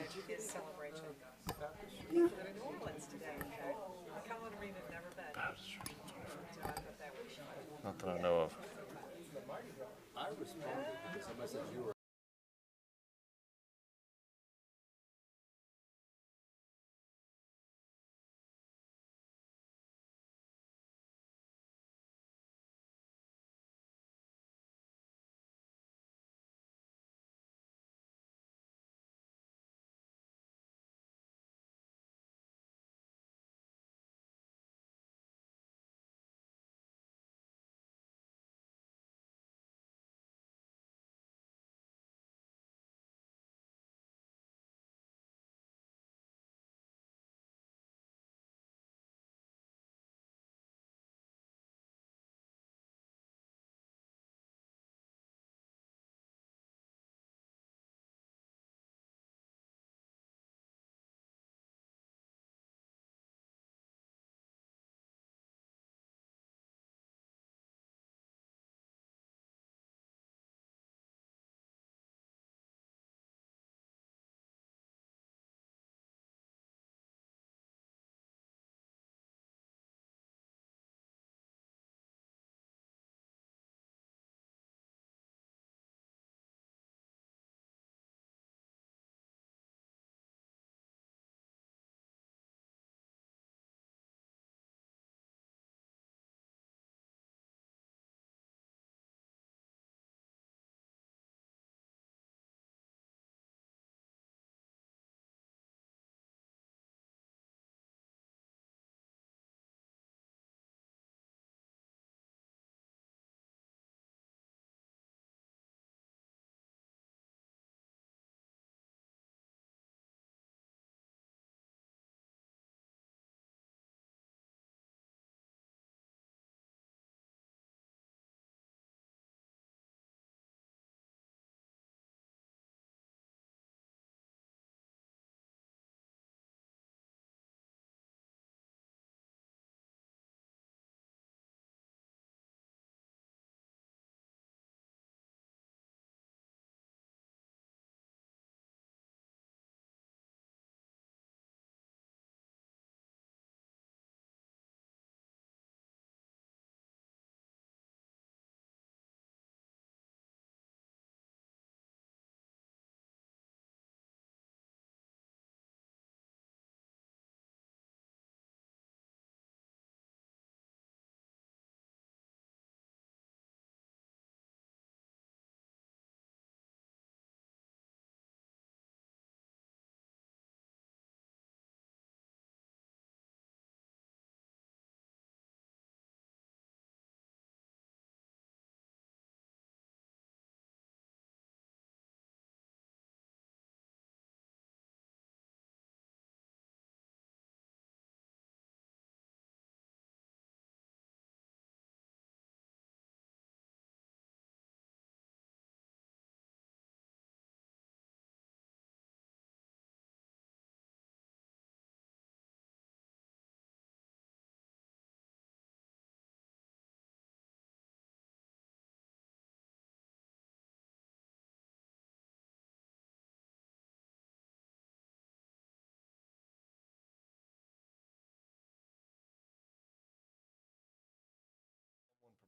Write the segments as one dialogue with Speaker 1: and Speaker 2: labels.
Speaker 1: his celebration. New Orleans today, okay? Colin Reed had never been. So I thought that was
Speaker 2: Not that I know of.
Speaker 3: I responded because somebody said you were.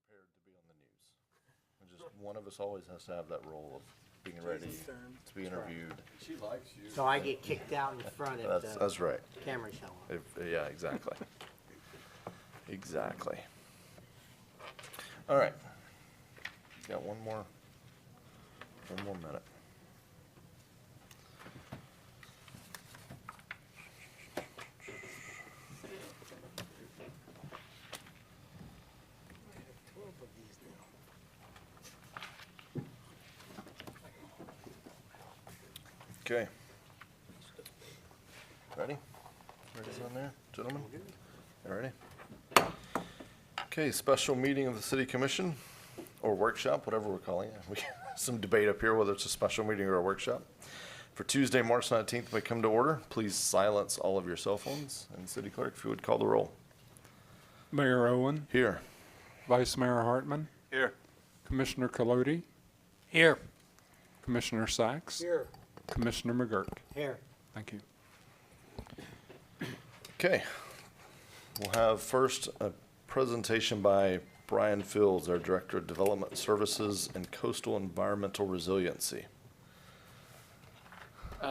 Speaker 2: Prepared to be on the news. And just one of us always has to have that role of being ready to be interviewed.
Speaker 3: She likes you.
Speaker 4: So I get kicked out in front if the
Speaker 2: That's right.
Speaker 4: cameras show up.
Speaker 2: Yeah, exactly. Exactly. All right. Got one more minute. Okay. Ready? Ready on there, gentlemen? You ready? Okay, special meeting of the City Commission, or workshop, whatever we're calling it. We some debate up here whether it's a special meeting or a workshop. For Tuesday, March 19th, we come to order. Please silence all of your cell phones. And City Clerk, if you would call the roll.
Speaker 5: Mayor Owen,
Speaker 2: Here.
Speaker 5: Vice Mayor Hartman,
Speaker 2: Here.
Speaker 5: Commissioner Colodi,
Speaker 4: Here.
Speaker 5: Commissioner Sachs,
Speaker 4: Here.
Speaker 5: Commissioner McGurk.
Speaker 4: Here.
Speaker 5: Thank you.
Speaker 2: Okay. We'll have first a presentation by Brian Fields, our Director of Development Services and Coastal Environmental Resiliency.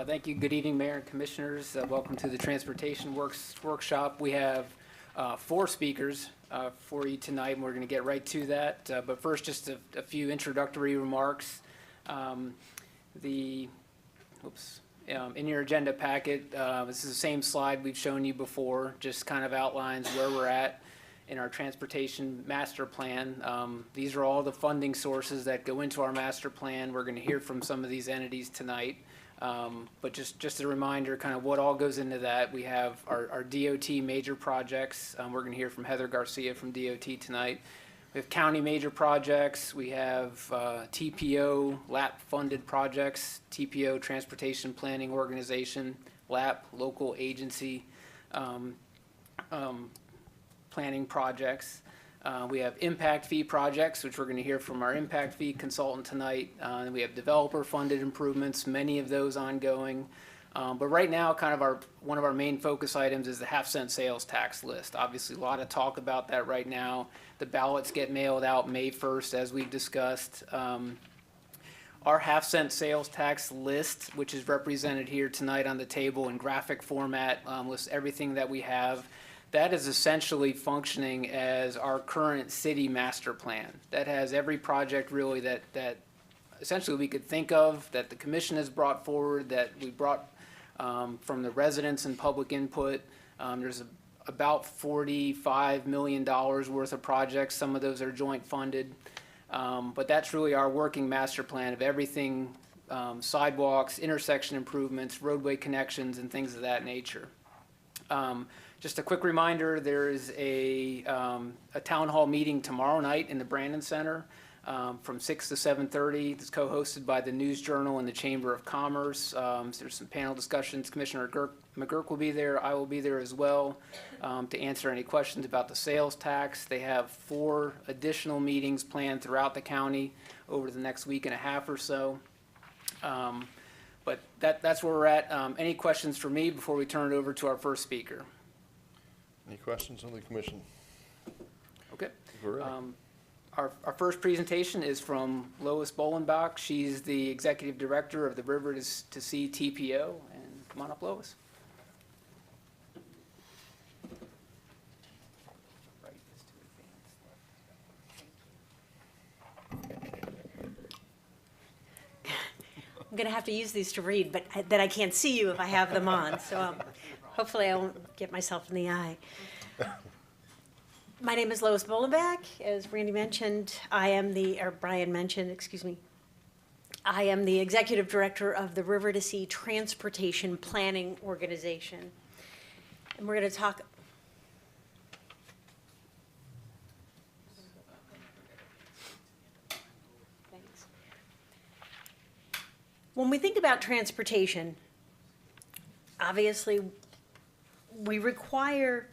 Speaker 6: Thank you. Good evening, Mayor and Commissioners. Welcome to the Transportation Workshop. We have 4 speakers for you tonight, and we're going to get right to that. But first, just a few introductory remarks. In your agenda packet, this is the same slide we've shown you before, just kind of outlines where we're at in our transportation master plan. These are all the funding sources that go into our master plan. We're going to hear from some of these entities tonight. But just a reminder, kind of what all goes into that. We have our DOT major projects. We're going to hear from Heather Garcia from DOT tonight. We have county major projects. We have TPO, LAP funded projects, TPO, Transportation Planning Organization, LAP, local agency planning projects. We have impact fee projects, which we're going to hear from our impact fee consultant tonight. And we have developer funded improvements, many of those ongoing. But right now, kind of one of our main focus items is the half-cent sales tax list. Obviously, a lot of talk about that right now. The ballots get mailed out May 1st, as we've discussed. Our half-cent sales tax list, which is represented here tonight on the table in graphic format, lists everything that we have. That is essentially functioning as our current city master plan. That has every project really that essentially we could think of, that the commission has brought forward, that we brought from the residents and public input. There's about $45 million worth of projects. Some of those are joint funded. But that's really our working master plan of everything, sidewalks, intersection improvements, roadway connections, and things of that nature. Just a quick reminder, there is a town hall meeting tomorrow night in the Brandon Center from 6 to 7:30. It's co-hosted by the News Journal and the Chamber of Commerce. There's some panel discussions. Commissioner McGurk will be there. I will be there as well to answer any questions about the sales tax. They have 4 additional meetings planned throughout the county over the next week and a half or so. But that's where we're at. Any questions for me before we turn it over to our first speaker?
Speaker 2: Any questions on the commission?
Speaker 6: Okay.
Speaker 2: We're ready.
Speaker 6: Our first presentation is from Lois Bolenbach. She's the Executive Director of the River to Sea TPO. And come on up, Lois.
Speaker 7: I'm going to have to use these to read, but then I can't see you if I have them on. So hopefully I won't get myself in the eye. My name is Lois Bolenbach. As Randy mentioned, Brian mentioned, excuse me. I am the Executive Director of the River to Sea Transportation Planning Organization. And we're going to talk. Thanks. When we think about transportation, obviously we require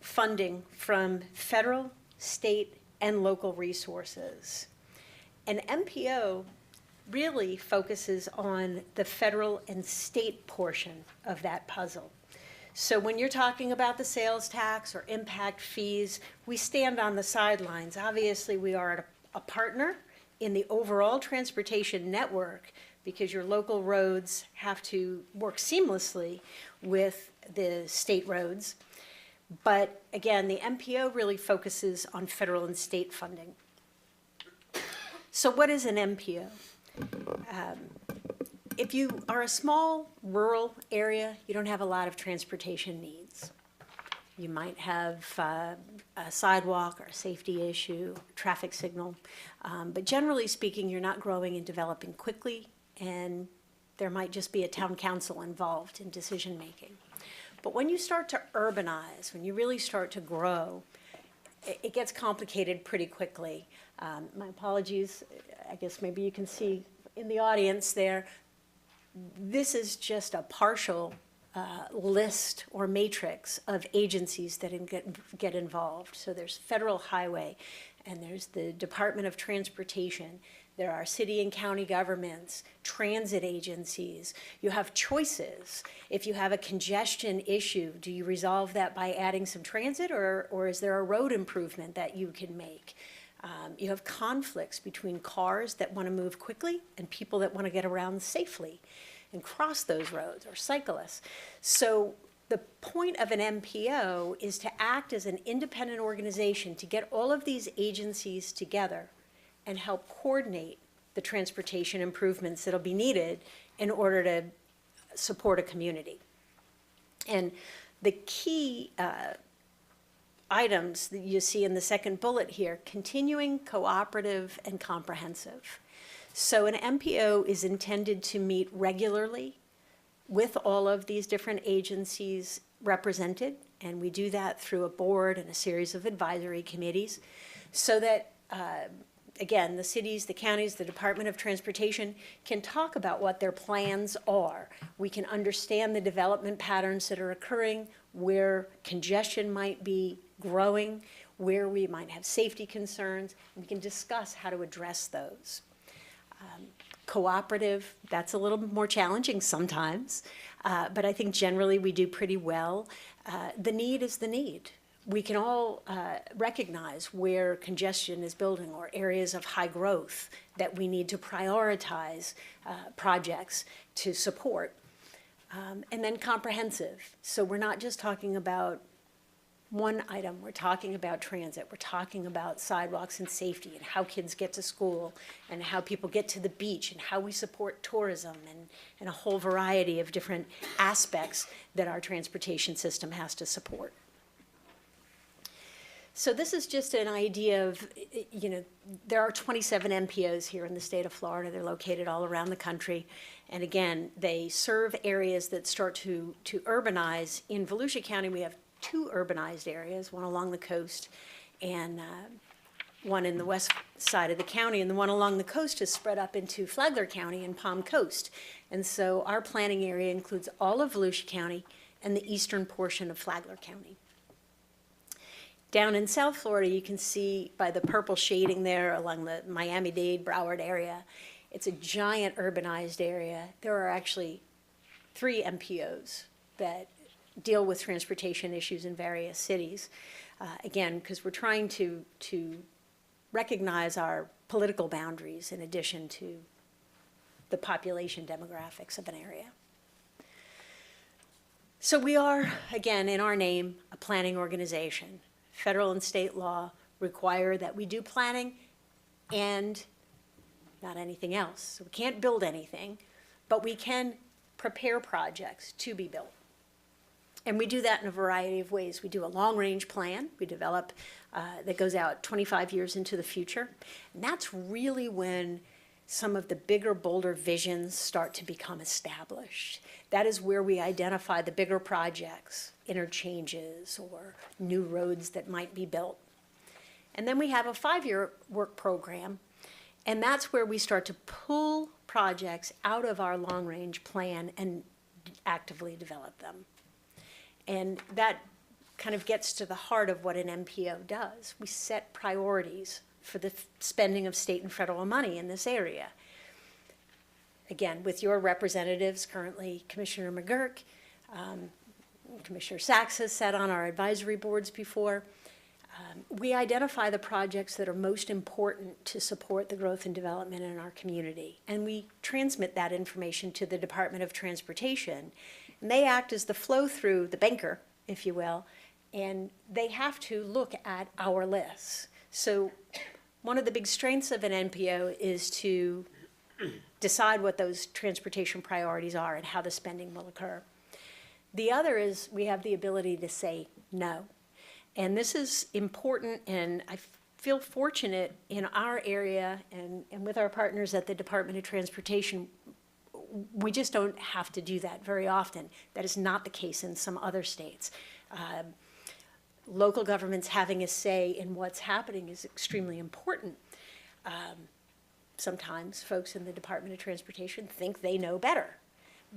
Speaker 7: funding from federal, state, and local resources. And MPO really focuses on the federal and state portion of that puzzle. So when you're talking about the sales tax or impact fees, we stand on the sidelines. Obviously, we are a partner in the overall transportation network because your local roads have to work seamlessly with the state roads. But again, the MPO really focuses on federal and state funding. So what is an MPO? If you are a small rural area, you don't have a lot of transportation needs. You might have a sidewalk or a safety issue, traffic signal. But generally speaking, you're not growing and developing quickly, and there might just be a town council involved in decision making. But when you start to urbanize, when you really start to grow, it gets complicated pretty quickly. My apologies, I guess maybe you can see in the audience there, this is just a partial list or matrix of agencies that get involved. So there's Federal Highway, and there's the Department of Transportation, there are city and county governments, transit agencies. You have choices. If you have a congestion issue, do you resolve that by adding some transit, or is there a road improvement that you can make? You have conflicts between cars that want to move quickly and people that want to get around safely and cross those roads, or cyclists. So the point of an MPO is to act as an independent organization to get all of these agencies together and help coordinate the transportation improvements that'll be needed in order to support a community. And the key items that you see in the second bullet here: continuing, cooperative, and comprehensive. So an MPO is intended to meet regularly with all of these different agencies represented, and we do that through a board and a series of advisory committees, so that again, the cities, the counties, the Department of Transportation can talk about what their plans are. We can understand the development patterns that are occurring, where congestion might be growing, where we might have safety concerns, and we can discuss how to address those. Cooperative, that's a little more challenging sometimes, but I think generally we do pretty well. The need is the need. We can all recognize where congestion is building, or areas of high growth that we need to prioritize projects to support. And then comprehensive. So we're not just talking about one item, we're talking about transit, we're talking about sidewalks and safety, and how kids get to school, and how people get to the beach, and how we support tourism, and a whole variety of different aspects that our transportation system has to support. So this is just an idea of, you know, there are 27 MPOs here in the state of Florida. They're located all around the country. And again, they serve areas that start to urbanize. In Volusia County, we have 2 urbanized areas, one along the coast and one in the west side of the county. And the one along the coast is spread up into Flagler County and Palm Coast. And so our planning area includes all of Volusia County and the eastern portion of Flagler County. Down in South Florida, you can see by the purple shading there along the Miami-Dade, Broward area, it's a giant urbanized area. There are actually 3 MPOs that deal with transportation issues in various cities. Again, because we're trying to recognize our political boundaries in addition to the population demographics of an area. So we are, again, in our name, a planning organization. Federal and state law require that we do planning and not anything else. So we can't build anything, but we can prepare projects to be built. And we do that in a variety of ways. We do a long-range plan. We develop that goes out 25 years into the future. And that's really when some of the bigger, bolder visions start to become established. That is where we identify the bigger projects, interchanges, or new roads that might be built. And then we have a 5-year work program, and that's where we start to pull projects out of our long-range plan and actively develop them. And that kind of gets to the heart of what an MPO does. We set priorities for the spending of state and federal money in this area. Again, with your representatives, currently Commissioner McGurk, Commissioner Sachs has sat on our advisory boards before. We identify the projects that are most important to support the growth and development in our community, and we transmit that information to the Department of Transportation. And they act as the flow-through, the banker, if you will, and they have to look at our lists. So one of the big strengths of an NPO is to decide what those transportation priorities are and how the spending will occur. The other is we have the ability to say no. And this is important, and I feel fortunate in our area and with our partners at the Department of Transportation. We just don't have to do that very often. That is not the case in some other states. Local governments having a say in what's happening is extremely important. Sometimes folks in the Department of Transportation think they know better.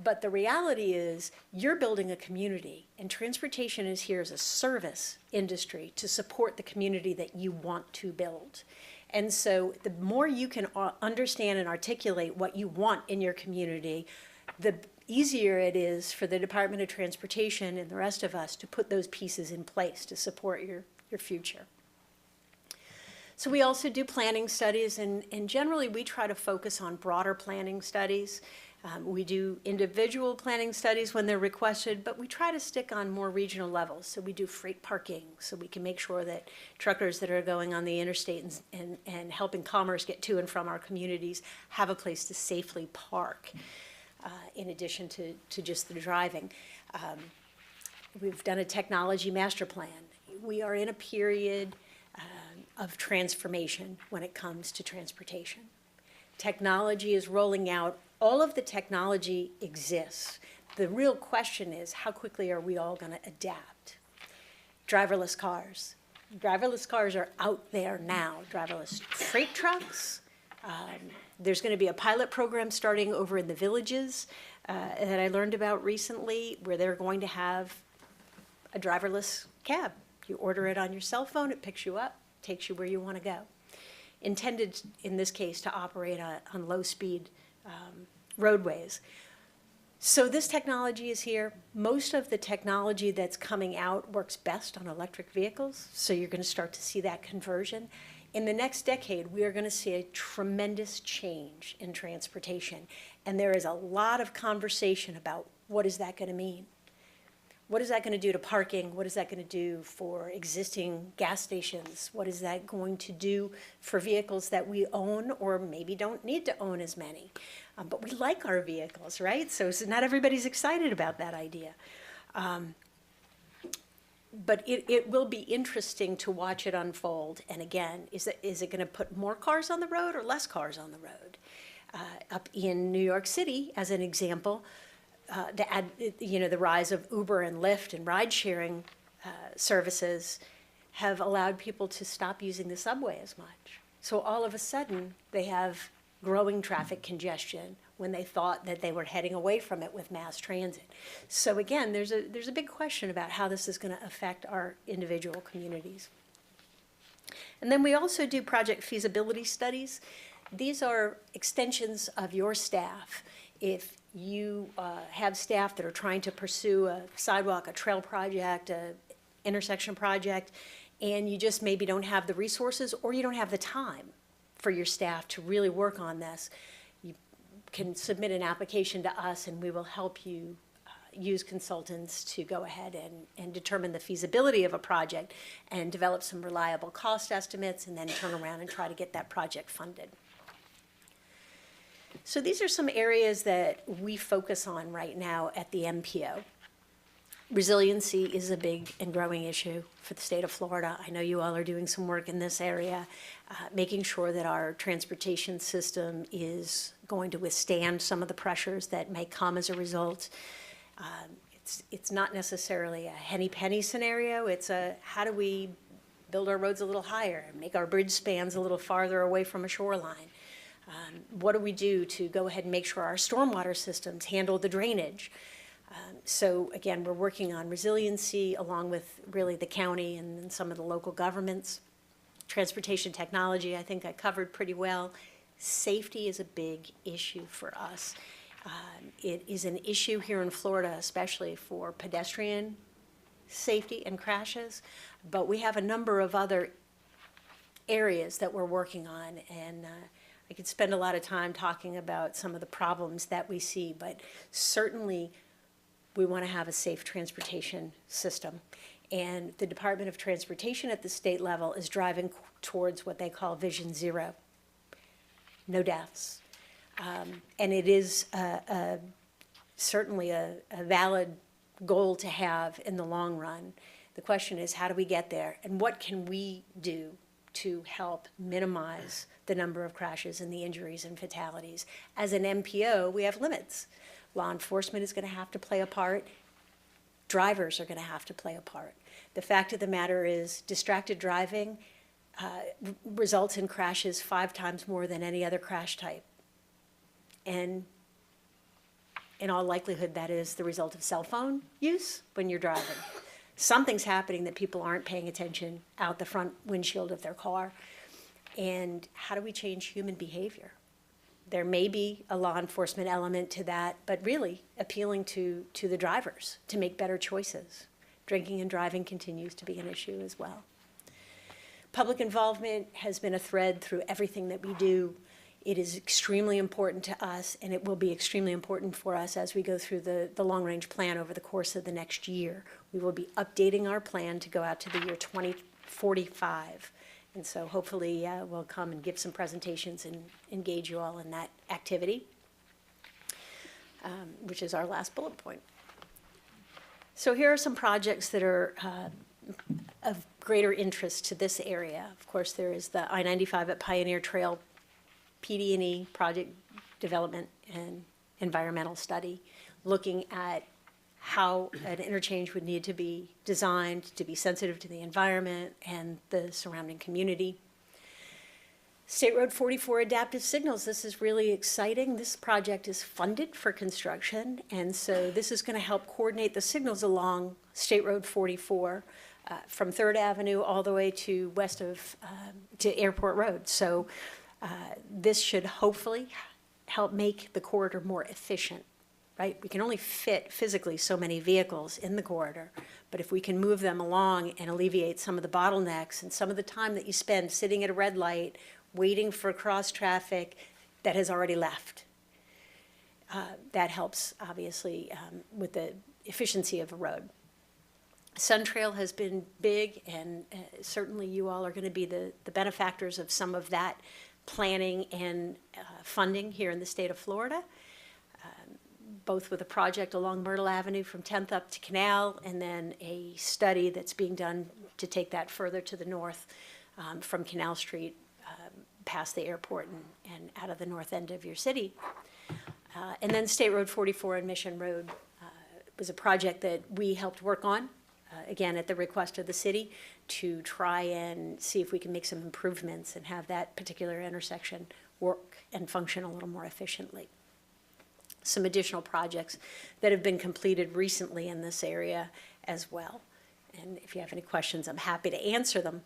Speaker 7: But the reality is you're building a community, and transportation is here as a service industry to support the community that you want to build. And so the more you can understand and articulate what you want in your community, the easier it is for the Department of Transportation and the rest of us to put those pieces in place to support your future. So we also do planning studies, and generally we try to focus on broader planning studies. We do individual planning studies when they're requested, but we try to stick on more regional levels. So we do freight parking, so we can make sure that truckers that are going on the interstate and helping commerce get to and from our communities have a place to safely park, in addition to just the driving. We've done a technology master plan. We are in a period of transformation when it comes to transportation. Technology is rolling out. All of the technology exists. The real question is, how quickly are we all going to adapt? Driverless cars. Driverless cars are out there now. Driverless freight trucks. There's going to be a pilot program starting over in the villages that I learned about recently, where they're going to have a driverless cab. You order it on your cell phone, it picks you up, takes you where you want to go. Intended, in this case, to operate on low-speed roadways. So this technology is here. Most of the technology that's coming out works best on electric vehicles, so you're going to start to see that conversion. In the next decade, we are going to see a tremendous change in transportation, and there is a lot of conversation about what is that going to mean. What is that going to do to parking? What is that going to do for existing gas stations? What is that going to do for vehicles that we own or maybe don't need to own as many? But we like our vehicles, right? So not everybody's excited about that idea. But it will be interesting to watch it unfold. And again, is it going to put more cars on the road or less cars on the road? Up in New York City, as an example, the rise of Uber and Lyft and ride-sharing services have allowed people to stop using the subway as much. So all of a sudden, they have growing traffic congestion when they thought that they were heading away from it with mass transit. So again, there's a big question about how this is going to affect our individual communities. And then we also do project feasibility studies. These are extensions of your staff. If you have staff that are trying to pursue a sidewalk, a trail project, a intersection project, and you just maybe don't have the resources or you don't have the time for your staff to really work on this, you can submit an application to us and we will help you use consultants to go ahead and determine the feasibility of a project and develop some reliable cost estimates and then turn around and try to get that project funded. So these are some areas that we focus on right now at the MPO. Resiliency is a big and growing issue for the state of Florida. I know you all are doing some work in this area, making sure that our transportation system is going to withstand some of the pressures that may come as a result. It's not necessarily a henny-penny scenario. It's a how do we build our roads a little higher, make our bridge spans a little farther away from a shoreline. What do we do to go ahead and make sure our stormwater systems handle the drainage? So again, we're working on resiliency along with really the county and some of the local governments. Transportation technology, I think I covered pretty well. Safety is a big issue for us. It is an issue here in Florida, especially for pedestrian safety and crashes, but we have a number of other areas that we're working on, and I could spend a lot of time talking about some of the problems that we see, but certainly we want to have a safe transportation system. And the Department of Transportation at the state level is driving towards what they call Vision Zero. No deaths. And it is certainly a valid goal to have in the long run. The question is, how do we get there? And what can we do to help minimize the number of crashes and the injuries and fatalities? As an MPO, we have limits. Law enforcement is going to have to play a part. Drivers are going to have to play a part. The fact of the matter is, distracted driving results in crashes 5 times more than any other crash type. And in all likelihood, that is the result of cell phone use when you're driving. Something's happening that people aren't paying attention out the front windshield of their car. And how do we change human behavior? There may be a law enforcement element to that, but really appealing to the drivers to make better choices. Drinking and driving continues to be an issue as well. Public involvement has been a thread through everything that we do. It is extremely important to us, and it will be extremely important for us as we go through the long-range plan over the course of the next year. We will be updating our plan to go out to the year 2045. And so hopefully we'll come and give some presentations and engage you all in that activity, which is our last bullet point. So here are some projects that are of greater interest to this area. Of course, there is the I-95 at Pioneer Trail PD&E project development and environmental study, looking at how an interchange would need to be designed to be sensitive to the environment and the surrounding community. State Road 44 adaptive signals, this is really exciting. This project is funded for construction, and so this is going to help coordinate the signals along State Road 44 from 3rd Avenue all the way to west of, to Airport Road. So this should hopefully help make the corridor more efficient, right? We can only fit physically so many vehicles in the corridor, but if we can move them along and alleviate some of the bottlenecks and some of the time that you spend sitting at a red light, waiting for cross traffic that has already left, that helps obviously with the efficiency of a road. Sun Trail has been big, and certainly you all are going to be the benefactors of some of that planning and funding here in the state of Florida, both with a project along Myrtle Avenue from 10th up to Canal, and then a study that's being done to take that further to the north from Canal Street past the airport and out of the north end of your city. And then State Road 44 and Mission Road was a project that we helped work on, again, at the request of the city, to try and see if we can make some improvements and have that particular intersection work and function a little more efficiently. Some additional projects that have been completed recently in this area as well. And if you have any questions, I'm happy to answer them.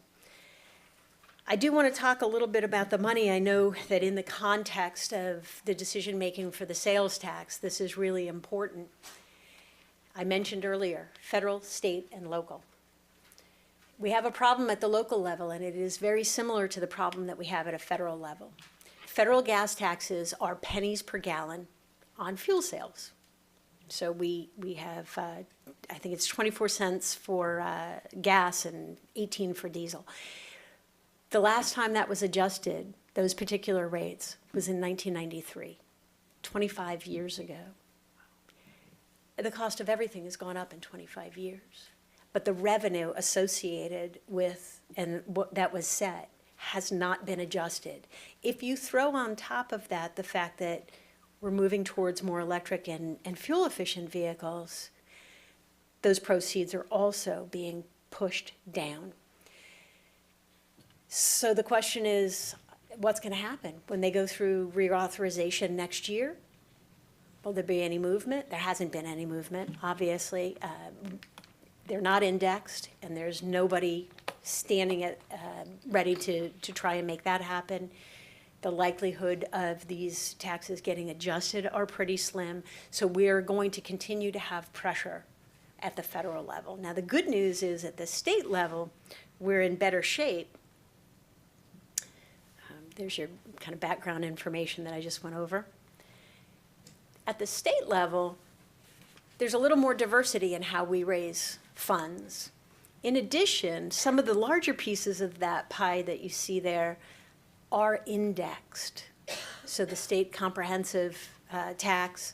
Speaker 7: I do want to talk a little bit about the money. I know that in the context of the decision-making for the sales tax, this is really important. I mentioned earlier, federal, state, and local. We have a problem at the local level, and it is very similar to the problem that we have at a federal level. Federal gas taxes are pennies per gallon on fuel sales. So we have, I think it's 24 cents for gas and 18 for diesel. The last time that was adjusted, those particular rates, was in 1993, 25 years ago. The cost of everything has gone up in 25 years. But the revenue associated with, and what that was set, has not been adjusted. If you throw on top of that the fact that we're moving towards more electric and fuel-efficient vehicles, those proceeds are also being pushed down. So the question is, what's going to happen when they go through reauthorization next year? Will there be any movement? There hasn't been any movement, obviously. They're not indexed, and there's nobody standing at, ready to try and make that happen. The likelihood of these taxes getting adjusted are pretty slim, so we're going to continue to have pressure at the federal level. Now, the good news is at the state level, we're in better shape. There's your kind of background information that I just went over. At the state level, there's a little more diversity in how we raise funds. In addition, some of the larger pieces of that pie that you see there are indexed. So the state comprehensive tax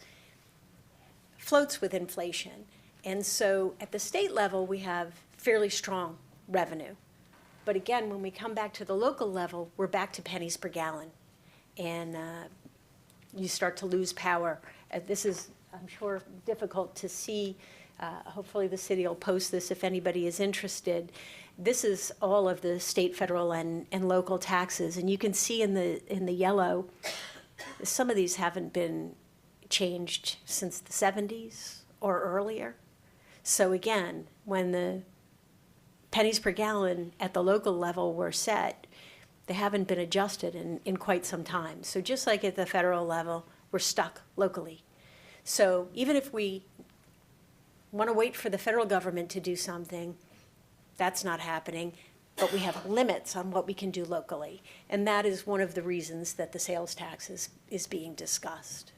Speaker 7: floats with inflation. And so at the state level, we have fairly strong revenue. But again, when we come back to the local level, we're back to pennies per gallon. And you start to lose power. This is, I'm sure, difficult to see. Hopefully the city will post this if anybody is interested. This is all of the state, federal, and local taxes. And you can see in the yellow, some of these haven't been changed since the 70s or earlier. So again, when the pennies per gallon at the local level were set, They haven't been adjusted in quite some time. So just like at the federal level, we're stuck locally. So even if we want to wait for the federal government to do something, that's not happening, but we have limits on what we can do locally. And that is one of the reasons that the sales tax is being discussed.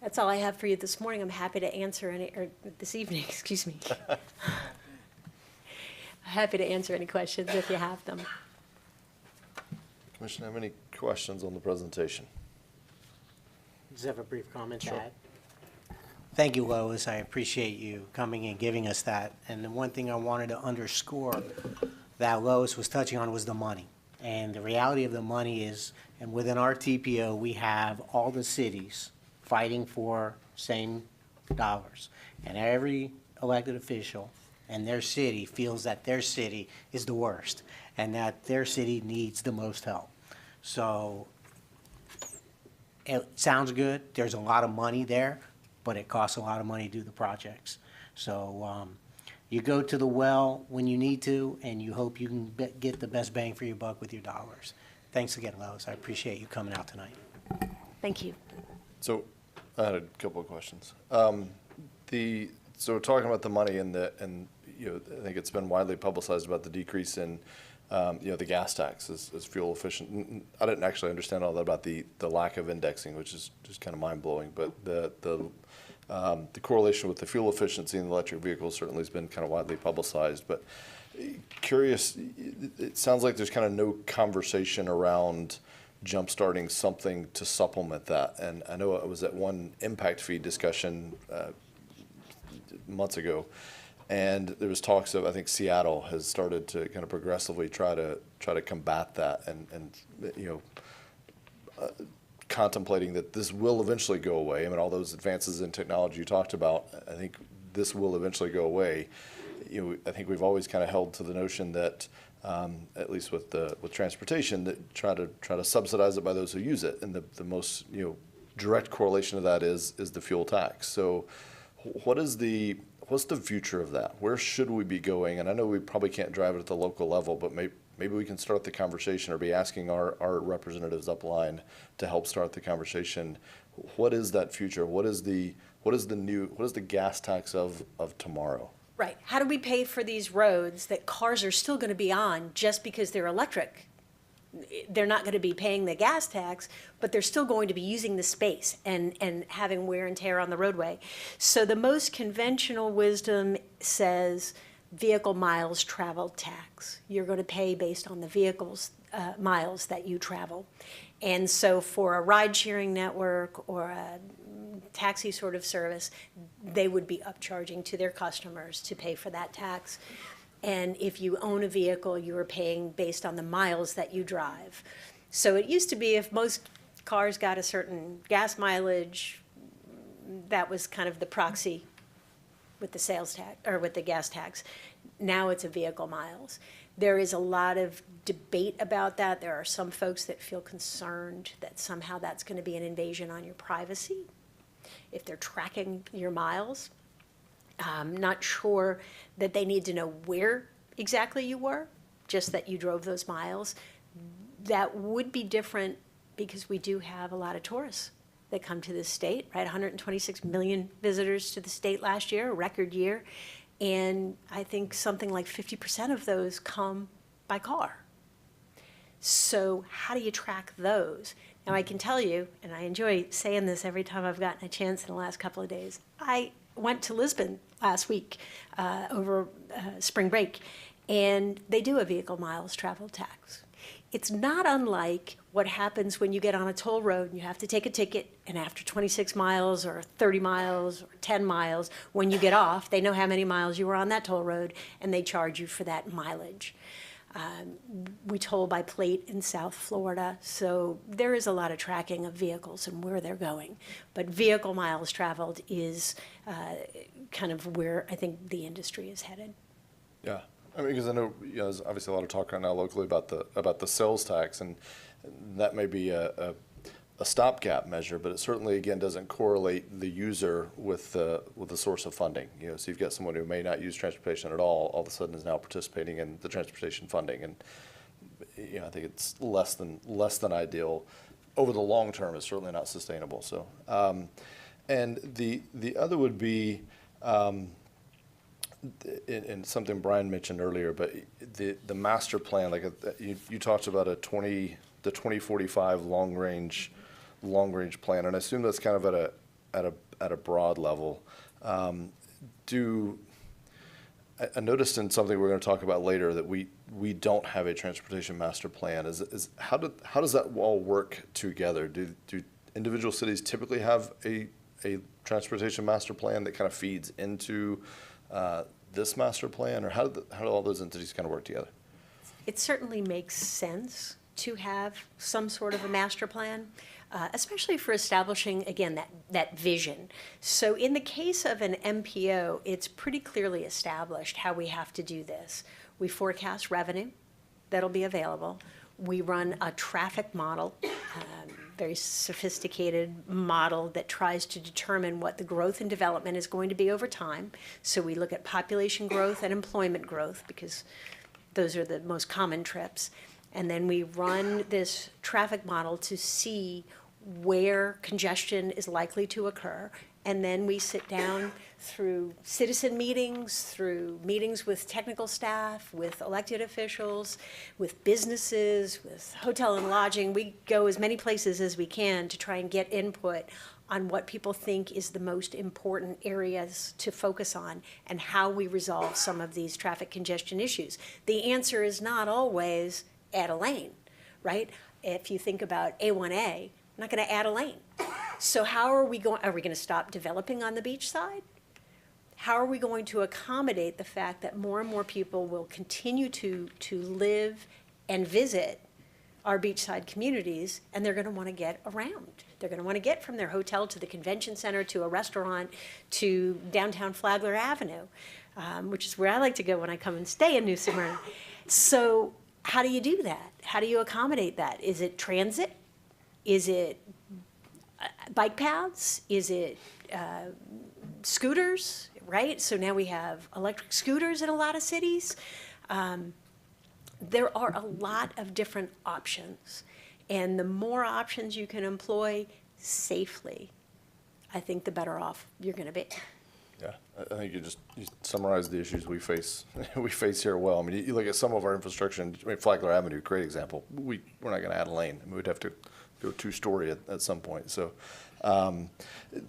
Speaker 7: That's all I have for you this morning. I'm happy to answer or this evening, excuse me. Happy to answer any questions if you have them.
Speaker 2: Commissioner, have any questions on the presentation?
Speaker 4: Just have a brief comment to
Speaker 2: Sure.
Speaker 4: add. Thank you, Lois. I appreciate you coming and giving us that. And the one thing I wanted to underscore that Lois was touching on was the money. And the reality of the money is, and within our TPO, we have all the cities fighting for same dollars. And every elected official and their city feels that their city is the worst and that their city needs the most help. So it sounds good. There's a lot of money there, but it costs a lot of money to do the projects. So you go to the well when you need to, and you hope you can get the best bang for your buck with your dollars. Thanks again, Lois. I appreciate you coming out tonight.
Speaker 7: Thank you.
Speaker 2: So I had a couple of questions. So talking about the money and I think it's been widely publicized about the decrease in the gas tax as fuel efficient. I didn't actually understand all that about the lack of indexing, which is just kind of mind blowing. But the correlation with the fuel efficiency in the electric vehicles certainly has been kind of widely publicized. But curious, it sounds like there's kind of no conversation around jump-starting something to supplement that. And I know it was at one impact fee discussion months ago, and there was talks of, I think Seattle has started to kind of progressively try to combat that, and contemplating that this will eventually go away. I mean, all those advances in technology you talked about, I think this will eventually go away. I think we've always kind of held to the notion that, at least with transportation, that try to subsidize it by those who use it, and the most direct correlation of that is the fuel tax. So, what's the future of that? Where should we be going? And I know we probably can't drive it at the local level, but maybe we can start the conversation or be asking our representatives upline to help start the conversation. What is that future? What is the gas tax of tomorrow?
Speaker 7: Right. How do we pay for these roads that cars are still going to be on just because they're electric? They're not going to be paying the gas tax, but they're still going to be using the space and having wear and tear on the roadway. So the most conventional wisdom says vehicle miles traveled tax. You're going to pay based on the vehicle's miles that you travel. And so for a ride-sharing network or a taxi sort of service, they would be upcharging to their customers to pay for that tax. And if you own a vehicle, you are paying based on the miles that you drive. So it used to be if most cars got a certain gas mileage, that was kind of the proxy with the sales tax or with the gas tax. Now it's a vehicle miles. There is a lot of debate about that. There are some folks that feel concerned that somehow that's going to be an invasion on your privacy if they're tracking your miles. I'm not sure that they need to know where exactly you were, just that you drove those miles. That would be different because we do have a lot of tourists that come to this state, right? 126 million visitors to the state last year, a record year. And I think something like 50% of those come by car. So how do you track those? Now I can tell you, and I enjoy saying this every time I've gotten a chance in the last couple of days, I went to Lisbon last week over spring break, and they do a vehicle miles travel tax. It's not unlike what happens when you get on a toll road and you have to take a ticket, and after 26 miles or 30 miles or 10 miles, when you get off, they know how many miles you were on that toll road, and they charge you for that mileage. We toll by plate in South Florida, so there is a lot of tracking of vehicles and where they're going. But vehicle miles traveled is kind of where I think the industry is headed.
Speaker 2: Yeah, I mean, because I know there's obviously a lot of talk right now locally about the sales tax, and that may be a stopgap measure, but it certainly, again, doesn't correlate the user with the source of funding. You know, so you've got someone who may not use transportation at all of a sudden is now participating in the transportation funding. And, you know, I think it's less than ideal. Over the long term, it's certainly not sustainable. So, and the other would be, and something Brian mentioned earlier, but the master plan, like you talked about the 2045 long range plan, and I assume that's kind of at a broad level. I noticed in something we're going to talk about later that we don't have a transportation master plan. How does that all work together? Do individual cities typically have a transportation master plan that kind of feeds into this master plan, or how do all those entities kind of work together?
Speaker 7: It certainly makes sense to have some sort of a master plan, especially for establishing, again, that vision. So in the case of an MPO, it's pretty clearly established how we have to do this. We forecast revenue that'll be available. We run a traffic model, very sophisticated model that tries to determine what the growth and development is going to be over time. So we look at population growth and employment growth because those are the most common trips. And then we run this traffic model to see where congestion is likely to occur. And then we sit down through citizen meetings, through meetings with technical staff, with elected officials, with businesses, with hotel and lodging. We go as many places as we can to try and get input on what people think is the most important areas to focus on and how we resolve some of these traffic congestion issues. The answer is not always add a lane, right? If you think about A1A, I'm not going to add a lane. So how are we going to stop developing on the beach side? How are we going to accommodate the fact that more and more people will continue to live and visit our beachside communities, and they're going to want to get around. They're going to want to get from their hotel to the convention center to a restaurant to downtown Flagler Avenue, which is where I like to go when I come and stay in New Smyrna. So how do you do that? How do you accommodate that? Is it transit? Is it bike paths? Is it scooters, right? So now we have electric scooters in a lot of cities. There are a lot of different options. And the more options you can employ safely, I think the better off you're going to be.
Speaker 2: Yeah, I think you summarized the issues we face here well. I mean, you look at some of our infrastructure, Flagler Avenue, great example. We're not going to add a lane. I mean, we'd have to go two-story at some point. So,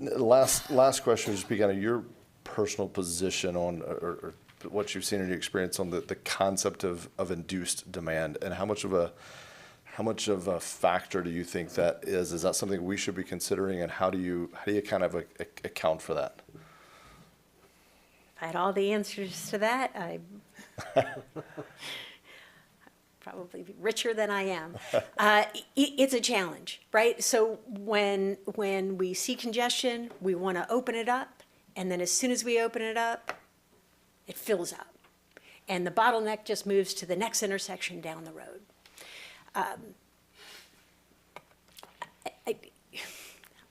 Speaker 2: last question would just be kind of your personal position on, or what you've seen in your experience on the concept of induced demand, and how much of a factor do you think that is? Is that something we should be considering, and how do you kind of account for that?
Speaker 7: If I had all the answers to that, I'd probably be richer than I am. It's a challenge, right? So when we see congestion, we want to open it up, and then as soon as we open it up, it fills up. And the bottleneck just moves to the next intersection down the road.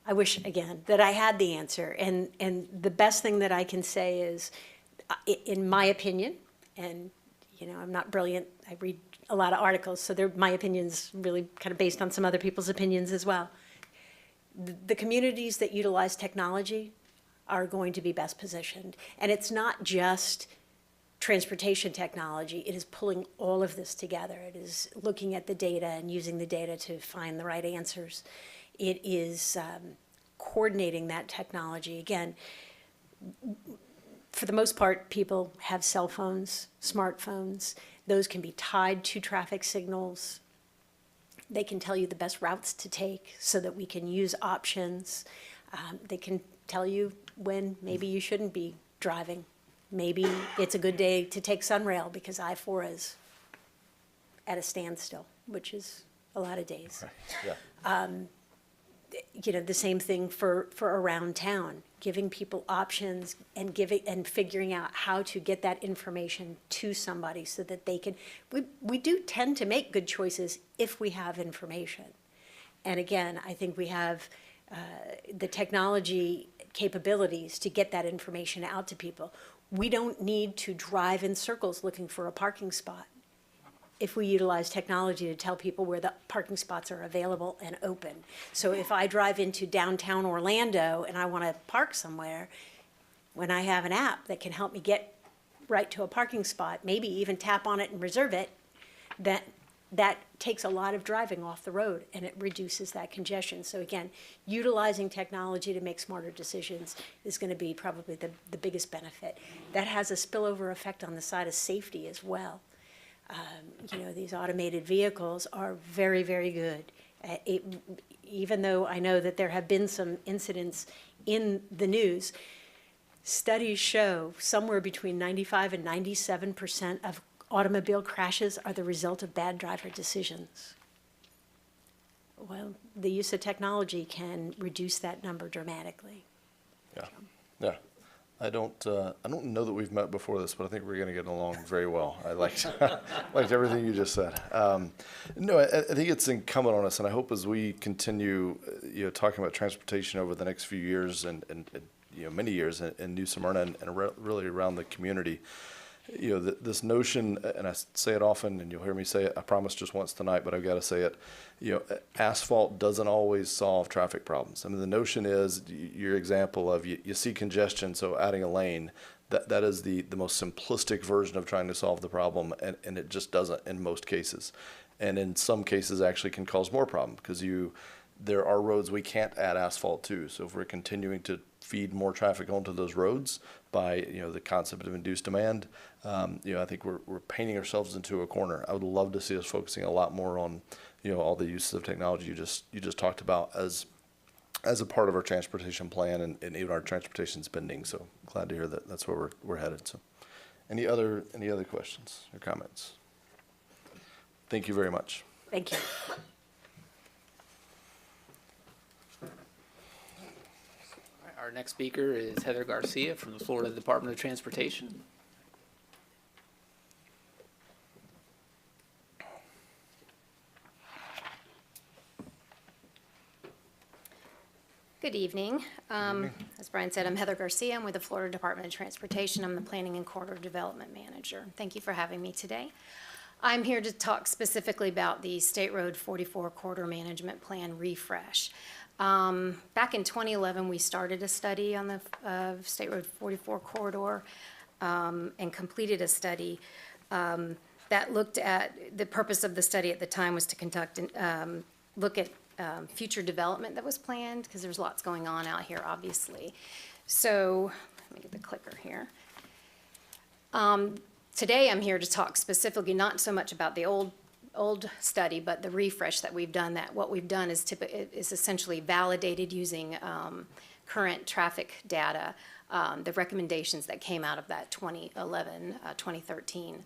Speaker 7: I wish, again, that I had the answer. And the best thing that I can say is, in my opinion, and I'm not brilliant, I read a lot of articles, so my opinion's really kind of based on some other people's opinions as well. The communities that utilize technology are going to be best positioned. And it's not just transportation technology, it is pulling all of this together. It is looking at the data and using the data to find the right answers. It is coordinating that technology. Again, for the most part, people have cell phones, smartphones. Those can be tied to traffic signals. They can tell you the best routes to take so that we can use options. They can tell you when maybe you shouldn't be driving. Maybe it's a good day to take Sunrail because I-4 is at a standstill, which is a lot of days.
Speaker 2: Yeah.
Speaker 7: The same thing for around town, giving people options and figuring out how to get that information to somebody so that they can. We do tend to make good choices if we have information, And again, I think we have the technology capabilities to get that information out to people. We don't need to drive in circles looking for a parking spot if we utilize technology to tell people where the parking spots are available and open. So if I drive into downtown Orlando and I want to park somewhere, when I have an app that can help me get right to a parking spot, maybe even tap on it and reserve it, that takes a lot of driving off the road and it reduces that congestion. So again, utilizing technology to make smarter decisions is going to be probably the biggest benefit. That has a spillover effect on the side of safety as well. These automated vehicles are very, very good. Even though I know that there have been some incidents in the news, studies show somewhere between 95 and 97% of automobile crashes are the result of bad driver decisions. Well, the use of technology can reduce that number dramatically.
Speaker 2: Yeah, yeah. I don't know that we've met before this, but I think we're going to get along very well. I liked everything you just said. No, I think it's incumbent on us, and I hope as we continue, talking about transportation over the next few years and many years in New Smyrna and really around the community, this notion, and I say it often, and you'll hear me say it, I promise just once tonight, but I've got to say it, asphalt doesn't always solve traffic problems. I mean, the notion is, your example of you see congestion, so adding a lane, that is the most simplistic version of trying to solve the problem, and it just doesn't in most cases. And in some cases actually can cause more problem, because there are roads we can't add asphalt to. So if we're continuing to feed more traffic onto those roads by the concept of induced demand, I think we're painting ourselves into a corner. I would love to see us focusing a lot more on all the uses of technology you just talked about as a part of our transportation plan and even our transportation spending. So glad to hear that that's where we're headed. So any other questions or comments? Thank you very much.
Speaker 7: Thank you.
Speaker 6: Our next speaker is Heather Garcia from the Florida Department of Transportation.
Speaker 8: Good evening. As Brian said, I'm Heather Garcia. I'm with the Florida Department of Transportation. I'm the Planning and Corridor Development Manager. Thank you for having me today. I'm here to talk specifically about the State Road 44 Corridor Management Plan refresh. Back in 2011, we started a study on the State Road 44 corridor and completed a study that looked at, the purpose of the study at the time was to conduct and look at future development that was planned, because there's lots going on out here, obviously. So let me get the clicker here. Today I'm here to talk specifically not so much about the old study, but the refresh that we've done. That what we've done is essentially validated using current traffic data, the recommendations that came out of that 2013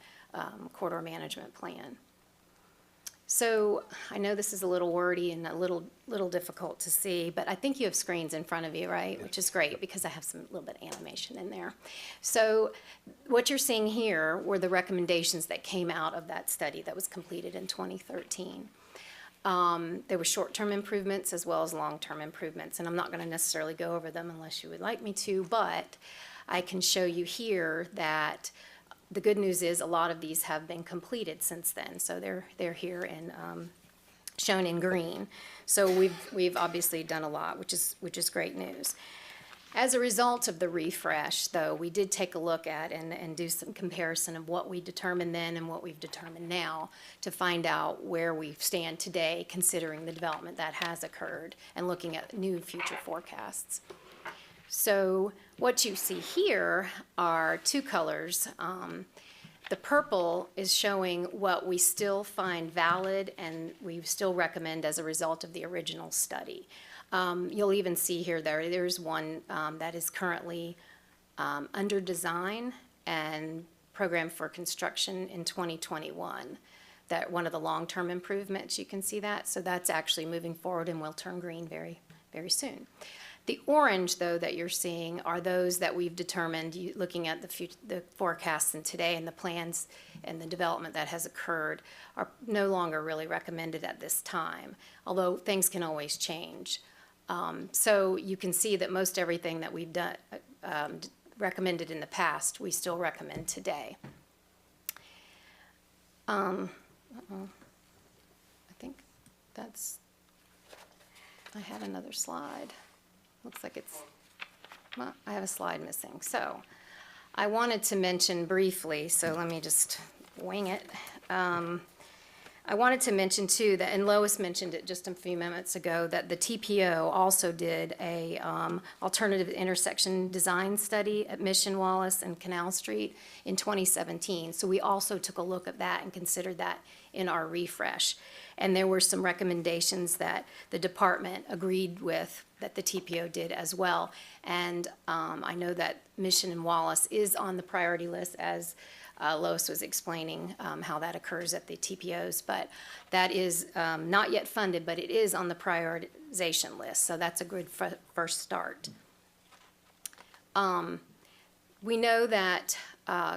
Speaker 8: corridor management plan. So I know this is a little wordy and a little difficult to see, but I think you have screens in front of you, right? Which is great, because I have some little bit of animation in there. So what you're seeing here were the recommendations that came out of that study that was completed in 2013. There were short-term improvements as well as long-term improvements, and I'm not going to necessarily go over them unless you would like me to, but I can show you here that the good news is a lot of these have been completed since then, so they're here and shown in green. So we've obviously done a lot, which is great news. As a result of the refresh, though, we did take a look at and do some comparison of what we determined then and what we've determined now to find out where we stand today, considering the development that has occurred and looking at new future forecasts. So what you see here are two colors. The purple is showing what we still find valid and we still recommend as a result of the original study. You'll even see here there's one that is currently under design and programmed for construction in 2021. That one of the long-term improvements, you can see that. So that's actually moving forward and will turn green very, very soon. The orange, though, that you're seeing are those that we've determined, looking at the forecasts and today and the plans and the development that has occurred, are no longer really recommended at this time, although things can always change. So you can see that most everything that we've done, recommended in the past, we still recommend today. I think I had another slide. Looks like well, I have a slide missing. So I wanted to mention briefly, so let me just wing it. I wanted to mention too that, and Lois mentioned it just a few minutes ago, that the TPO also did a alternative intersection design study at Mission Wallace and Canal Street in 2017. So we also took a look at that and considered that in our refresh. And there were some recommendations that the department agreed with that the TPO did as well. And I know that Mission and Wallace is on the priority list, as Lois was explaining how that occurs at the TPOs, but that is not yet funded, but it is on the prioritization list, so that's a good first start. We know that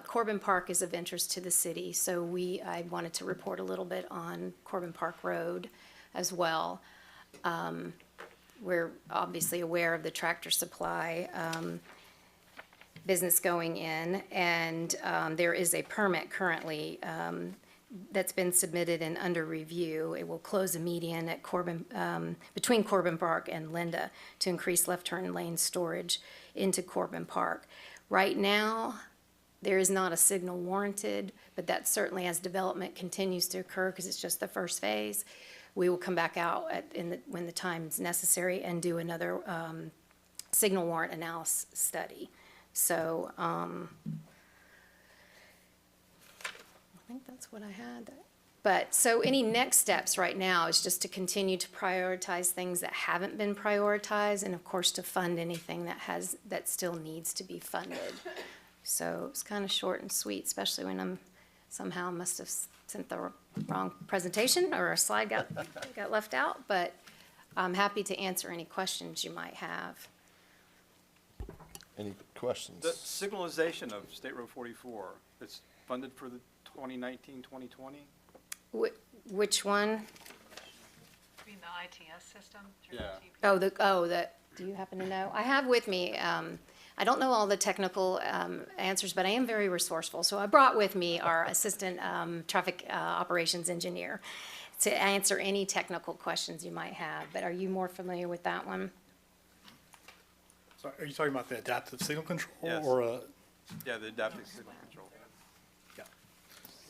Speaker 8: Corbin Park is of interest to the city, so I wanted to report a little bit on Corbin Park Road as well. We're obviously aware of the Tractor Supply business going in, and there is a permit currently that's been submitted and under review. It will close a median at between Corbin Park and Linda to increase left turn lane storage into Corbin Park. Right now, there is not a signal warranted, but that certainly, as development continues to occur, because it's just the first phase, we will come back out when the time is necessary and do another signal warrant analysis study. So I think that's what I had. But so any next steps right now is just to continue to prioritize things that haven't been prioritized, and of course to fund anything that still needs to be funded. So it's kind of short and sweet, especially when somehow must have sent the wrong presentation or a slide got left out. But I'm happy to answer any questions you might have.
Speaker 2: Any questions?
Speaker 9: The signalization of State Road 44, it's funded for the 2019, 2020?
Speaker 8: Which one?
Speaker 1: You mean the ITS system? Through
Speaker 9: Yeah.
Speaker 1: the TP?
Speaker 8: Do you happen to know? I have with me, I don't know all the technical answers, but I am very resourceful. So I brought with me our assistant traffic operations engineer to answer any technical questions you might have. But are you more familiar with that one?
Speaker 10: So are you talking about the adaptive signal control?
Speaker 9: Yes.
Speaker 10: Or
Speaker 9: Yeah, the adaptive signal control.
Speaker 10: yeah,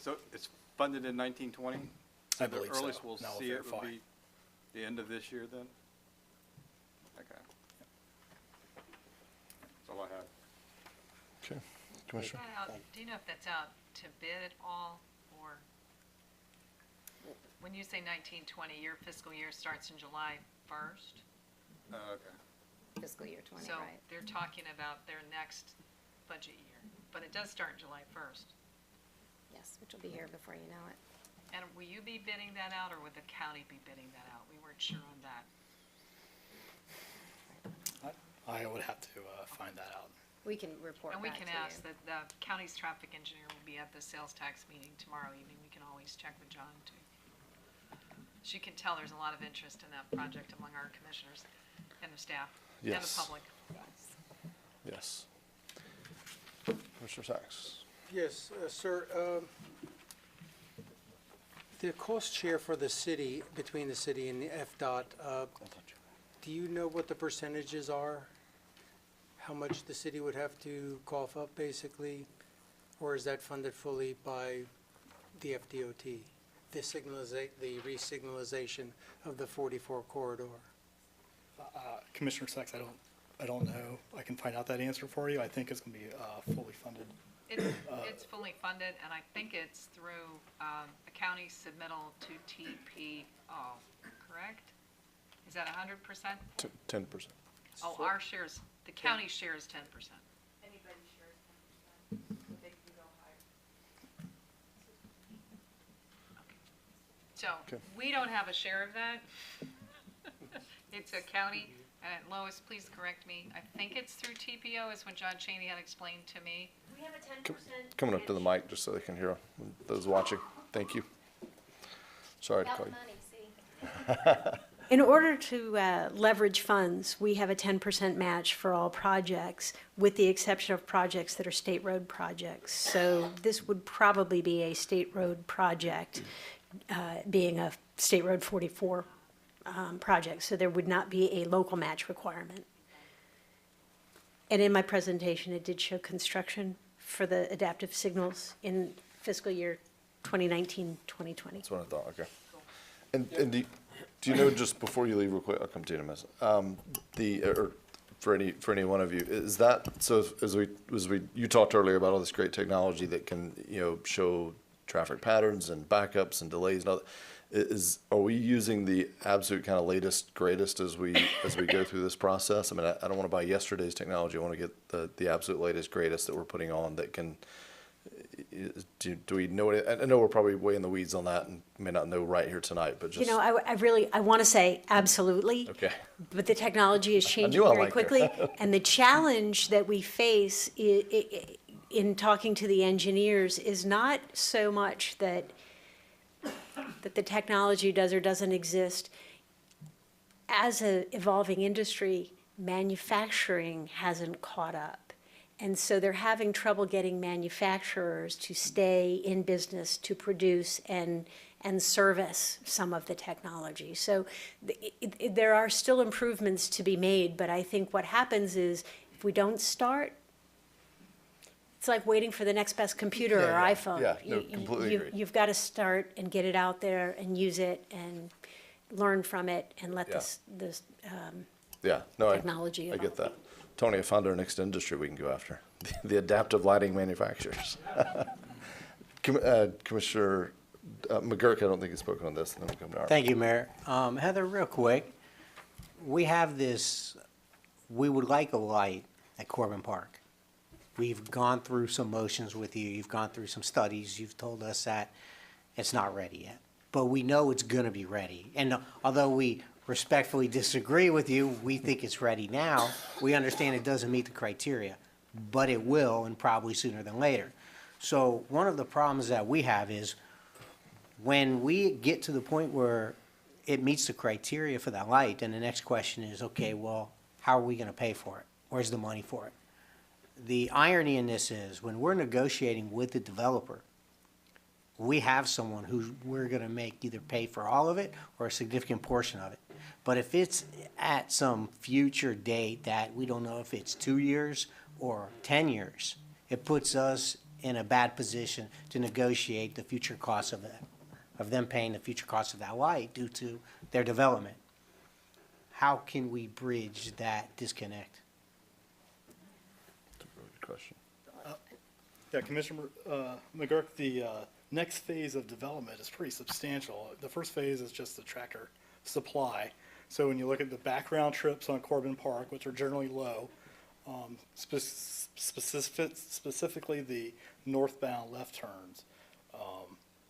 Speaker 9: So it's funded in 1920?
Speaker 10: I believe so.
Speaker 9: The earliest we'll
Speaker 10: Now I'll
Speaker 9: see it will
Speaker 10: verify.
Speaker 9: be the end of this year then? Okay. That's all I have.
Speaker 2: Okay, Commissioner?
Speaker 1: Do you know if that's out to bid at all, or when you say 1920, your fiscal year starts in July 1st?
Speaker 9: Okay.
Speaker 8: Fiscal year 20,
Speaker 1: So
Speaker 8: right?
Speaker 1: they're talking about their next budget year, but it does start July 1st.
Speaker 8: Yes, which will be here before you know it.
Speaker 1: And will you be bidding that out, or would the county be bidding that out? We weren't sure on that.
Speaker 10: I would have to find that out.
Speaker 8: We can report
Speaker 1: And we
Speaker 8: back
Speaker 1: can
Speaker 8: to
Speaker 1: ask,
Speaker 8: you.
Speaker 1: the county's traffic engineer will be at the sales tax meeting tomorrow evening. We can always check with John too. She can tell there's a lot of interest in that project among our commissioners and the staff and the
Speaker 2: Yes.
Speaker 1: public.
Speaker 2: Yes. Commissioner Sachs?
Speaker 11: Yes, sir. The cost share for the city, between the city and the FDOT, do you know what the percentages are? How much the city would have to cough up, basically? Or is that funded fully by the FDOT? The re-signalization of the 44 corridor?
Speaker 10: Commissioner Sachs, I don't know. I can find out that answer for you. I think it's going to be fully funded.
Speaker 1: It's fully funded, and I think it's through the county submittal to TPO, correct? Is that 100%?
Speaker 2: 10%.
Speaker 1: Oh, our shares, the county share is 10%.
Speaker 7: Anybody shares 10%, they can go higher.
Speaker 1: So
Speaker 2: Okay.
Speaker 1: we don't have a share of that. It's a county Lois, please correct me. I think it's through TPO is what John Cheney had explained to me.
Speaker 7: We have a 10%
Speaker 2: Coming up to the mic just so they can hear those watching. Thank you. Sorry to call you.
Speaker 7: In order to leverage funds, we have a 10% match for all projects, with the exception of projects that are state road projects. So this would probably be a state road project, being a State Road 44 project. So there would not be a local match requirement. And in my presentation, it did show construction for the adaptive signals in fiscal year 2019, 2020.
Speaker 2: That's what I thought, okay. And do you know, just before you leave real quick, I'll come to you in a minute, or for any one of you, is that, so as you talked earlier about all this great technology that can, show traffic patterns and backups and delays and all that, are we using the absolute kind of latest, greatest as we go through this process? I mean, I don't want to buy yesterday's technology. I want to get the absolute latest, greatest that we're putting on that can, do we know it? I know we're probably way in the weeds on that and may not know right here tonight, but just.
Speaker 7: I want to say absolutely.
Speaker 2: Okay.
Speaker 7: But the technology is changing
Speaker 2: knew I
Speaker 7: very
Speaker 2: liked her.
Speaker 7: quickly. And the challenge that we face in talking to the engineers is not so much that the technology does or doesn't exist. As an evolving industry, manufacturing hasn't caught up. And so they're having trouble getting manufacturers to stay in business to produce and service some of the technology. So there are still improvements to be made, but I think what happens is if we don't start, it's like waiting for the next best computer or iPhone.
Speaker 2: Yeah, no, completely agree.
Speaker 7: You've got to start and get it out there and use it and learn from it and let this
Speaker 2: Yeah, no,
Speaker 7: technology
Speaker 2: I
Speaker 7: evolve.
Speaker 2: get that. Tony, I found our next industry we can go after, the adaptive lighting manufacturers. Commissioner McGurk, I don't think he's spoken on this, and then we'll come to our.
Speaker 4: Thank you, Mayor. Heather, real quick, we have this, we would like a light at Corbin Park. We've gone through some motions with you, you've gone through some studies, you've told us that it's not ready yet. But we know it's gonna be ready. And although we respectfully disagree with you, we think it's ready now. We understand it doesn't meet the criteria, but it will, and probably sooner than later. So one of the problems that we have is when we get to the point where it meets the criteria for that light, then the next question is, okay, well, how are we gonna pay for it? Where's the money for it? The irony in this is when we're negotiating with the developer, we have someone who we're gonna make either pay for all of it or a significant portion of it. But if it's at some future date that we don't know if it's 2 years or 10 years, it puts us in a bad position to negotiate the future costs of that, of them paying the future cost of that light due to their development. How can we bridge that disconnect?
Speaker 2: That's a really good question.
Speaker 10: Yeah, Commissioner McGurk, the next phase of development is pretty substantial. The first phase is just the tractor supply. So when you look at the background trips on Corbin Park, which are generally low, specifically the northbound left turns.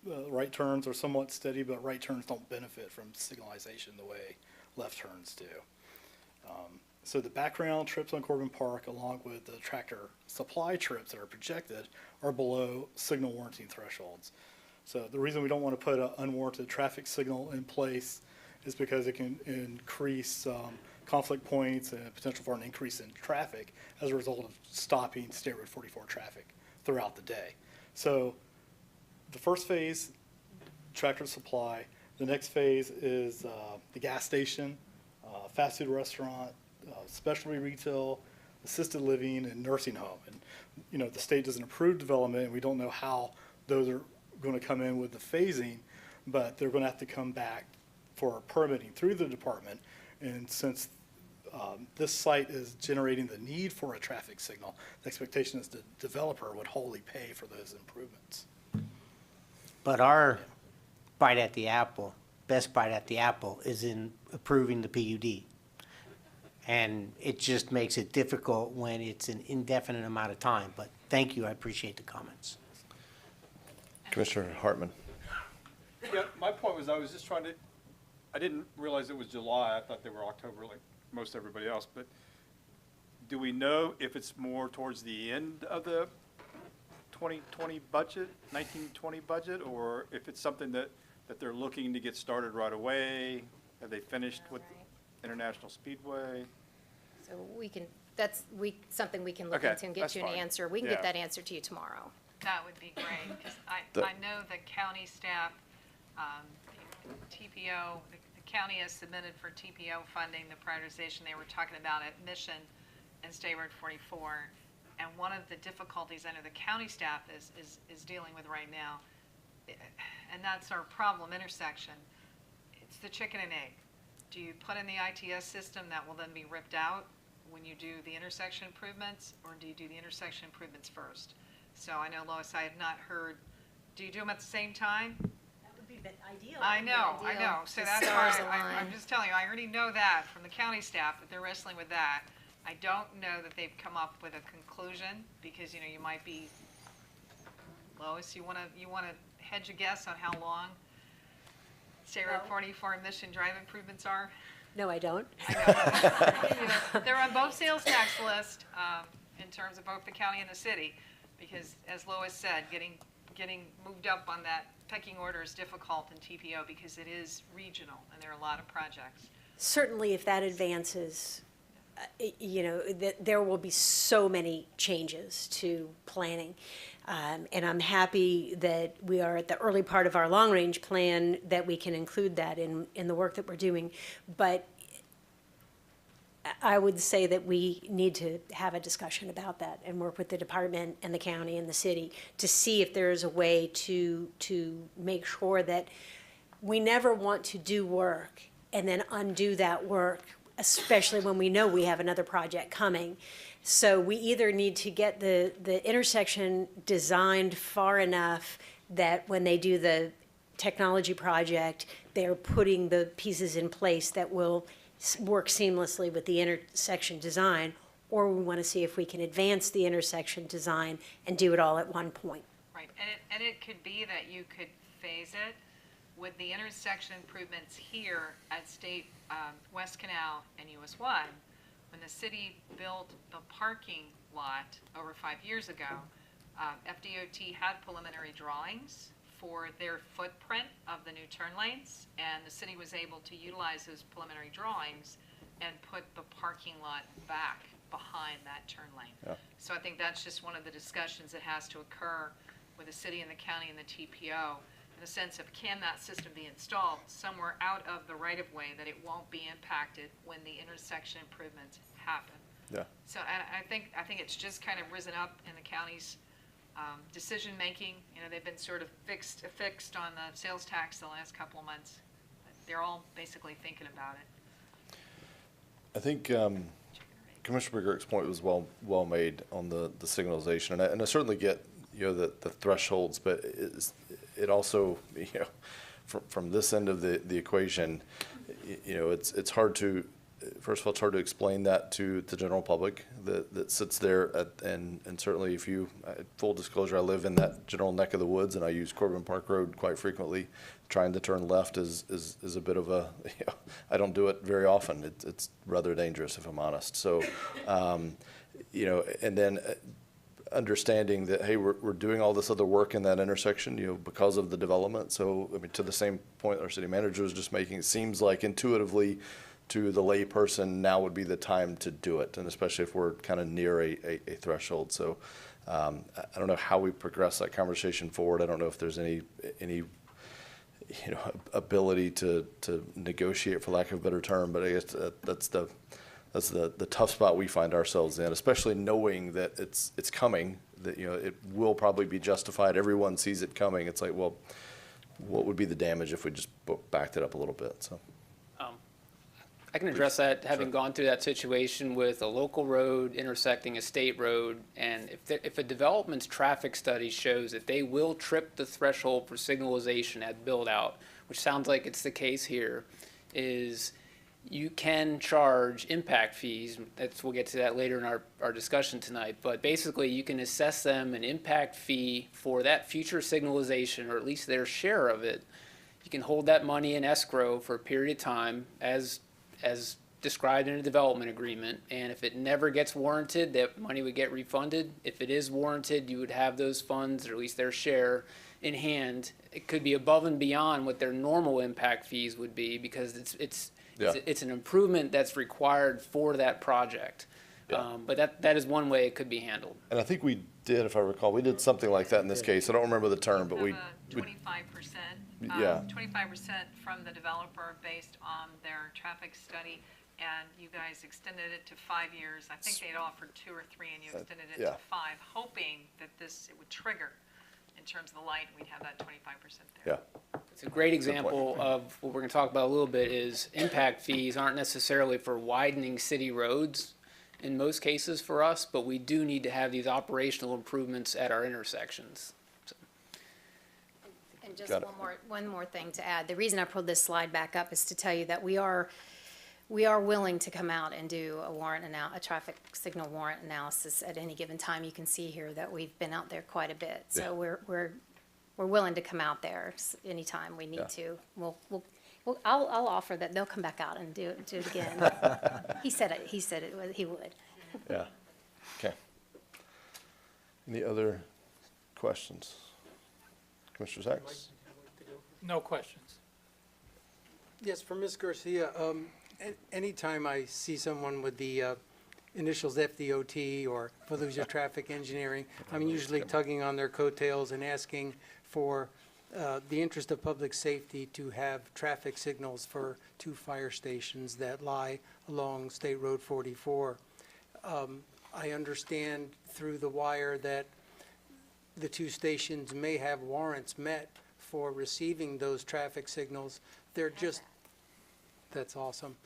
Speaker 10: Right turns are somewhat steady, but right turns don't benefit from signalization the way left turns do. So the background trips on Corbin Park, along with the tractor supply trips that are projected, are below signal warranty thresholds. So the reason we don't want to put an unwarranted traffic signal in place is because it can increase conflict points and potential for an increase in traffic as a result of stopping State Road 44 traffic throughout the day. So the first phase, tractor supply. The next phase is the gas station, fast food restaurant, specialty retail, assisted living, and nursing home. And, the state doesn't approve development, and we don't know how those are going to come in with the phasing, but they're going to have to come back for permitting through the department. And since this site is generating the need for a traffic signal, the expectation is the developer would wholly pay for those improvements.
Speaker 4: But our bite at the apple, best bite at the apple, is in approving the PUD. And it just makes it difficult when it's an indefinite amount of time. But thank you, I appreciate the comments.
Speaker 2: Commissioner Hartman.
Speaker 9: Yeah, my point was I was just trying to, I didn't realize it was July. I thought they were October, like most everybody else, but do we know if it's more towards the end of the 2020 budget, 1920 budget, or if it's something that they're looking to get started right away? Have they finished with International Speedway?
Speaker 8: So we can, something we can look
Speaker 9: Okay,
Speaker 8: into and get
Speaker 9: that's
Speaker 8: you an
Speaker 9: fine.
Speaker 8: answer. We can
Speaker 9: Yeah.
Speaker 8: get that answer to you tomorrow.
Speaker 1: That would be great, because
Speaker 2: The-
Speaker 1: I know the county staff, TPO, the county has submitted for TPO funding, the prioritization they were talking about at Mission and State Road 44. And one of the difficulties I know the county staff is dealing with right now, and that's our problem intersection. It's the chicken and egg. Do you put in the ITS system that will then be ripped out when you do the intersection improvements, or do you do the intersection improvements first? So I know, Lois, I have not heard, do you do them at the same time?
Speaker 7: That would be ideal.
Speaker 1: I know.
Speaker 8: Ideal.
Speaker 1: So
Speaker 8: The
Speaker 1: that's
Speaker 8: stars
Speaker 1: why I'm
Speaker 8: align.
Speaker 1: just telling you, I already know that from the county staff, that they're wrestling with that. I don't know that they've come up with a conclusion, because, you might be, Lois, you wanna hedge a guess on how long State Road
Speaker 7: No.
Speaker 1: 44 Mission Drive improvements are?
Speaker 7: No, I don't.
Speaker 1: They're on both sales tax list, in terms of both the county and the city, because as Lois said, getting moved up on that pecking order is difficult in TPO because it is regional and there are a lot of projects.
Speaker 7: Certainly, if that advances, there will be so many changes to planning. And I'm happy that we are at the early part of our long-range plan, that we can include that in the work that we're doing. But I would say that we need to have a discussion about that and work with the department and the county and the city to see if there is a way to make sure that we never want to do work and then undo that work, especially when we know we have another project coming. So we either need to get the intersection designed far enough that when they do the technology project, they're putting the pieces in place that will work seamlessly with the intersection design, or we want to see if we can advance the intersection design and do it all at one point.
Speaker 1: Right, and it could be that you could phase it with the intersection improvements here at State West Canal and US 1. When the city built the parking lot over 5 years ago, FDOT had preliminary drawings for their footprint of the new turn lanes, and the city was able to utilize those preliminary drawings and put the parking lot back behind that turn lane.
Speaker 2: Yeah.
Speaker 1: So I think that's just one of the discussions that has to occur with the city and the county and the TPO, in the sense of, can that system be installed somewhere out of the right-of-way that it won't be impacted when the intersection improvements happen?
Speaker 2: Yeah.
Speaker 1: So I think it's just kind of risen up in the county's decision-making. They've been sort of fixed on the sales tax the last couple of months. They're all basically thinking about it.
Speaker 2: I think Commissioner McGurk's point was well made on the signalization, and I certainly get the thresholds, but it also from this end of the equation, it's hard to. First of all, it's hard to explain that to the general public that sits there and certainly if you, full disclosure, I live in that general neck of the woods and I use Corbin Park Road quite frequently. Trying to turn left is a bit of a, I don't do it very often. It's rather dangerous if I'm honest. So, and then understanding that, hey, we're doing all this other work in that intersection, because of the development. So, I mean, to the same point our city manager was just making, it seems like intuitively to the lay person, now would be the time to do it, and especially if we're kind of near a threshold. So I don't know how we progress that conversation forward. I don't know if there's any ability to negotiate, for lack of a better term, but I guess that's the tough spot we find ourselves in, especially knowing that it's coming, that it will probably be justified. Everyone sees it coming. It's like, well, what would be the damage if we just backed it up a little bit? So.
Speaker 6: I can address that, having gone through that situation with a local road intersecting a state road. And if a development's traffic study shows that they will trip the threshold for signalization at build out, which sounds like it's the case here, is you can charge impact fees. We'll get to that later in our discussion tonight. But basically you can assess them an impact fee for that future signalization, or at least their share of it. You can hold that money in escrow for a period of time as described in a development agreement, and if it never gets warranted, that money would get refunded. If it is warranted, you would have those funds, or at least their share, in hand. It could be above and beyond what their normal impact fees would be, because it's an improvement that's required for that project.
Speaker 2: Yeah.
Speaker 6: But that is one way it could be handled.
Speaker 2: And I think we did, if I recall, we did something like that in this case. I don't remember the term, but we,
Speaker 1: Have a 25%.
Speaker 2: Yeah.
Speaker 1: 25% from the developer based on their traffic study, and you guys extended it to 5 years. I think they'd offered 2 or 3, and you extended it
Speaker 2: yeah.
Speaker 1: to 5, hoping that it would trigger in terms of the light, and we'd have that 25% there.
Speaker 2: yeah,
Speaker 6: It's a great
Speaker 2: point.
Speaker 6: example of what we're gonna talk about a little bit is impact fees aren't necessarily for widening city roads in most cases for us, but we do need to have these operational improvements at our intersections.
Speaker 8: And just
Speaker 2: Got it.
Speaker 8: one more thing to add. The reason I pulled this slide back up is to tell you that we are willing to come out and do a traffic signal warrant analysis at any given time. You can see here that we've been out there quite a bit. So we're willing to come out there anytime we
Speaker 2: Yeah.
Speaker 8: need to. I'll offer that they'll come back out and do it again. He said he would.
Speaker 2: yeah. Okay. Any other questions? Commissioner Sacks?
Speaker 11: No questions. Yes, for Ms. Garcia, anytime I see someone with the initials FDOT or Volusia Traffic Engineering, I'm usually tugging on their coattails and asking for the interest of public safety to have traffic signals for 2 fire stations that lie along State Road 44. I understand through the wire that the 2 stations may have warrants met for receiving those traffic signals. They're just, that's awesome.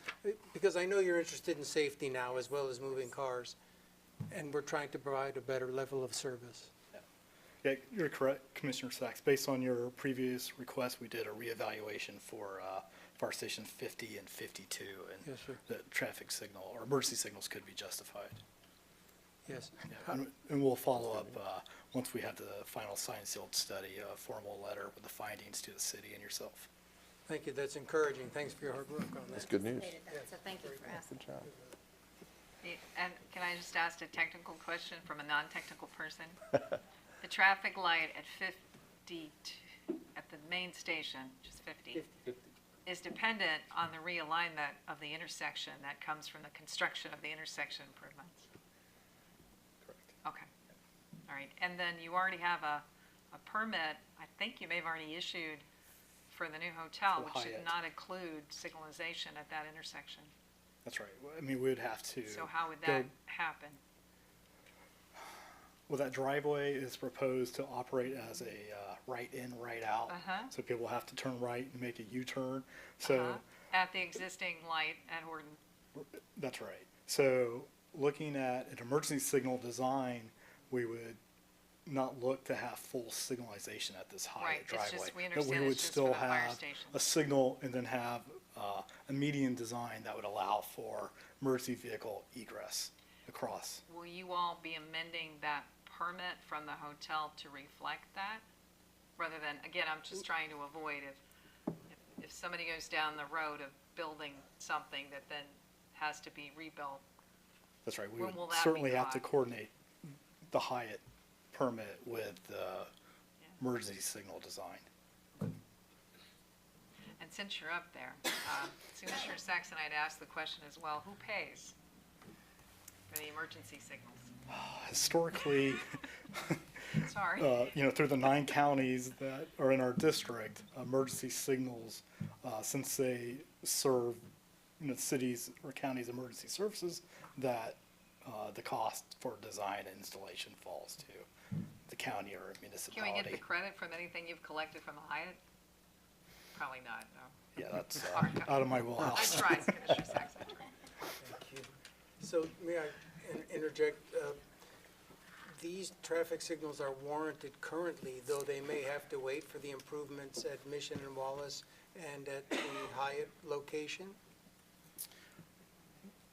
Speaker 11: Because I know you're interested in safety now as well as moving cars, and we're trying to provide a better level of service.
Speaker 10: Yeah, you're correct, Commissioner Sacks. Based on your previous request, we did a reevaluation for fire station 50 and 52, and
Speaker 11: Yes, sir.
Speaker 10: the traffic signal or emergency signals could be justified.
Speaker 11: Yes.
Speaker 10: Yeah, and we'll follow up once we have the final signed sealed study, a formal letter with the findings to the city and yourself.
Speaker 11: Thank you, that's encouraging. Thanks for your hard work on
Speaker 2: That's
Speaker 11: that.
Speaker 2: good news.
Speaker 8: So thank you for asking.
Speaker 2: Good job.
Speaker 1: And can I just ask a technical question from a non-technical person? The traffic light at 52, at the main station, which is 50, is dependent on the realignment of the intersection that comes from the construction of the intersection improvements?
Speaker 10: Correct.
Speaker 1: Okay, all right. And then you already have a permit, I think you may have already issued for the new hotel,
Speaker 10: For
Speaker 1: which should
Speaker 10: Hyatt.
Speaker 1: not include signalization at that intersection.
Speaker 10: That's right. I mean, we would have to.
Speaker 1: So how would
Speaker 10: go-
Speaker 1: that happen?
Speaker 10: Well, that driveway is proposed to operate as a right in, right out.
Speaker 1: Uh-huh.
Speaker 10: So people have to turn right and make a U-turn. So
Speaker 1: At the existing light at Horton?
Speaker 10: that's right. So looking at an emergency signal design, we would not look to have full signalization at this
Speaker 1: Right,
Speaker 10: Hyatt
Speaker 1: it's
Speaker 10: driveway.
Speaker 1: just- we
Speaker 10: But
Speaker 1: understand
Speaker 10: we
Speaker 1: it's
Speaker 10: would
Speaker 1: just
Speaker 10: still
Speaker 1: for the fire
Speaker 10: have
Speaker 1: station.
Speaker 10: a signal and then have a median design that would allow for emergency vehicle egress across.
Speaker 1: Will you all be amending that permit from the hotel to reflect that? Rather than, again, I'm just trying to avoid if somebody goes down the road of building something that then has to be rebuilt.
Speaker 10: That's right. We
Speaker 1: When will
Speaker 10: would
Speaker 1: that be
Speaker 10: certainly have to
Speaker 1: caught?
Speaker 10: coordinate the Hyatt permit with the emergency signal design.
Speaker 1: And since you're up there, Commissioner Saxon, I'd ask the question as well, who pays for the emergency signals?
Speaker 10: Historically,
Speaker 1: Sorry.
Speaker 10: through the 9 counties that are in our district, emergency signals, since they serve, cities or counties' emergency services, that the cost for design and installation falls to the county or
Speaker 1: Can
Speaker 10: municipality.
Speaker 1: we get the credit from anything you've collected from the Hyatt? Probably not, no.
Speaker 10: Yeah, that's
Speaker 1: Sorry.
Speaker 10: out of my
Speaker 1: I
Speaker 10: wheelhouse.
Speaker 1: tried, Commissioner Saxon, I tried.
Speaker 11: Thank you. So may I interject? These traffic signals are warranted currently, though they may have to wait for the improvements at Mission and Wallace and at the Hyatt location?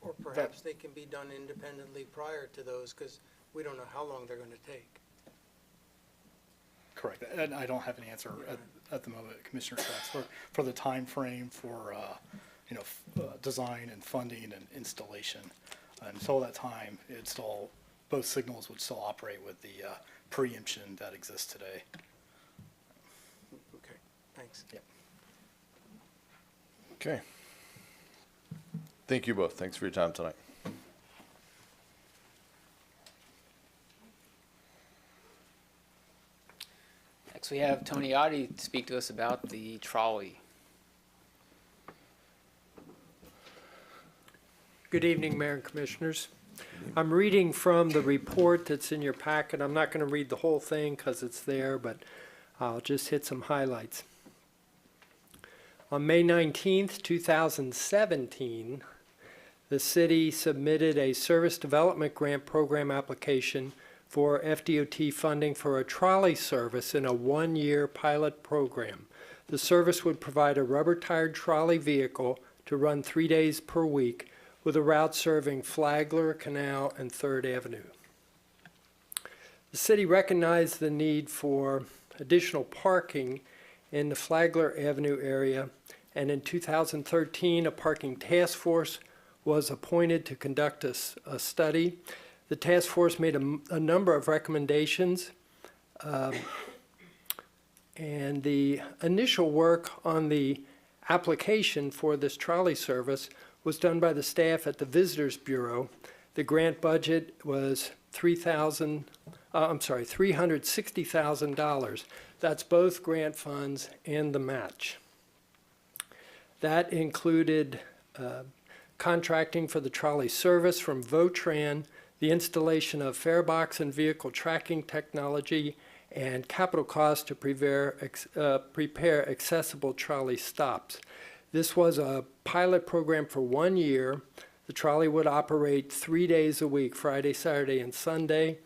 Speaker 11: Or perhaps they can be done independently prior to those, because we don't know how long they're going to take.
Speaker 10: Correct. And I don't have an answer at the moment, Commissioner Sacks, for the time frame for design and funding and installation. Until that time, both signals would still operate with the preemption that exists today.
Speaker 11: Okay, thanks.
Speaker 10: Yep.
Speaker 2: Okay. Thank you both. Thanks for your time tonight.
Speaker 6: Next, we have Tony Oddie to speak to us about the trolley.
Speaker 12: Good evening, Mayor and Commissioners. I'm reading from the report that's in your packet. I'm not going to read the whole thing because it's there, but I'll just hit some highlights. On May 19th, 2017, the city submitted a Service Development Grant Program application for FDOT funding for a trolley service in a one-year pilot program. The service would provide a rubber-tired trolley vehicle to run 3 days per week with a route serving Flagler, Canal, and 3rd Avenue. The city recognized the need for additional parking in the Flagler Avenue area, and in 2013, a parking task force was appointed to conduct a study. The task force made a number of recommendations, and the initial work on the application for this trolley service was done by the staff at the Visitors Bureau. The grant budget was $360,000. That's both grant funds and the match. That included contracting for the trolley service from Votran, the installation of farebox and vehicle tracking technology, and capital costs to prepare accessible trolley stops. This was a pilot program for 1 year. The trolley would operate 3 days a week, Friday, Saturday, and Sunday.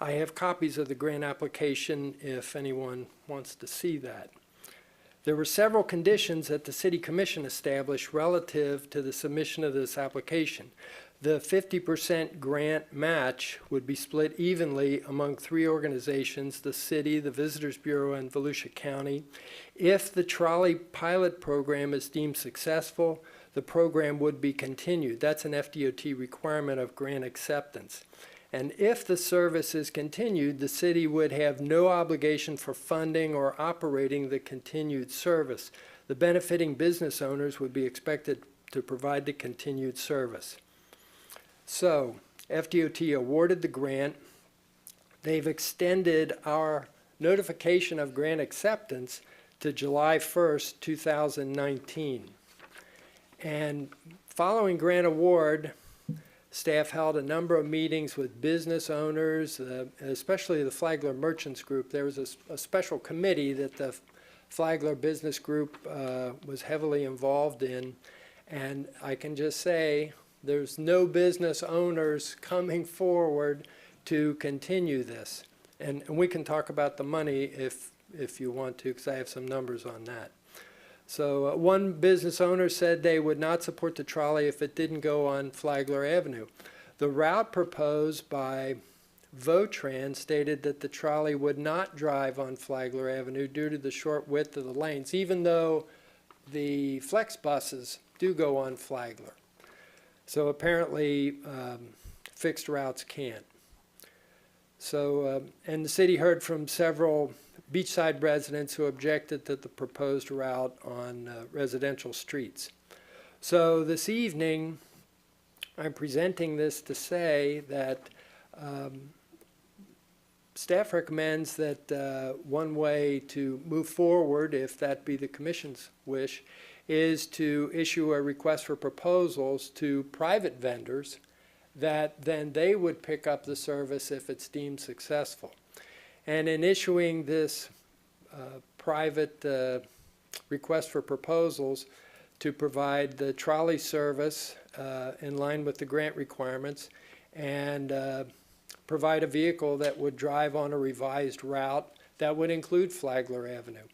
Speaker 12: I have copies of the grant application if anyone wants to see that. There were several conditions that the City Commission established relative to the submission of this application. The 50% grant match would be split evenly among 3 organizations, the city, the Visitors Bureau, and Volusia County. If the trolley pilot program is deemed successful, the program would be continued. That's an FDOT requirement of grant acceptance. And if the service is continued, the city would have no obligation for funding or operating the continued service. The benefiting business owners would be expected to provide the continued service. So, FDOT awarded the grant. They've extended our notification of grant acceptance to July 1st, 2019. And following grant award, staff held a number of meetings with business owners, especially the Flagler Merchants Group. There was a special committee that the Flagler Business Group was heavily involved in. And I can just say, there's no business owners coming forward to continue this. And we can talk about the money if you want to, because I have some numbers on that. So one business owner said they would not support the trolley if it didn't go on Flagler Avenue. The route proposed by Votran stated that the trolley would not drive on Flagler Avenue due to the short width of the lanes, even though the flex buses do go on Flagler. So apparently, fixed routes can't. So, and the city heard from several beachside residents who objected to the proposed route on residential streets. So this evening, I'm presenting this to say that staff recommends that one way to move forward, if that be the commission's wish, is to issue a request for proposals to private vendors that then they would pick up the service if it's deemed successful. And in issuing this private request for proposals to provide the trolley service in line with the grant requirements and provide a vehicle that would drive on a revised route that would include Flagler Avenue.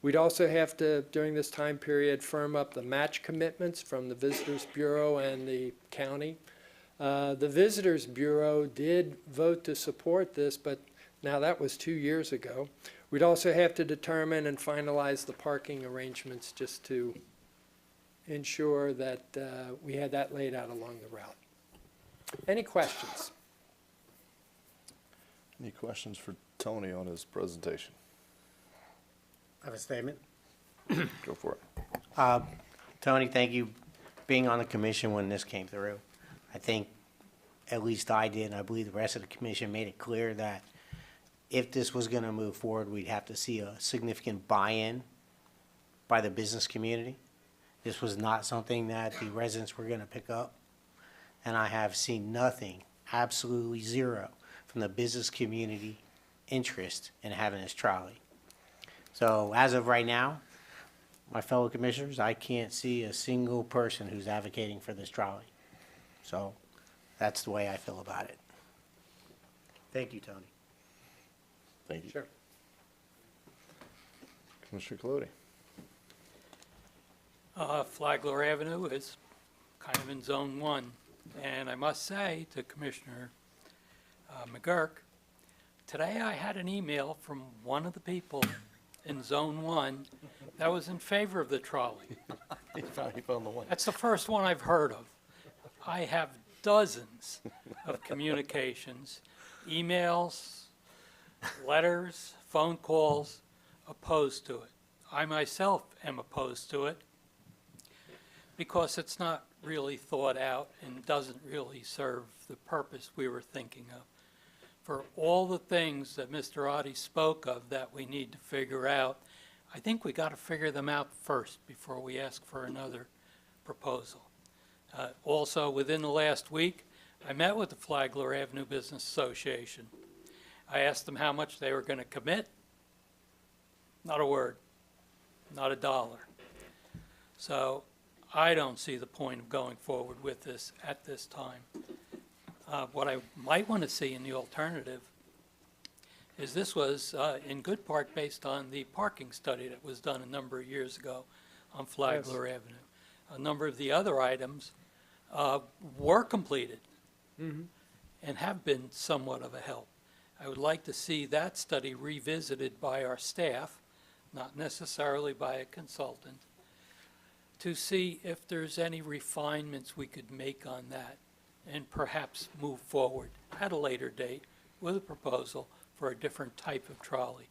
Speaker 12: We'd also have to, during this time period, firm up the match commitments from the Visitors Bureau and the county. The Visitors Bureau did vote to support this, but now that was 2 years ago. We'd also have to determine and finalize the parking arrangements just to ensure that we had that laid out along the route. Any questions?
Speaker 2: Any questions for Tony on his presentation?
Speaker 4: I have a statement.
Speaker 2: Go for it.
Speaker 4: Tony, thank you being on the commission when this came through. I think at least I did, and I believe the rest of the commission made it clear that if this was going to move forward, we'd have to see a significant buy-in by the business community. This was not something that the residents were going to pick up. And I have seen nothing, absolutely zero, from the business community interest in having this trolley. So as of right now, my fellow commissioners, I can't see a single person who's advocating for this trolley. So that's the way I feel about it. Thank you, Tony.
Speaker 2: Thank you.
Speaker 12: Sure.
Speaker 2: Commissioner Colodi.
Speaker 13: Flagler Avenue is kind of in Zone 1. And I must say to Commissioner McGurk, today I had an email from one of the people in Zone 1 that was in favor of the trolley.
Speaker 2: He found the one.
Speaker 13: That's the first one I've heard of. I have dozens of communications, emails, letters, phone calls opposed to it. I myself am opposed to it because it's not really thought out and doesn't really serve the purpose we were thinking of. For all the things that Mr. Oddie spoke of that we need to figure out, I think we got to figure them out first before we ask for another proposal. Also, within the last week, I met with the Flagler Avenue Business Association. I asked them how much they were going to commit. Not a word, not a dollar. So I don't see the point of going forward with this at this time. What I might want to see in the alternative is this was in good part based on the parking study that was done a number of years ago on Flagler Avenue. A number of the other items were completed and have been somewhat of a help. I would like to see that study revisited by our staff, not necessarily by a consultant, to see if there's any refinements we could make on that and perhaps move forward at a later date with a proposal for a different type of trolley.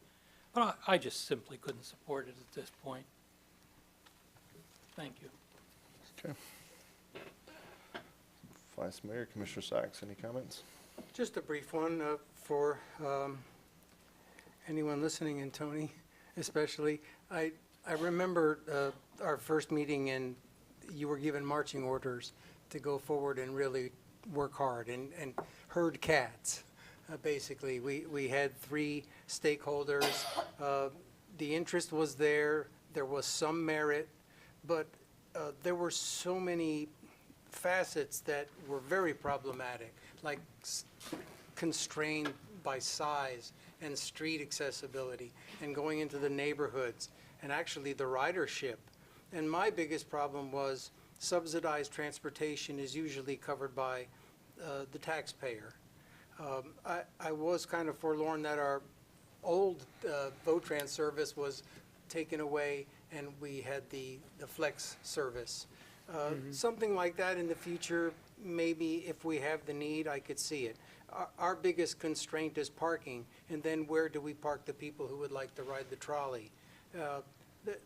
Speaker 13: But I just simply couldn't support it at this point. Thank you.
Speaker 2: Okay. Vice Mayor, Commissioner Sacks, any comments?
Speaker 11: Just a brief one for anyone listening, and Tony especially. I remember our first meeting, and you were given marching orders to go forward and really work hard and herd cats. Basically, we had 3 stakeholders. The interest was there. There was some merit, but there were so many facets that were very problematic, like constrained by size and street accessibility and going into the neighborhoods and actually the ridership. And my biggest problem was subsidized transportation is usually covered by the taxpayer. I was kind of forlorn that our old VoTrans service was taken away and we had the flex service. Something like that in the future, maybe if we have the need, I could see it. Our biggest constraint is parking, and then where do we park the people who would like to ride the trolley?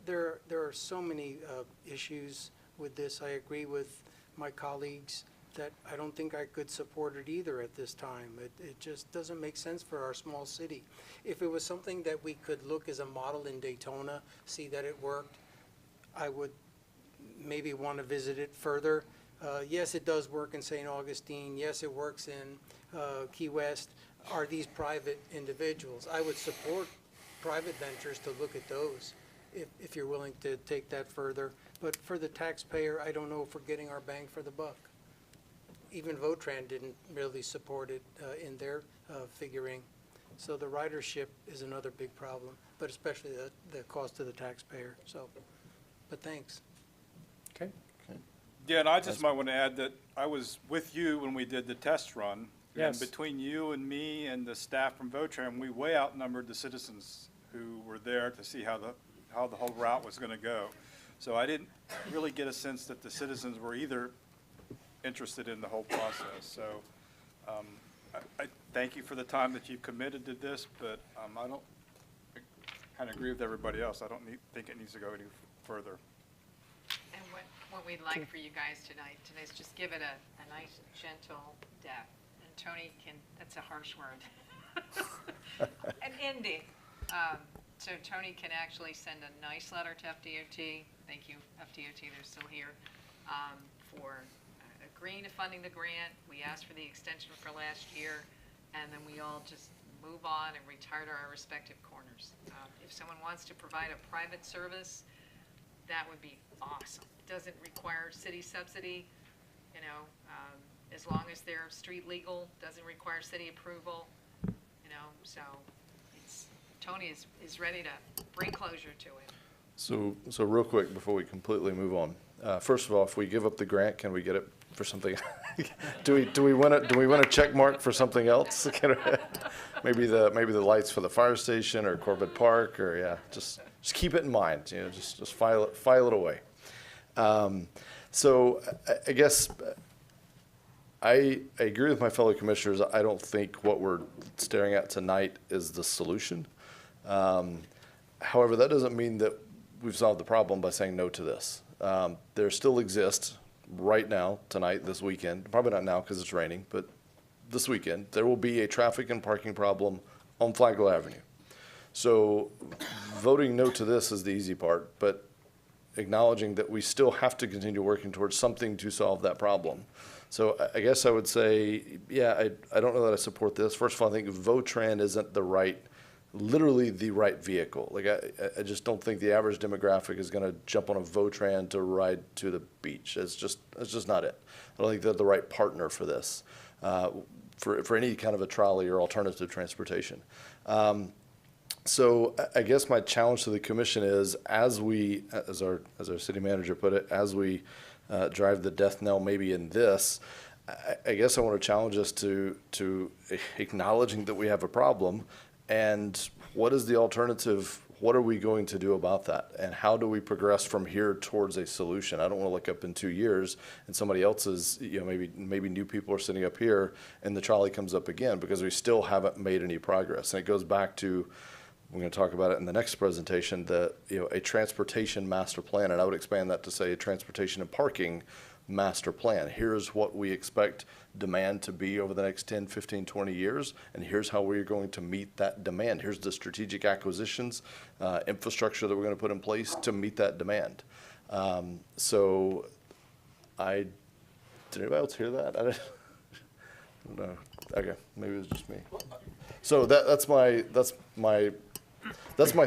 Speaker 11: There are so many issues with this. I agree with my colleagues that I don't think I could support it either at this time. It just doesn't make sense for our small city. If it was something that we could look as a model in Daytona, see that it worked, I would maybe want to visit it further. Yes, it does work in St. Augustine. Yes, it works in Key West. Are these private individuals? I would support private ventures to look at those if you're willing to take that further. But for the taxpayer, I don't know if we're getting our bang for the buck. Even VoTran didn't really support it in their figuring. So the ridership is another big problem, but especially the cost to the taxpayer. So, but thanks.
Speaker 12: Okay.
Speaker 9: Yeah, and I just might want to add that I was with you when we did the test run.
Speaker 12: Yes.
Speaker 9: And between you and me and the staff from VoTran, we way outnumbered the citizens who were there to see how the whole route was going to go. So I didn't really get a sense that the citizens were either interested in the whole process. So I thank you for the time that you've committed to this, but I don't kind of agree with everybody else. I don't think it needs to go any further.
Speaker 1: And what we'd like for you guys tonight is just give it a nice, gentle death. And Tony that's a harsh word. An ending. So Tony can actually send a nice letter to FDOT. Thank you, FDOT, they're still here, for agreeing to funding the grant. We asked for the extension for last year, and then we all just move on and retire to our respective corners. If someone wants to provide a private service, that would be awesome. It doesn't require city subsidy, you know, as long as they're street legal, doesn't require city approval, you know, so Tony is ready to bring closure to it.
Speaker 2: So real quick before we completely move on, first of all, if we give up the grant, can we get it for something? do we win it? Do we win a check mark for something else? maybe the lights for the fire station or Corbett Park, or yeah, just keep it in mind. You know, just file it away. So I guess I agree with my fellow commissioners. I don't think what we're staring at tonight is the solution. However, that doesn't mean that we've solved the problem by saying no to this. There still exists right now, tonight, this weekend, probably not now because it's raining, but this weekend, there will be a traffic and parking problem on Flagler Avenue. So voting no to this is the easy part, but acknowledging that we still have to continue working towards something to solve that problem. So I guess I would say, yeah, I don't know that I support this. First of all, I think Votran isn't literally the right vehicle. Like I just don't think the average demographic is going to jump on a Votran to ride to the beach. It's just not it. I don't think they're the right partner for this, for any kind of a trolley or alternative transportation. So I guess my challenge to the commission is, as our city manager put it, as we drive the death knell maybe in this, I guess I want to challenge us to acknowledging that we have a problem, and what is the alternative? What are we going to do about that? And how do we progress from here towards a solution? I don't want to look up in 2 years and somebody else's, you know, maybe new people are sitting up here and the trolley comes up again, because we still haven't made any progress. And it goes back to, we're going to talk about it in the next presentation, a transportation master plan. And I would expand that to say a transportation and parking master plan. Here's what we expect demand to be over the next 10, 15, 20 years, and here's how we're going to meet that demand. Here's the strategic acquisitions, infrastructure that we're going to put in place to meet that demand. Did anybody else hear that? I don't know. Okay, maybe it was just me. So that's my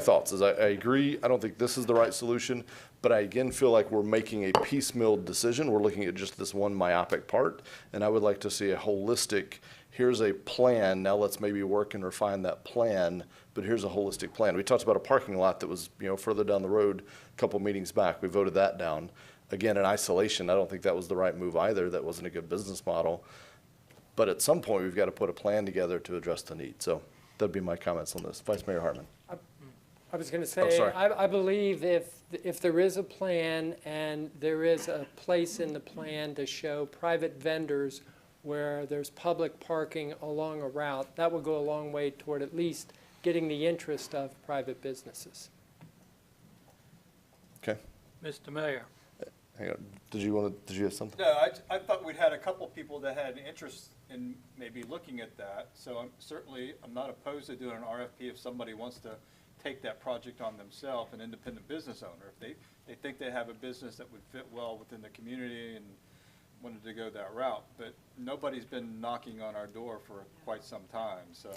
Speaker 2: thoughts. Is I agree. I don't think this is the right solution, but I again feel like we're making a piecemeal decision. We're looking at just this one myopic part, and I would like to see a holistic. Here's a plan. Now let's maybe work and refine that plan. But here's a holistic plan. We talked about a parking lot that was, further down the road a couple meetings back. We voted that down. Again, in isolation, I don't think that was the right move either. That wasn't a good business model. But at some point, we've got to put a plan together to address the need. So that'd be my comments on this. Vice Mayor Hartman.
Speaker 12: I was going to
Speaker 2: Oh,
Speaker 12: say,
Speaker 2: sorry.
Speaker 12: I believe if there is a plan and there is a place in the plan to show private vendors where there's public parking along a route, that would go a long way toward at least getting the interest of private businesses.
Speaker 2: Okay.
Speaker 13: Mr. Mayor.
Speaker 2: Hang on. Did you have something?
Speaker 9: No, I thought we'd had a couple people that had an interest in maybe looking at that. So I'm not opposed to doing an RFP if somebody wants to take that project on themselves, an independent business owner. If they think they have a business that would fit well within the community and wanted to go that route. But nobody's been knocking on our door for quite some time, so.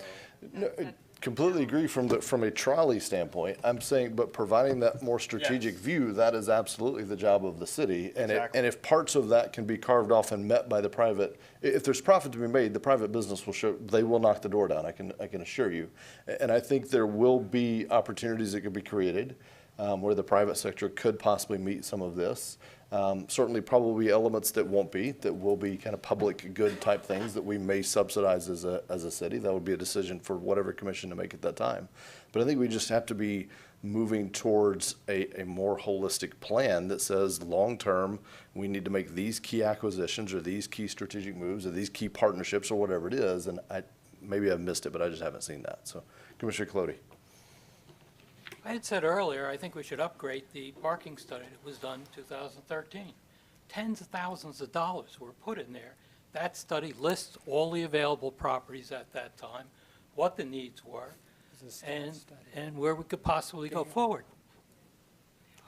Speaker 2: No, I completely agree from a trolley standpoint. I'm saying, but providing that more strategic
Speaker 9: Yes.
Speaker 2: view, that is absolutely the job of the city. And
Speaker 9: Exactly.
Speaker 2: and if parts of that can be carved off and met by the private, if there's profit to be made, the private business they will knock the door down. I can assure you. And I think there will be opportunities that could be created. where the private sector could possibly meet some of this. Certainly probably elements that won't be, that will be kind of public good type things that we may subsidize as a city. That would be a decision for whatever commission to make at that time. But I think we just have to be moving towards a more holistic plan that says, long-term, we need to make these key acquisitions or these key strategic moves or these key partnerships or whatever it is. And maybe I've missed it, but I just haven't seen that. So, Commissioner Colodi.
Speaker 13: I had said earlier, I think we should upgrade the parking study that was done in 2013. Tens of thousands of dollars were put in there. That study lists all the available properties at that time, what the needs were, and where we could possibly go forward.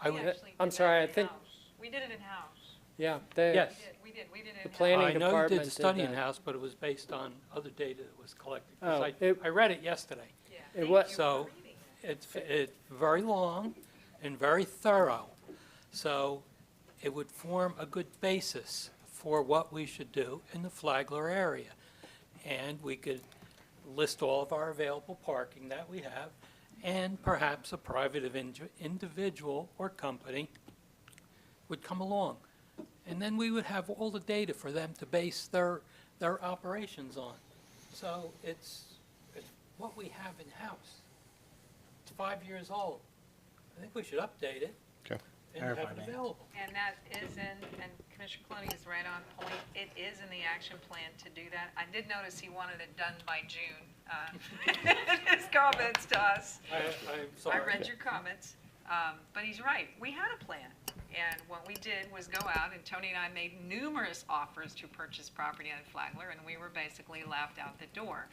Speaker 13: I
Speaker 1: We
Speaker 13: would,
Speaker 1: actually
Speaker 12: I'm
Speaker 1: did
Speaker 12: sorry,
Speaker 1: that
Speaker 12: I think-
Speaker 1: in-house. We did it in-house.
Speaker 12: Yeah, they,
Speaker 13: yes.
Speaker 1: We did it
Speaker 12: The
Speaker 1: in-house.
Speaker 12: planning
Speaker 13: I know you
Speaker 12: department
Speaker 13: did the
Speaker 12: did
Speaker 13: study
Speaker 12: that.
Speaker 13: in-house, but it was based on other data that was collected. 'Cause
Speaker 12: Oh,
Speaker 13: I read it yesterday.
Speaker 1: Yeah,
Speaker 12: It
Speaker 1: thank
Speaker 12: wa-
Speaker 1: you for
Speaker 13: So-
Speaker 1: reading it.
Speaker 13: It's very long and very thorough, so it would form a good basis for what we should do in the Flagler area. And we could list all of our available parking that we have, and perhaps a private individual or company would come along. And then we would have all the data for them to base their operations on. So it's what we have in-house. It's 5 years old. I think we should update it
Speaker 2: Okay.
Speaker 13: and have
Speaker 4: Verify
Speaker 13: it
Speaker 4: that.
Speaker 13: available.
Speaker 1: And that is in, and Commissioner Clooney is right on point, it is in the action plan to do that. I did notice he wanted it done by June, in his comments to us.
Speaker 13: I'm
Speaker 1: I
Speaker 13: sorry.
Speaker 1: read your comments, but he's right, we had a plan. And what we did was go out, and Tony and I made numerous offers to purchase property on Flagler, and we were basically laughed out the door.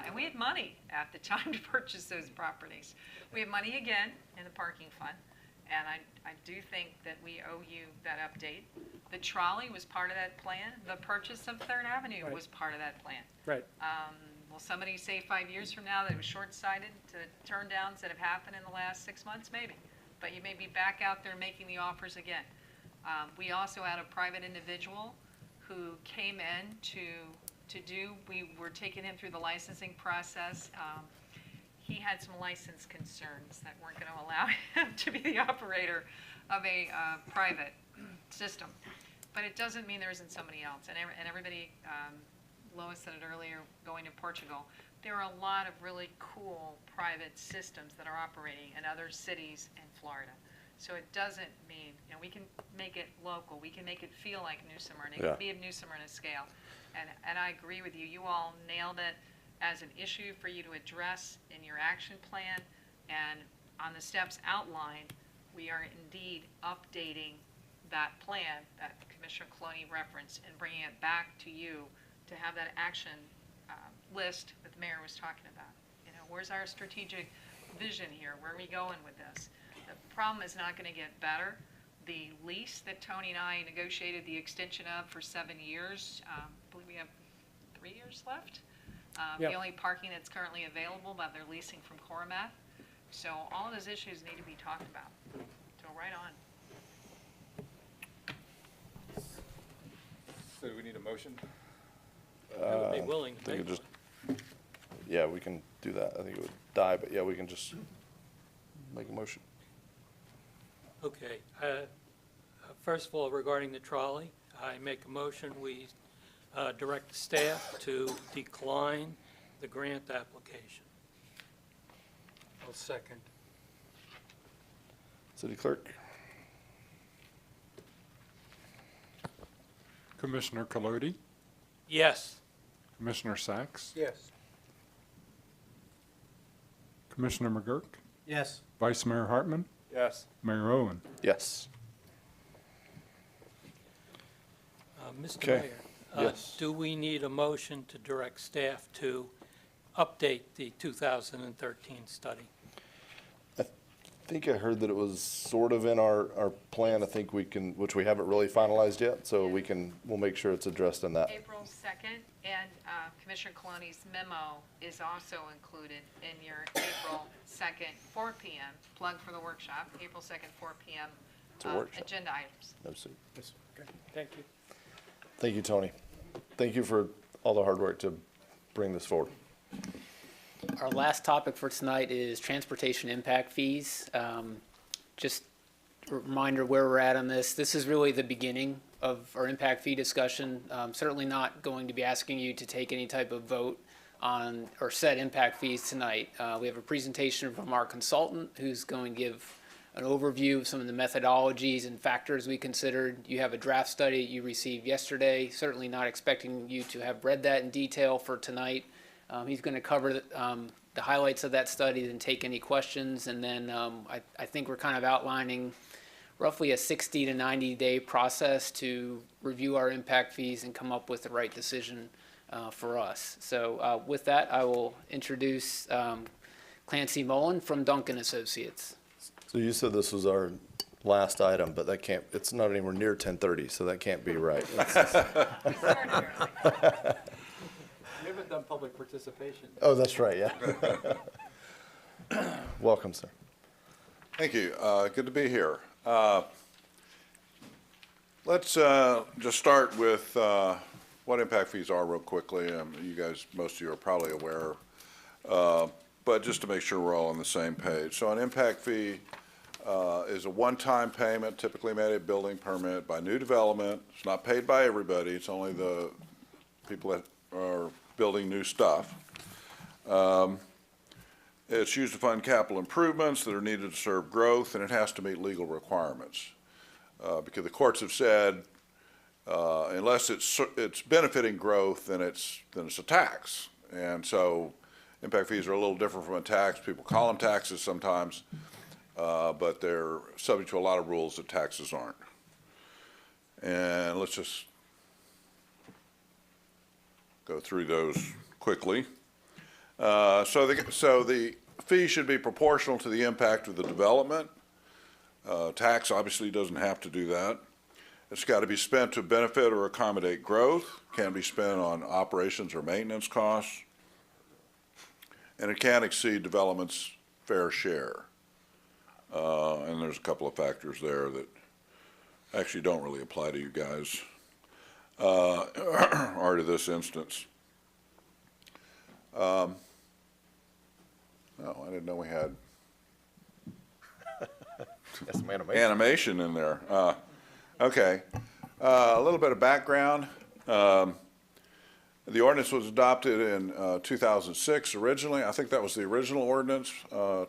Speaker 1: And we had money at the time to purchase those properties. We have money again in the parking fund, and I do think that we owe you that update. The trolley was part of that plan. The purchase of Third Avenue
Speaker 12: Right.
Speaker 1: was part of that plan.
Speaker 12: right.
Speaker 1: Will somebody say 5 years from now that it was short-sighted to turn downs that have happened in the last 6 months? Maybe. But you may be back out there making the offers again. We also had a private individual who came in we were taking him through the licensing process. He had some license concerns that weren't going to allow him to be the operator of a private system. But it doesn't mean there isn't somebody else. And everybody, Lois said it earlier, going to Portugal, there are a lot of really cool private systems that are operating in other cities in Florida. So it doesn't mean, we can make it local, we can make it feel like New Smyrna, it
Speaker 2: Yeah.
Speaker 1: can be of New Smyrna scale. And I agree with you, you all nailed it as an issue for you to address in your action plan. And on the steps outlined, we are indeed updating that plan that Commissioner Clooney referenced and bringing it back to you to have that action list that the mayor was talking about. Where's our strategic vision here? Where are we going with this? The problem is not going to get better. The lease that Tony and I negotiated the extension of for 7 years, I believe we have 3 years left.
Speaker 12: Yep.
Speaker 1: The only parking that's currently available, but they're leasing from Coromath. So all of those issues need to be talked about. So right on.
Speaker 9: So do we need a motion?
Speaker 13: I would be willing
Speaker 2: I
Speaker 13: to
Speaker 2: think
Speaker 13: make
Speaker 2: it just,
Speaker 13: one.
Speaker 2: yeah, we can do that. I think it would die, but yeah, we can just make a motion.
Speaker 13: Okay. First of all, regarding the trolley, I make a motion, we direct staff to decline the grant application.
Speaker 12: I'll second.
Speaker 2: City Clerk?
Speaker 5: Commissioner Colodi,
Speaker 13: Yes.
Speaker 5: Commissioner Sacks,
Speaker 11: Yes.
Speaker 5: Commissioner McGurk,
Speaker 4: Yes.
Speaker 5: Vice Mayor Hartman,
Speaker 9: Yes.
Speaker 5: Mayor Owen.
Speaker 2: Yes.
Speaker 13: Mr.
Speaker 2: Okay.
Speaker 13: Mayor,
Speaker 2: Yes.
Speaker 13: do we need a motion to direct staff to update the 2013 study?
Speaker 2: I think I heard that it was sort of in our plan. I think we can, which we haven't really finalized yet, so we'll make sure it's addressed in that.
Speaker 1: April 2nd, and Commissioner Coloni's memo is also included in your April 2nd, 4 PM, plug for the workshop, April 2nd, 4 PM
Speaker 2: It's a workshop.
Speaker 1: agenda items.
Speaker 2: No, sir.
Speaker 12: Okay, thank you.
Speaker 2: Thank you, Tony. Thank you for all the hard work to bring this forward.
Speaker 6: Our last topic for tonight is transportation impact fees. just a reminder where we're at on this. This is really the beginning of our impact fee discussion. Certainly not going to be asking you to take any type of vote on or set impact fees tonight. We have a presentation from our consultant who's going to give an overview of some of the methodologies and factors we considered. You have a draft study you received yesterday. Certainly not expecting you to have read that in detail for tonight. He's going to cover the highlights of that study and take any questions. And then I think we're kind of outlining roughly a 60 to 90 day process to review our impact fees and come up with the right decision for us. So with that, I will introduce Clancy Mullen from Duncan Associates.
Speaker 2: So you said this was our last item, but that can't, it's not anywhere near 10:30, so that can't be right.
Speaker 3: We haven't done public participation.
Speaker 2: Oh, that's right, yeah. Welcome, sir.
Speaker 14: Thank you. Good to be here. Let's just start with what impact fees are real quickly. You guys, most of you are probably aware, but just to make sure we're all on the same page. So an impact fee is a one-time payment typically made a building permit by new development. It's not paid by everybody. It's only the people that are building new stuff. It's used to fund capital improvements that are needed to serve growth, and it has to meet legal requirements. Because the courts have said, unless it's benefiting growth, then it's a tax. And so impact fees are a little different from a tax. People call them taxes sometimes, but they're subject to a lot of rules that taxes aren't. And let's just go through those quickly. So the fee should be proportional to the impact of the development. Tax obviously doesn't have to do that. It's got to be spent to benefit or accommodate growth. Can't be spent on operations or maintenance costs. And it can't exceed development's fair share. And there's a couple of factors there that actually don't really apply to you guys, or to this instance. No, I didn't know we had
Speaker 2: Some
Speaker 14: animation in there. Okay. A little bit of background. The ordinance was adopted in 2006 originally. I think that was the original ordinance,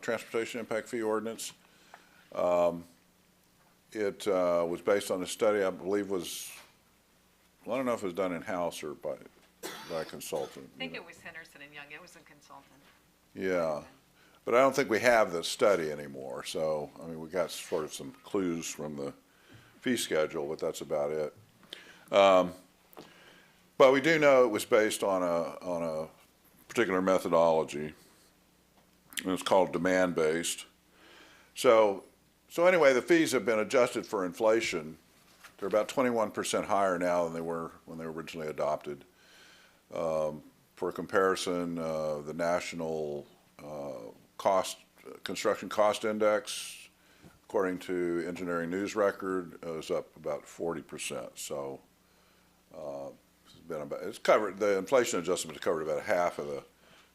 Speaker 14: Transportation Impact Fee Ordinance. It was based on a study I believe was, well, I don't know if it was done in-house or by a consultant.
Speaker 1: I think it was Henderson and Young. It was a consultant.
Speaker 14: Yeah, but I don't think we have the study anymore. So, I mean, we got sort of some clues from the fee schedule, but that's about it. But we do know it was based on a particular methodology, and it's called demand-based. So anyway, the fees have been adjusted for inflation. They're about 21% higher now than they were when they were originally adopted. For comparison, the national construction cost index, according to Engineering News Record, is up about 40%. So it's covered. The inflation adjustment has covered about half of the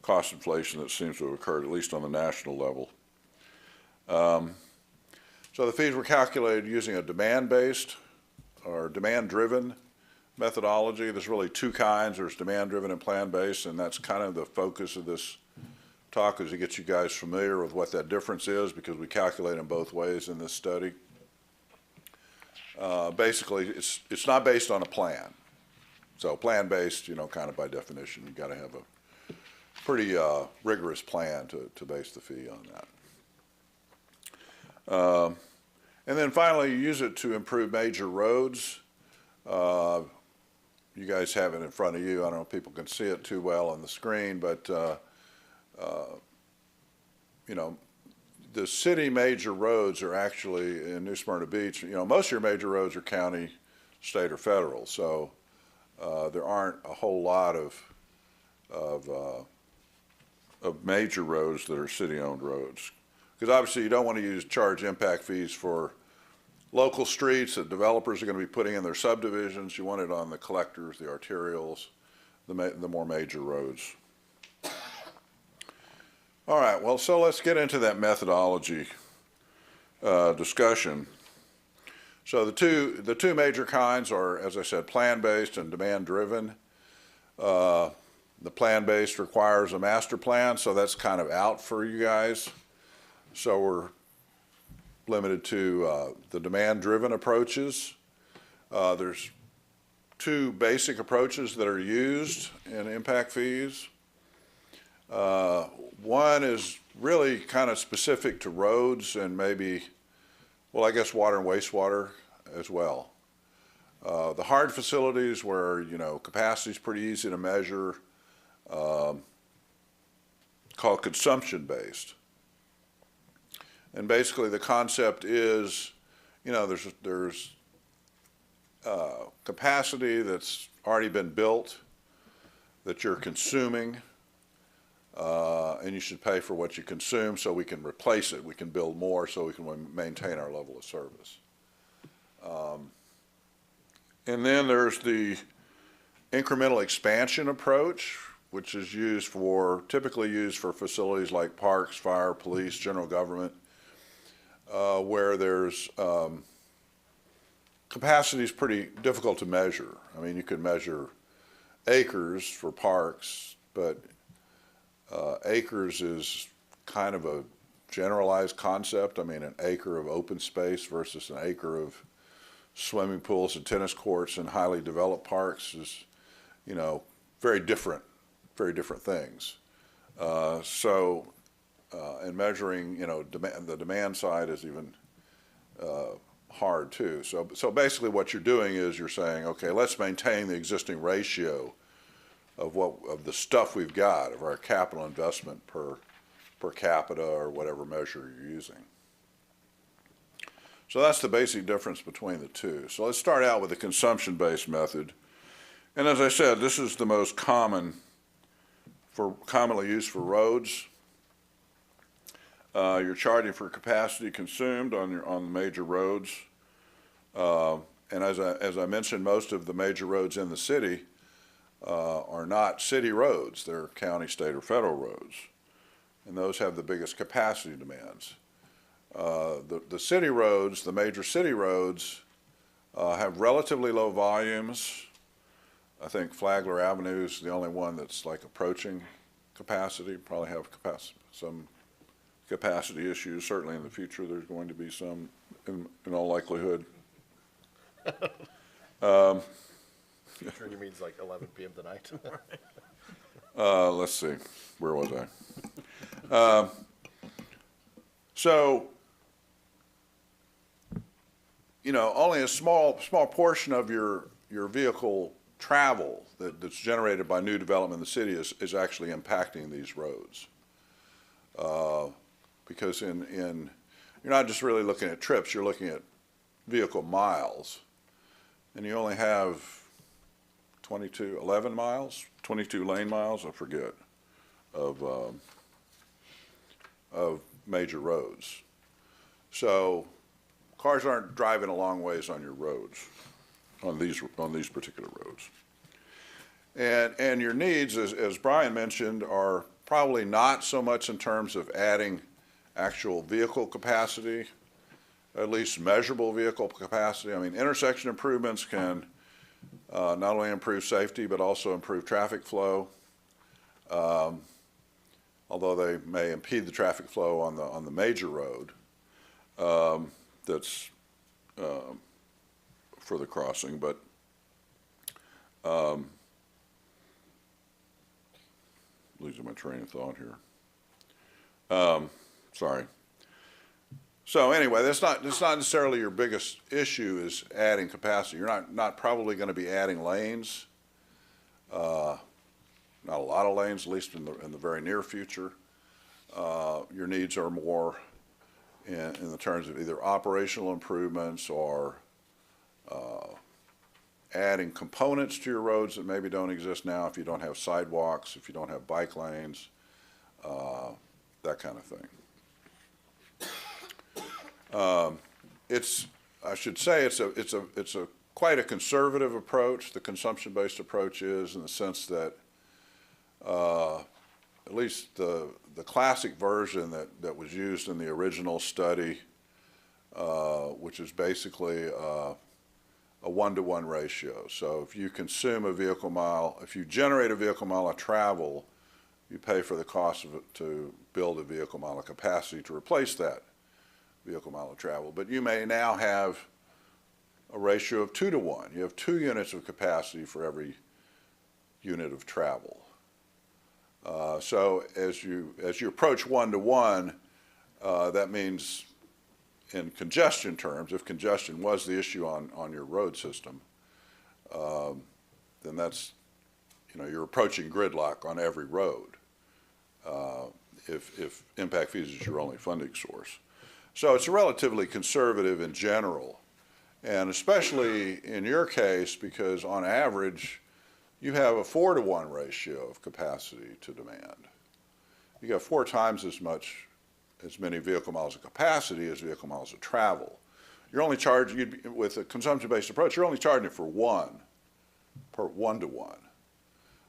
Speaker 14: cost inflation that seems to have occurred, at least on the national level. So the fees were calculated using a demand-based or demand-driven methodology. There's really two kinds. There's demand-driven and plan-based, and that's kind of the focus of this talk, is to get you guys familiar with what that difference is, because we calculate them both ways in this study. Basically, it's not based on a plan. So plan-based, you know, kind of by definition, you've got to have a pretty rigorous plan to base the fee on that. And then finally, you use it to improve major roads. You guys have it in front of you. I don't know if people can see it too well on the screen, but you know, the city major roads are actually in New Smyrna Beach. You know, most of your major roads are county, state, or federal. So there aren't a whole lot of major roads that are city-owned roads, because obviously you don't want to charge impact fees for local streets that developers are going to be putting in their subdivisions. You want it on the collectors, the arterials, the more major roads. All right, well, so let's get into that methodology discussion. So the two major kinds are, as I said, plan-based and demand-driven. The plan-based requires a master plan, so that's kind of out for you guys. So we're limited to the demand-driven approaches. There's two basic approaches that are used in impact fees. One is really kind of specific to roads and maybe, well, I guess water and wastewater as well. The hard facilities where, you know, capacity is pretty easy to measure, called consumption-based. And basically the concept is, you know, there's capacity that's already been built that you're consuming, and you should pay for what you consume so we can replace it. We can build more so we can maintain our level of service. And then there's the incremental expansion approach, which is typically used for facilities like parks, fire, police, general government, where there's capacity is pretty difficult to measure. I mean, you could measure acres for parks, but acres is kind of a generalized concept. I mean, an acre of open space versus an acre of swimming pools and tennis courts and highly developed parks is, you know, very different things. And measuring, you know, the demand side is even hard too. So basically what you're doing is you're saying, okay, let's maintain the existing ratio of the stuff we've got, of our capital investment per capita or whatever measure you're using. So that's the basic difference between the two. So let's start out with the consumption-based method. And as I said, this is the most commonly used for roads. You're charging for capacity consumed on major roads. And as I mentioned, most of the major roads in the city are not city roads. They're county, state, or federal roads. And those have the biggest capacity demands. The city roads, the major city roads, have relatively low volumes. I think Flagler Avenue is the only one that's like approaching capacity, probably have some capacity issues. Certainly in the future there's going to be some in all likelihood.
Speaker 2: Future means like 11 p.m. tonight.
Speaker 14: Let's see, where was I? So, you know, only a small portion of your vehicle travel that's generated by new development in the city is actually impacting these roads. Because you're not just really looking at trips, you're looking at vehicle miles. And you only have 11 miles, 22 lane miles, I forget, of major roads. So cars aren't driving a long ways on your roads, on these particular roads. And your needs, as Brian mentioned, are probably not so much in terms of adding actual vehicle capacity, at least measurable vehicle capacity. I mean, intersection improvements can not only improve safety, but also improve traffic flow, although they may impede the traffic flow on the major road that's for the crossing. But losing my train of thought here. Sorry. So anyway, that's not necessarily your biggest issue is adding capacity. You're not probably going to be adding lanes. Not a lot of lanes, at least in the very near future. Your needs are more in the terms of either operational improvements or adding components to your roads that maybe don't exist now if you don't have sidewalks, if you don't have bike lanes, that kind of thing. I should say it's a quite a conservative approach. The consumption-based approach is, in the sense that at least the classic version that was used in the original study which is basically a one-to-one ratio. So if you consume a vehicle mile, if you generate a vehicle mile of travel, you pay for the cost of it to build a vehicle mile of capacity to replace that vehicle mile of travel. But you may now have a ratio of 2-to-1. You have 2 units of capacity for every unit of travel. So as you approach 1-to-1, that means in congestion terms, if congestion was the issue on your road system, then that's, you're approaching gridlock on every road if impact fees is your only funding source. So it's relatively conservative in general, and especially in your case, because on average, you have a 4-to-1 ratio of capacity to demand. You got 4 times as many vehicle miles of capacity as vehicle miles of travel. You're only charging, with a consumption-based approach, you're only charging it for 1 per 1-to-1.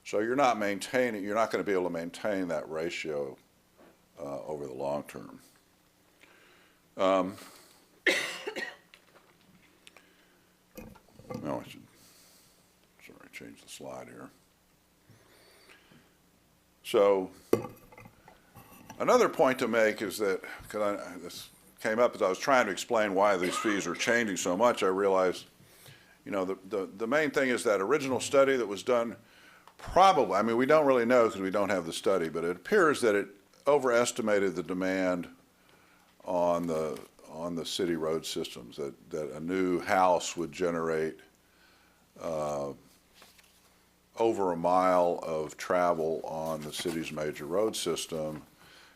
Speaker 14: So you're not going to be able to maintain that ratio over the long term. No, I should, sorry, change the slide here. So another point to make is that, because this came up as I was trying to explain why these fees are changing so much, I realized, the main thing is that original study that was done probably, I mean, we don't really know because we don't have the study, but it appears that it overestimated the demand on the city road systems, that a new house would generate over a mile of travel on the city's major road system,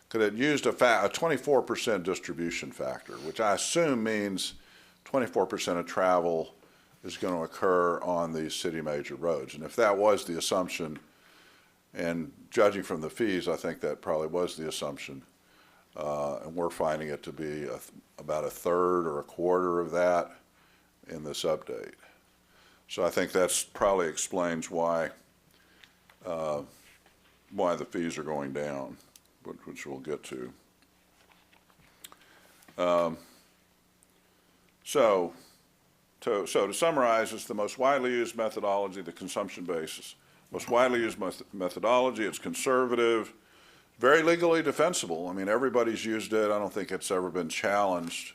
Speaker 14: because it used a 24% distribution factor, which I assume means 24% of travel is going to occur on these city major roads. And if that was the assumption, and judging from the fees, I think that probably was the assumption, and we're finding it to be about a third or a quarter of that in this update. So I think that's probably explains why the fees are going down, which we'll get to. So to summarize, it's the most widely used methodology, the consumption basis. Most widely used methodology, it's conservative, very legally defensible. I mean, everybody's used it. I don't think it's ever been challenged,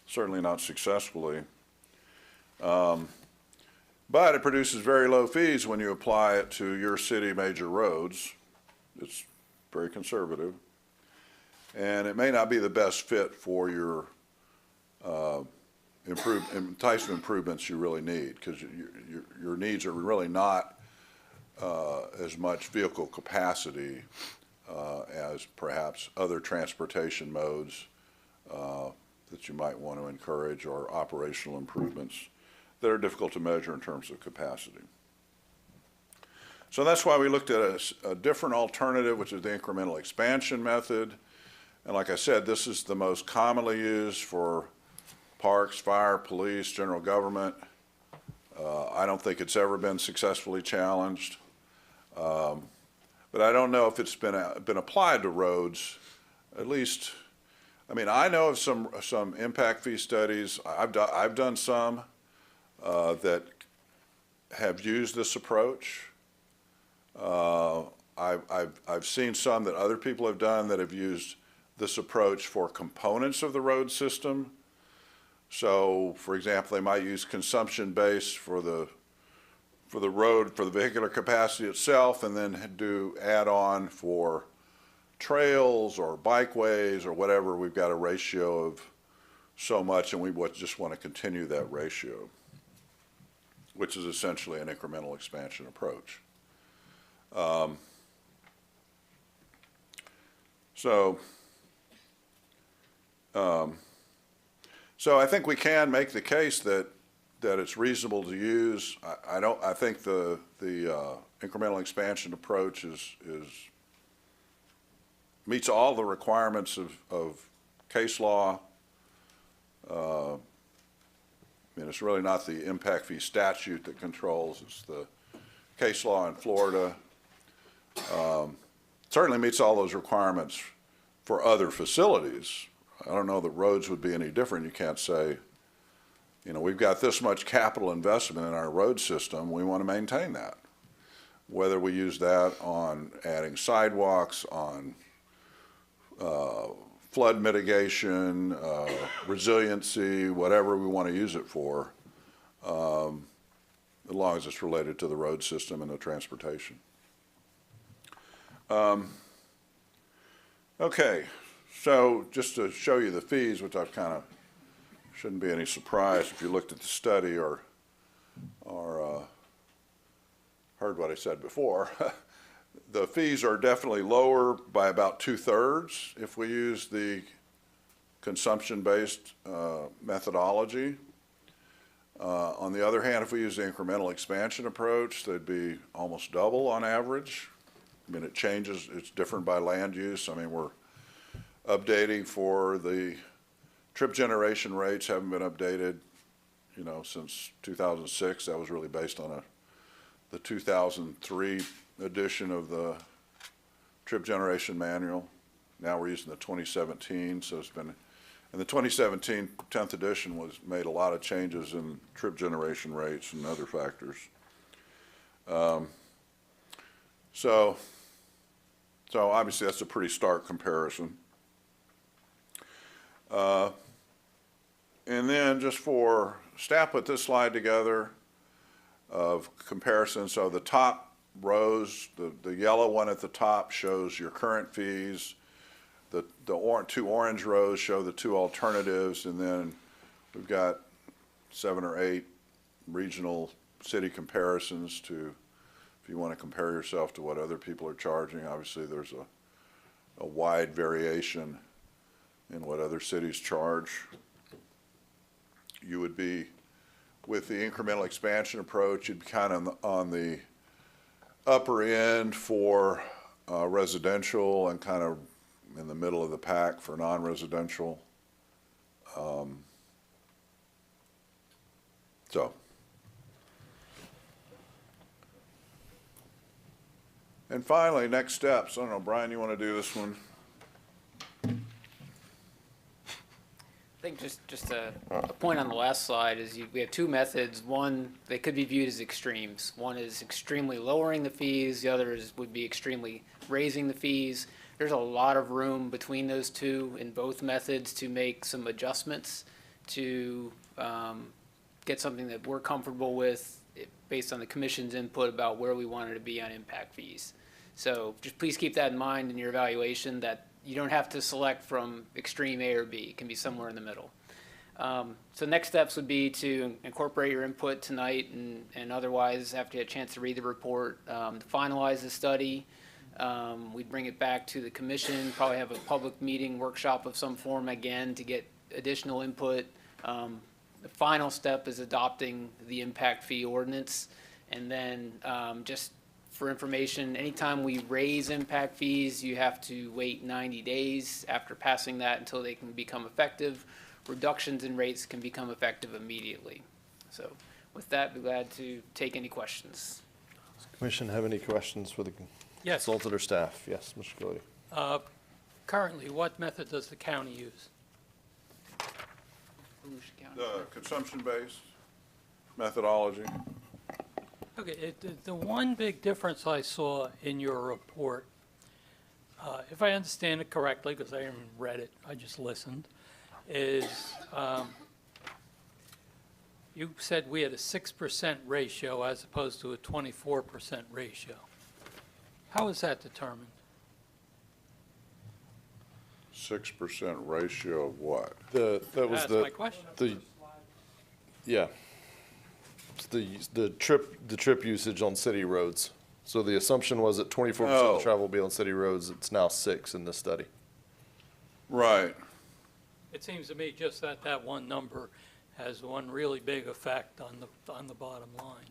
Speaker 14: certainly not successfully. But it produces very low fees when you apply it to your city major roads. It's very conservative. And it may not be the best fit for your types of improvements you really need, because your needs are really not as much vehicle capacity as perhaps other transportation modes that you might want to encourage, or operational improvements that are difficult to measure in terms of capacity. So that's why we looked at a different alternative, which is the incremental expansion method. And like I said, this is the most commonly used for parks, fire, police, general government. I don't think it's ever been successfully challenged. But I don't know if it's been applied to roads, at least. I mean, I know of some impact fee studies. I've done some that have used this approach. I've seen some that other people have done that have used this approach for components of the road system. So, for example, they might use consumption-based for the road, for the vehicular capacity itself, and then do add-on for trails or bikeways or whatever. We've got a ratio of so much, and we just want to continue that ratio, which is essentially an incremental expansion approach. So I think we can make the case that it's reasonable to use. I think the incremental expansion approach meets all the requirements of case law. I mean, it's really not the impact fee statute that controls, it's the case law in Florida. Certainly meets all those requirements for other facilities, I don't know that roads would be any different. You can't say, you know, we've got this much capital investment in our road system, we want to maintain that. Whether we use that on adding sidewalks, on flood mitigation, resiliency, whatever we want to use it for, as long as it's related to the road system and the transportation. Okay, so just to show you the fees, which I've kind of, shouldn't be any surprise if you looked at the study or heard what I said before. The fees are definitely lower by about 2/3 if we use the consumption-based methodology. On the other hand, if we use the incremental expansion approach, they'd be almost double on average. I mean, it changes, it's different by land use. I mean, we're updating for the trip generation rates haven't been updated, you know, since 2006. That was really based on the 2003 edition of the trip generation manual. Now we're using the 2017, so it's been, and the 2017 10th edition made a lot of changes in trip generation rates and other factors. So obviously that's a pretty stark comparison. And then just for, staff put this slide together of comparison. So the top rows, the yellow one at the top shows your current fees. The two orange rows show the two alternatives, and then we've got 7 or 8 regional city comparisons to, if you want to compare yourself to what other people are charging. Obviously there's a wide variation in what other cities charge. You would be, with the incremental expansion approach, you'd be kind of on the upper end for residential and kind of in the middle of the pack for non-residential. And finally, next steps. I don't know, Brian, you want to do this one?
Speaker 6: I think just a point on the last slide is we have two methods. One, they could be viewed as extremes. One is extremely lowering the fees. The other would be extremely raising the fees. There's a lot of room between those two in both methods to make some adjustments to get something that we're comfortable with based on the commission's input about where we wanted to be on impact fees. So just please keep that in mind in your evaluation, that you don't have to select from extreme A or B. It can be somewhere in the middle. So next steps would be to incorporate your input tonight and otherwise after you get a chance to read the report, to finalize the study. We'd bring it back to the commission, probably have a public meeting, workshop of some form again to get additional input. The final step is adopting the impact fee ordinance. And then just for information, anytime we raise impact fees, you have to wait 90 days after passing that until they can become effective. Reductions in rates can become effective immediately. So with that, I'd be glad to take any questions.
Speaker 2: Does the commission have any questions for the
Speaker 13: Yes.
Speaker 2: consultant or staff? Yes, Mr. Cody.
Speaker 13: Currently, what method does the county use?
Speaker 6: Volusia County.
Speaker 14: The consumption-based methodology.
Speaker 13: Okay, the one big difference I saw in your report, if I understand it correctly, because I haven't read it, I just listened, is you said we had a 6% ratio as opposed to a 24% ratio. How is that determined?
Speaker 14: 6% ratio of what?
Speaker 13: That's my question.
Speaker 2: Yeah. It's the trip usage on city roads. So the assumption was that 24%
Speaker 14: Oh.
Speaker 2: of travel will be on city roads. It's now 6 in this study.
Speaker 14: Right.
Speaker 13: It seems to me just that one number has one really big effect on the bottom line.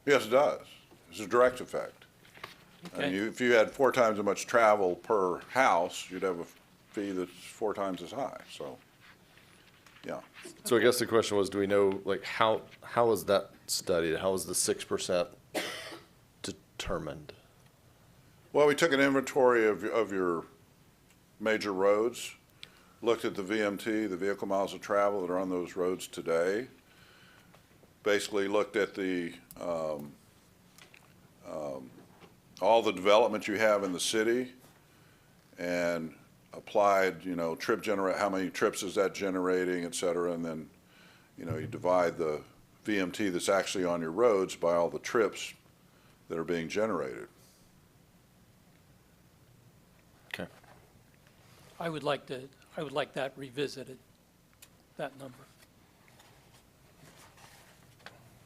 Speaker 14: Yes, it does. It's a direct effect.
Speaker 13: Okay.
Speaker 14: And if you had 4 times as much travel per house, you'd have a fee that's 4 times as high, so, yeah.
Speaker 2: So I guess the question was, do we know, like, how is that studied? How is the 6% determined?
Speaker 14: Well, we took an inventory of your major roads. looked at the VMT, the vehicle miles of travel that are on those roads today. Basically looked at the, all the development you have in the city and applied, you know, how many trips is that generating, et cetera, and then, you know, you divide the VMT that's actually on your roads by all the trips that are being generated.
Speaker 2: Okay.
Speaker 13: I would like that revisited, that number.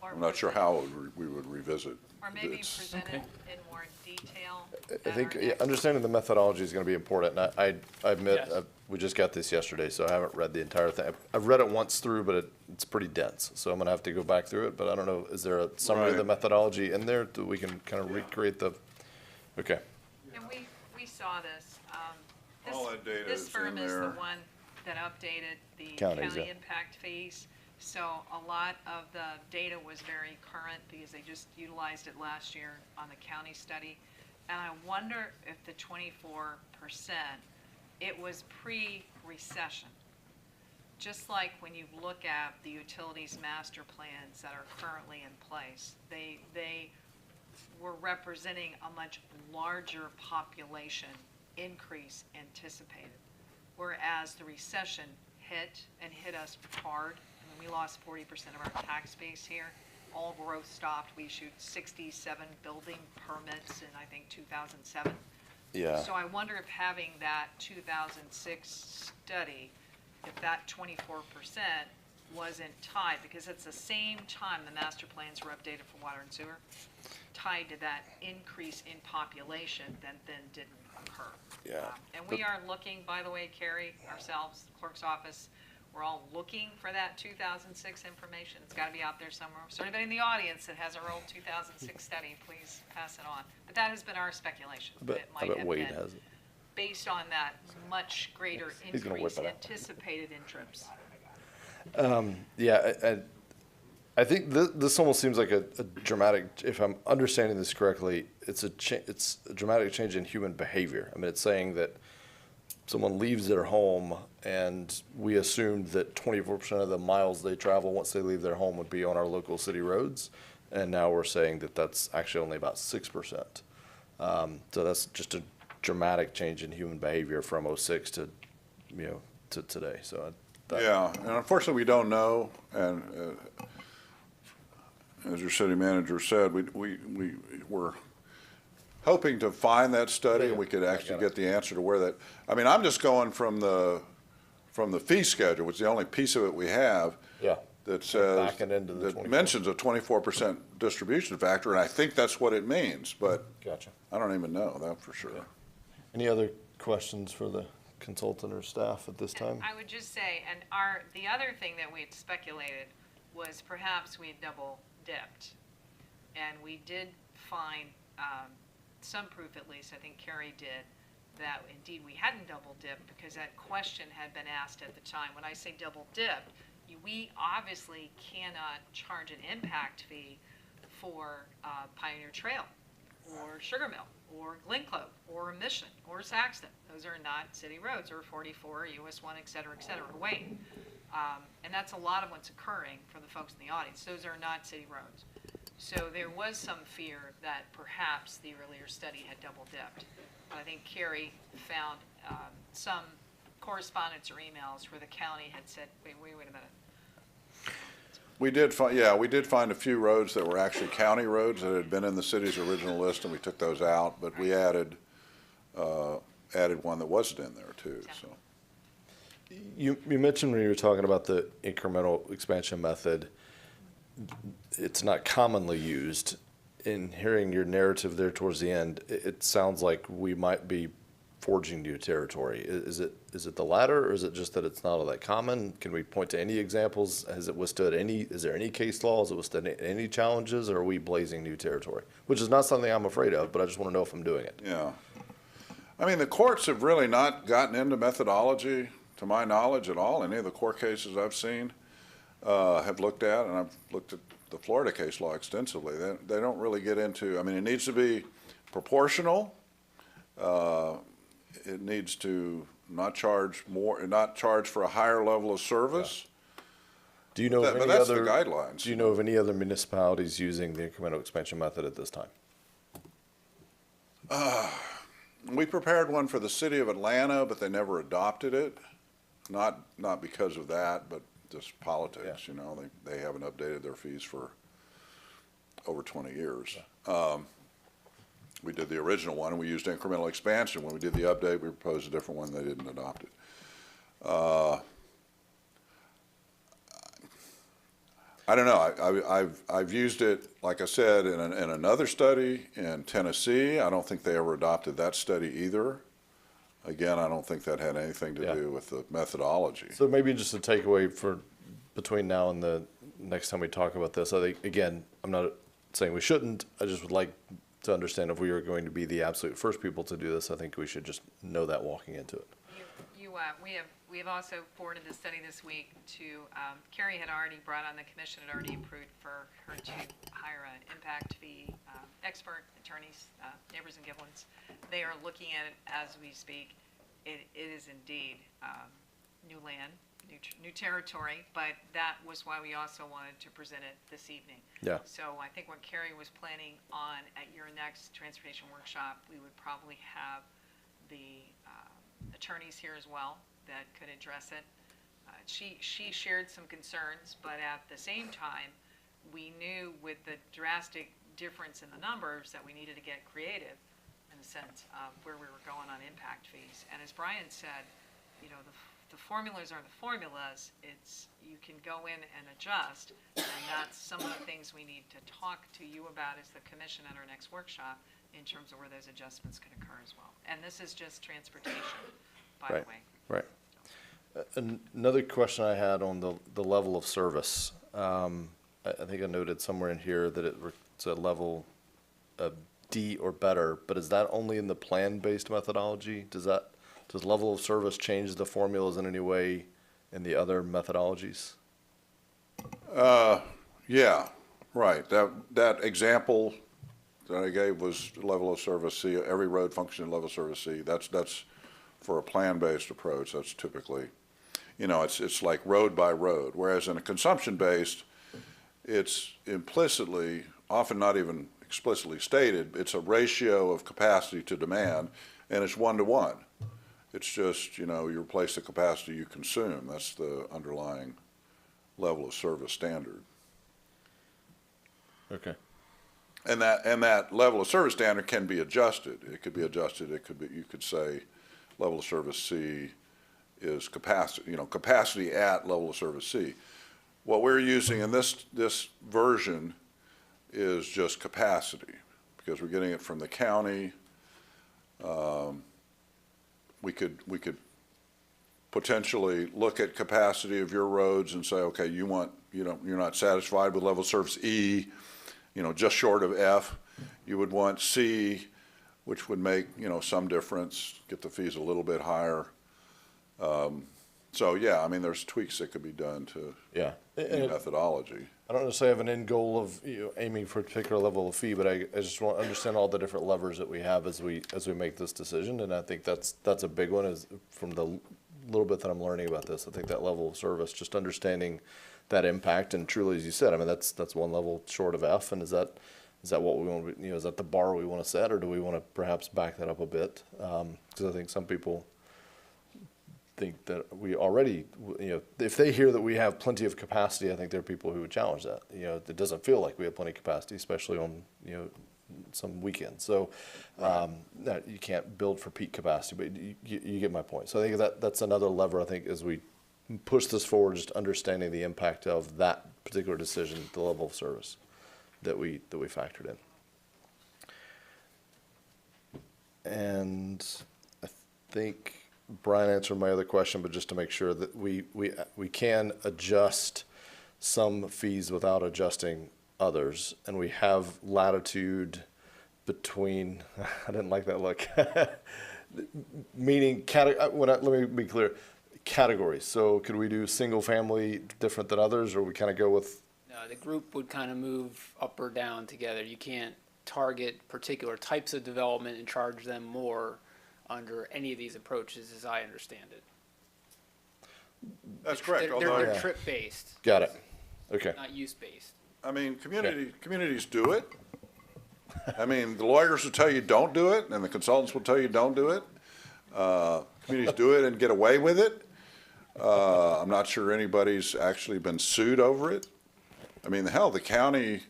Speaker 1: Or
Speaker 14: I'm not sure how we would revisit.
Speaker 1: Or maybe
Speaker 14: It's-
Speaker 1: present it
Speaker 13: Okay.
Speaker 1: in more detail.
Speaker 2: I
Speaker 1: at
Speaker 2: think
Speaker 1: our
Speaker 2: yeah,
Speaker 1: next-
Speaker 2: understanding the methodology is going to be important. And I admit,
Speaker 13: Yes.
Speaker 2: we just got this yesterday, so I haven't read the entire thing. I've read it once through, but it's pretty dense. So I'm going to have to go back through it. But I don't know, is there a summary of the
Speaker 14: Right.
Speaker 2: methodology in there that we can kind of recreate the, okay.
Speaker 1: And we saw this.
Speaker 14: All that data
Speaker 1: This
Speaker 14: is
Speaker 1: firm
Speaker 14: in
Speaker 1: is the
Speaker 14: there.
Speaker 1: one that updated the
Speaker 2: Counties,
Speaker 1: county
Speaker 2: yeah.
Speaker 1: impact fees. So a lot of the data was very current because they just utilized it last year on the county study. And I wonder if the 24%, it was pre-recession. Just like when you look at the utilities master plans that are currently in place, they were representing a much larger population increase anticipated. Whereas the recession hit us hard. I mean, we lost 40% of our tax base here. All growth stopped. We issued 67 building permits in, I think, 2007.
Speaker 2: Yeah.
Speaker 1: So I wonder if having that 2006 study, if that 24% wasn't tied, because it's the same time the master plans were updated for water and sewer, tied to that increase in population that then didn't occur.
Speaker 2: Yeah.
Speaker 1: And we are looking, by the way, Carrie, ourselves, the clerk's office, we're all looking for that 2006 information. It's got to be out there somewhere. So anybody in the audience that has our old 2006 study, please pass it on. But that has been our speculation. that it
Speaker 2: I
Speaker 1: might
Speaker 2: bet
Speaker 1: have
Speaker 2: Wade
Speaker 1: been
Speaker 2: has it.
Speaker 1: based on that much greater
Speaker 2: He's gonna whip
Speaker 1: increase
Speaker 2: it out.
Speaker 1: anticipated in trips.
Speaker 2: Yeah, I think this almost seems like a dramatic, if I'm understanding this correctly, it's a dramatic change in human behavior. I mean, it's saying that someone leaves their home and we assumed that 24% of the miles they travel once they leave their home would be on our local city roads. And now we're saying that that's actually only about 6%. So that's just a dramatic change in human behavior from '06 to, to today. So
Speaker 14: Yeah, and unfortunately, we don't know, and as your city manager said, we were hoping to find that study, and we could actually get the answer to where that, I mean, I'm just going from the fee schedule, which is the only piece of it we have.
Speaker 2: Yeah.
Speaker 14: That says,
Speaker 2: Backing into the
Speaker 14: that
Speaker 2: 24.
Speaker 14: mentions a 24% distribution factor, and I think that's what it means, but
Speaker 2: Gotcha.
Speaker 14: I don't even know that for sure.
Speaker 2: Any other questions for the consultant or staff at this time?
Speaker 1: I would just say, and the other thing that we had speculated was perhaps we had double dipped. And we did find some proof, at least, I think Carrie did, that indeed we hadn't double dipped because that question had been asked at the time. When I say double dipped, we obviously cannot charge an impact fee for Pioneer Trail or Sugar Mill or Glenclove or Mission or Saxton. Those are not city roads, or 44, US 1, et cetera, or Wayne. And that's a lot of what's occurring for the folks in the audience. Those are not city roads. So there was some fear that perhaps the earlier study had double dipped. But I think Carrie found some correspondence or emails where the county had said, wait a minute.
Speaker 14: We did find a few roads that were actually county roads that had been in the city's original list, and we took those out, but we added one that wasn't in there too, so.
Speaker 2: You mentioned when you were talking about the incremental expansion method, it's not commonly used. In hearing your narrative there towards the end, it sounds like we might be forging new territory. Is it the latter, or is it just that it's not all that common? Can we point to any examples? Has it withstood is there any case law? Has it withstood any challenges, or are we blazing new territory? Which is not something I'm afraid of, but I just want to know if I'm doing it.
Speaker 14: Yeah. I mean, the courts have really not gotten into methodology, to my knowledge, at all. Any of the court cases I've seen have looked at, and I've looked at the Florida case law extensively. They don't really get into, I mean, it needs to be proportional. It needs to not charge more, not charge for a higher level of service.
Speaker 2: Do you know of
Speaker 14: But
Speaker 2: any
Speaker 14: that's the
Speaker 2: other
Speaker 14: guidelines.
Speaker 2: Do you know of any other municipalities using the incremental expansion method at this time?
Speaker 14: We prepared one for the city of Atlanta, but they never adopted it. Not because of that, but just politics, you know, they haven't updated their fees for over 20 years. We did the original one, and we used incremental expansion. When we did the update, we proposed a different one. They didn't adopt it. I don't know. I've used it, like I said, in another study in Tennessee. I don't think they ever adopted that study either. Again, I don't think that had anything to do with the methodology.
Speaker 2: So maybe just a takeaway for between now and the next time we talk about this. I think, again, I'm not saying we shouldn't. I just would like to understand if we are going to be the absolute first people to do this. I think we should just know that walking into it.
Speaker 1: We have also forwarded the study this week to, Carrie had already brought on, the commission had already approved for her to hire an impact fee expert, attorneys, Neighbors and Giblins. They are looking at it as we speak. It is indeed new land, new territory, but that was why we also wanted to present it this evening.
Speaker 2: Yeah.
Speaker 1: So I think what Carrie was planning on at your next transportation workshop, we would probably have the attorneys here as well that could address it. She shared some concerns, but at the same time, we knew with the drastic difference in the numbers that we needed to get creative in the sense of where we were going on impact fees. And as Brian said, you know, the formulas are the formulas. It's, you can go in and adjust, and that's some of the things we need to talk to you about as the commission at our next workshop in terms of where those adjustments can occur as well. And this is just transportation, by the way.
Speaker 2: Right. Another question I had on the level of service. I think I noted somewhere in here that it's a level of D or better, but is that only in the plan-based methodology? Does level of service change the formulas in any way in the other methodologies?
Speaker 14: Yeah, right. That example that I gave was level of service C. Every road functioning level of service C. That's for a plan-based approach. That's typically, you know, it's like road by road. Whereas in a consumption-based, it's implicitly, often not even explicitly stated, it's a ratio of capacity to demand, and it's 1-to-1. It's just, you know, you replace the capacity you consume. That's the underlying level of service standard.
Speaker 2: Okay.
Speaker 14: And that level of service standard can be adjusted. It could be adjusted. It could be, you could say level of service C is capacity, you know, capacity at level of service C. What we're using in this version is just capacity, because we're getting it from the county. We could potentially look at capacity of your roads and say, okay, you're not satisfied with level of service E, you know, just short of F. You would want C, which would make, you know, some difference, get the fees a little bit higher. So yeah, I mean, there's tweaks that could be done to the methodology.
Speaker 2: I don't necessarily have an end goal of, you know, aiming for a particular level of fee, but I just want to understand all the different levers that we have as we make this decision, and I think that's a big one. Is from the little bit that I'm learning about this, I think that level of service, just understanding that impact, and truly, as you said, I mean, that's one level short of F, and is that what we want? You know, is that the bar we want to set, or do we want to perhaps back that up a bit? Because I think some people think that we already, you know, if they hear that we have plenty of capacity, I think there are people who would challenge that. You know, it doesn't feel like we have plenty of capacity, especially on, you know, some weekends. So you can't build for peak capacity, but you get my point. So I think that's another lever, I think, as we push this forward, just understanding the impact of that particular decision, the level of service that we factored in. And I think Brian answered my other question, but just to make sure that we can adjust some fees without adjusting others, and we have latitude between, I didn't like that look, meaning, let me be clear, categories. So could we do single family different than others, or we kind of go with?
Speaker 6: No, the group would kind of move up or down together. You can't target particular types of development and charge them more under any of these approaches, as I understand it.
Speaker 14: That's correct,
Speaker 6: They're
Speaker 14: although,
Speaker 2: Yeah.
Speaker 6: trip-based,
Speaker 2: Got it. Okay.
Speaker 6: not use-based.
Speaker 14: I mean, communities do it. I mean, the lawyers will tell you don't do it, and the consultants will tell you don't do it. Communities do it and get away with it. I'm not sure anybody's actually been sued over it. I mean, hell, the county,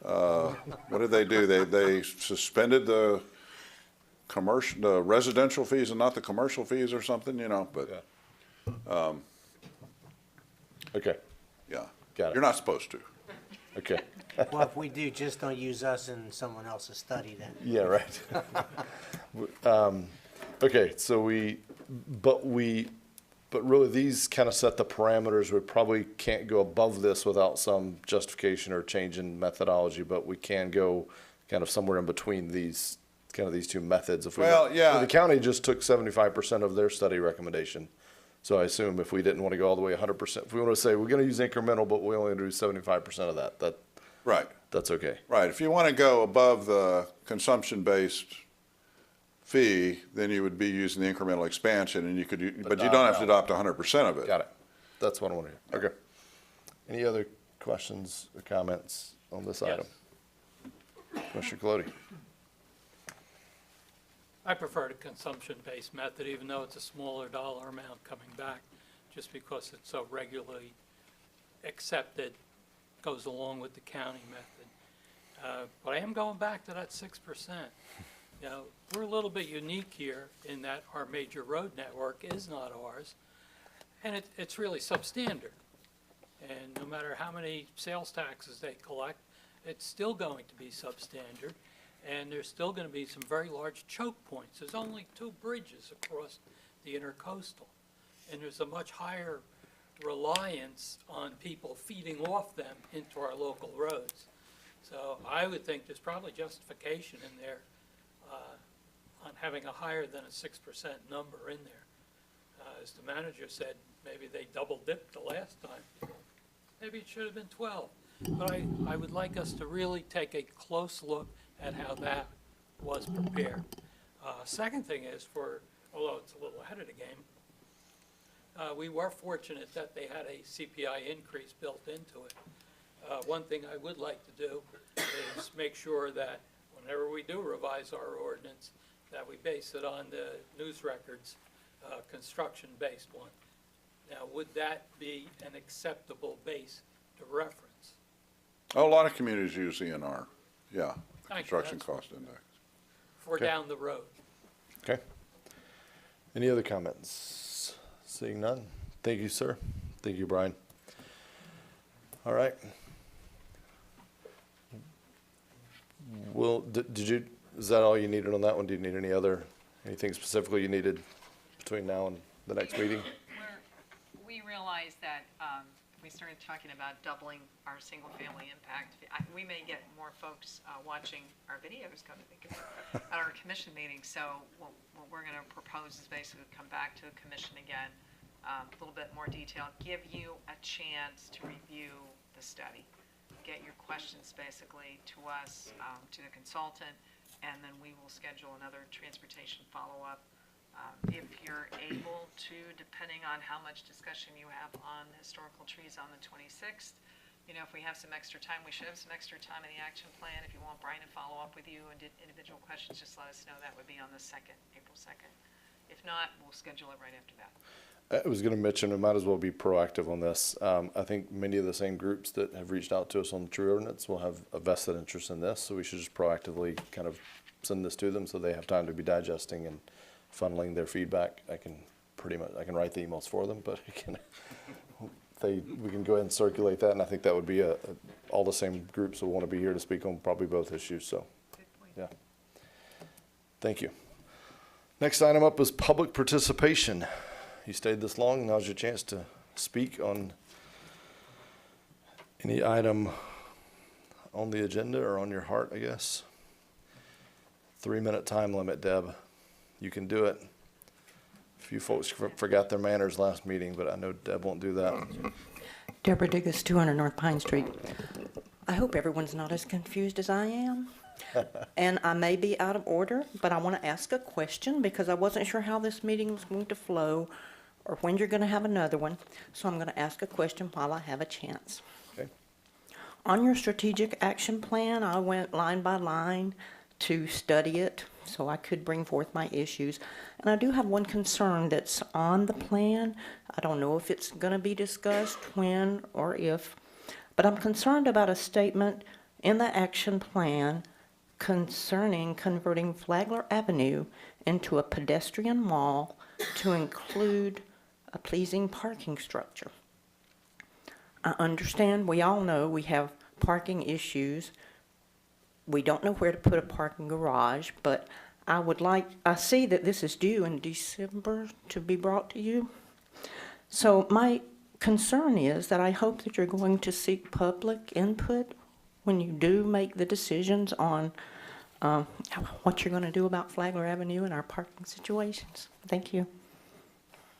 Speaker 14: what did they do? They suspended the residential fees and not the commercial fees or something, you know, but,
Speaker 2: Okay.
Speaker 14: yeah.
Speaker 2: Got it.
Speaker 14: You're not supposed to.
Speaker 2: Okay.
Speaker 4: Well, if we do, just don't use us in someone else's study then.
Speaker 2: Yeah, right. Okay, so but really these kind of set the parameters. We probably can't go above this without some justification or change in methodology, but we can go kind of somewhere in between these two methods. If we
Speaker 14: Well, yeah.
Speaker 2: The county just took 75% of their study recommendation. So I assume if we didn't want to go all the way 100%, if we want to say we're going to use incremental, but we only do 75% of that,
Speaker 14: Right,
Speaker 2: that's okay.
Speaker 14: right. If you want to go above the consumption-based fee, then you would be using the incremental expansion, and but you don't have to adopt 100% of it.
Speaker 2: Got it. That's what I want to hear. Okay. Any other questions or comments on this item? Commissioner Colodi?
Speaker 13: I prefer the consumption-based method, even though it's a smaller dollar amount coming back, just because it's so regularly accepted, goes along with the county method. But I am going back to that 6%. You know, we're a little bit unique here in that our major road network is not ours, and it's really substandard. And no matter how many sales taxes they collect, it's still going to be substandard. And there's still going to be some very large choke points. There's only 2 bridges across the intercoastal, and there's a much higher reliance on people feeding off them into our local roads. So I would think there's probably justification in there on having a higher than a 6% number in there. As the manager said, maybe they double dipped the last time. Maybe it should have been 12. But I would like us to really take a close look at how that was prepared. Second thing is although it's a little ahead of the game, we were fortunate that they had a CPI increase built into it. One thing I would like to do is make sure that whenever we do revise our ordinance, that we base it on the news records, construction-based one. Now, would that be an acceptable base to reference?
Speaker 14: Oh, a lot of communities use ENR, yeah,
Speaker 13: Thank you.
Speaker 14: construction
Speaker 13: That's
Speaker 14: cost index.
Speaker 13: For
Speaker 2: Okay.
Speaker 13: down the road.
Speaker 2: Okay. Any other comments? Seeing none. Thank you, sir. Thank you, Brian. All right. Well, is that all you needed on that one? Do you need anything specifically you needed between now and the next meeting?
Speaker 1: We realized that we started talking about doubling our single-family impact. We may get more folks watching our videos come to think of it at our commission meeting. So what we're going to propose is basically come back to the commission again, a little bit more detail, give you a chance to review the study, get your questions basically to us, to the consultant, and then we will schedule another transportation follow-up. If you're able to, depending on how much discussion you have on historical trees on the 26th, you know, if we have some extra time, we should have some extra time in the action plan. If you want Brian to follow up with you and did individual questions, just let us know. That would be on the 2nd, April 2nd. If not, we'll schedule it right after that.
Speaker 2: I was going to mention, we might as well be proactive on this. I think many of the same groups that have reached out to us on the tree ordinance will have a vested interest in this, so we should just proactively kind of send this to them so they have time to be digesting and funneling their feedback. I can write the emails for them, but we can go ahead and circulate that, and I think that would be all the same groups will want to be here to speak on probably both issues, so.
Speaker 1: Good point.
Speaker 2: Yeah. Thank you. Next item up is public participation. You stayed this long, now's your chance to speak on any item on the agenda or on your heart, I guess. 3-minute time limit, Deb. You can do it. A few folks forgot their manners last meeting, but I know Deb won't do that.
Speaker 15: Deborah Diggus, 200 North Pine Street. I hope everyone's not as confused as I am. And I may be out of order, but I want to ask a question because I wasn't sure how this meeting was going to flow or when you're going to have another one. So I'm going to ask a question while I have a chance.
Speaker 2: Okay.
Speaker 15: On your strategic action plan, I went line by line to study it so I could bring forth my issues. And I do have one concern that's on the plan. I don't know if it's going to be discussed, when, or if, but I'm concerned about a statement in the action plan concerning converting Flagler Avenue into a pedestrian mall to include a pleasing parking structure. I understand, we all know we have parking issues. We don't know where to put a parking garage, but I see that this is due in December to be brought to you. So my concern is that I hope that you're going to seek public input when you do make the decisions on what you're going to do about Flagler Avenue and our parking situations. Thank you.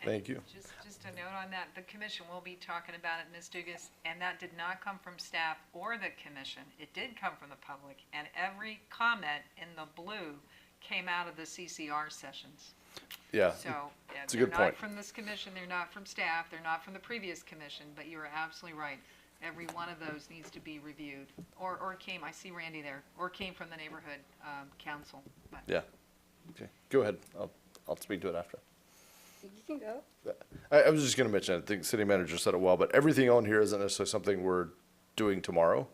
Speaker 2: Thank you.
Speaker 1: Just a note on that, the commission will be talking about it, Ms. Dugas, and that did not come from staff or the commission. It did come from the public, and every comment in the blue came out of the CCR sessions.
Speaker 2: Yeah,
Speaker 1: So, yeah,
Speaker 2: it's a
Speaker 1: they're
Speaker 2: good
Speaker 1: not
Speaker 2: point.
Speaker 1: from this commission, they're not from staff, they're not from the previous commission, but you are absolutely right. Every one of those needs to be reviewed, or came, I see Randy there, or came from the neighborhood council. But
Speaker 2: Yeah. Okay, go ahead. I'll speak to it after.
Speaker 8: You can go.
Speaker 2: I was just going to mention, I think city manager said it well, but everything on here isn't necessarily something we're doing tomorrow.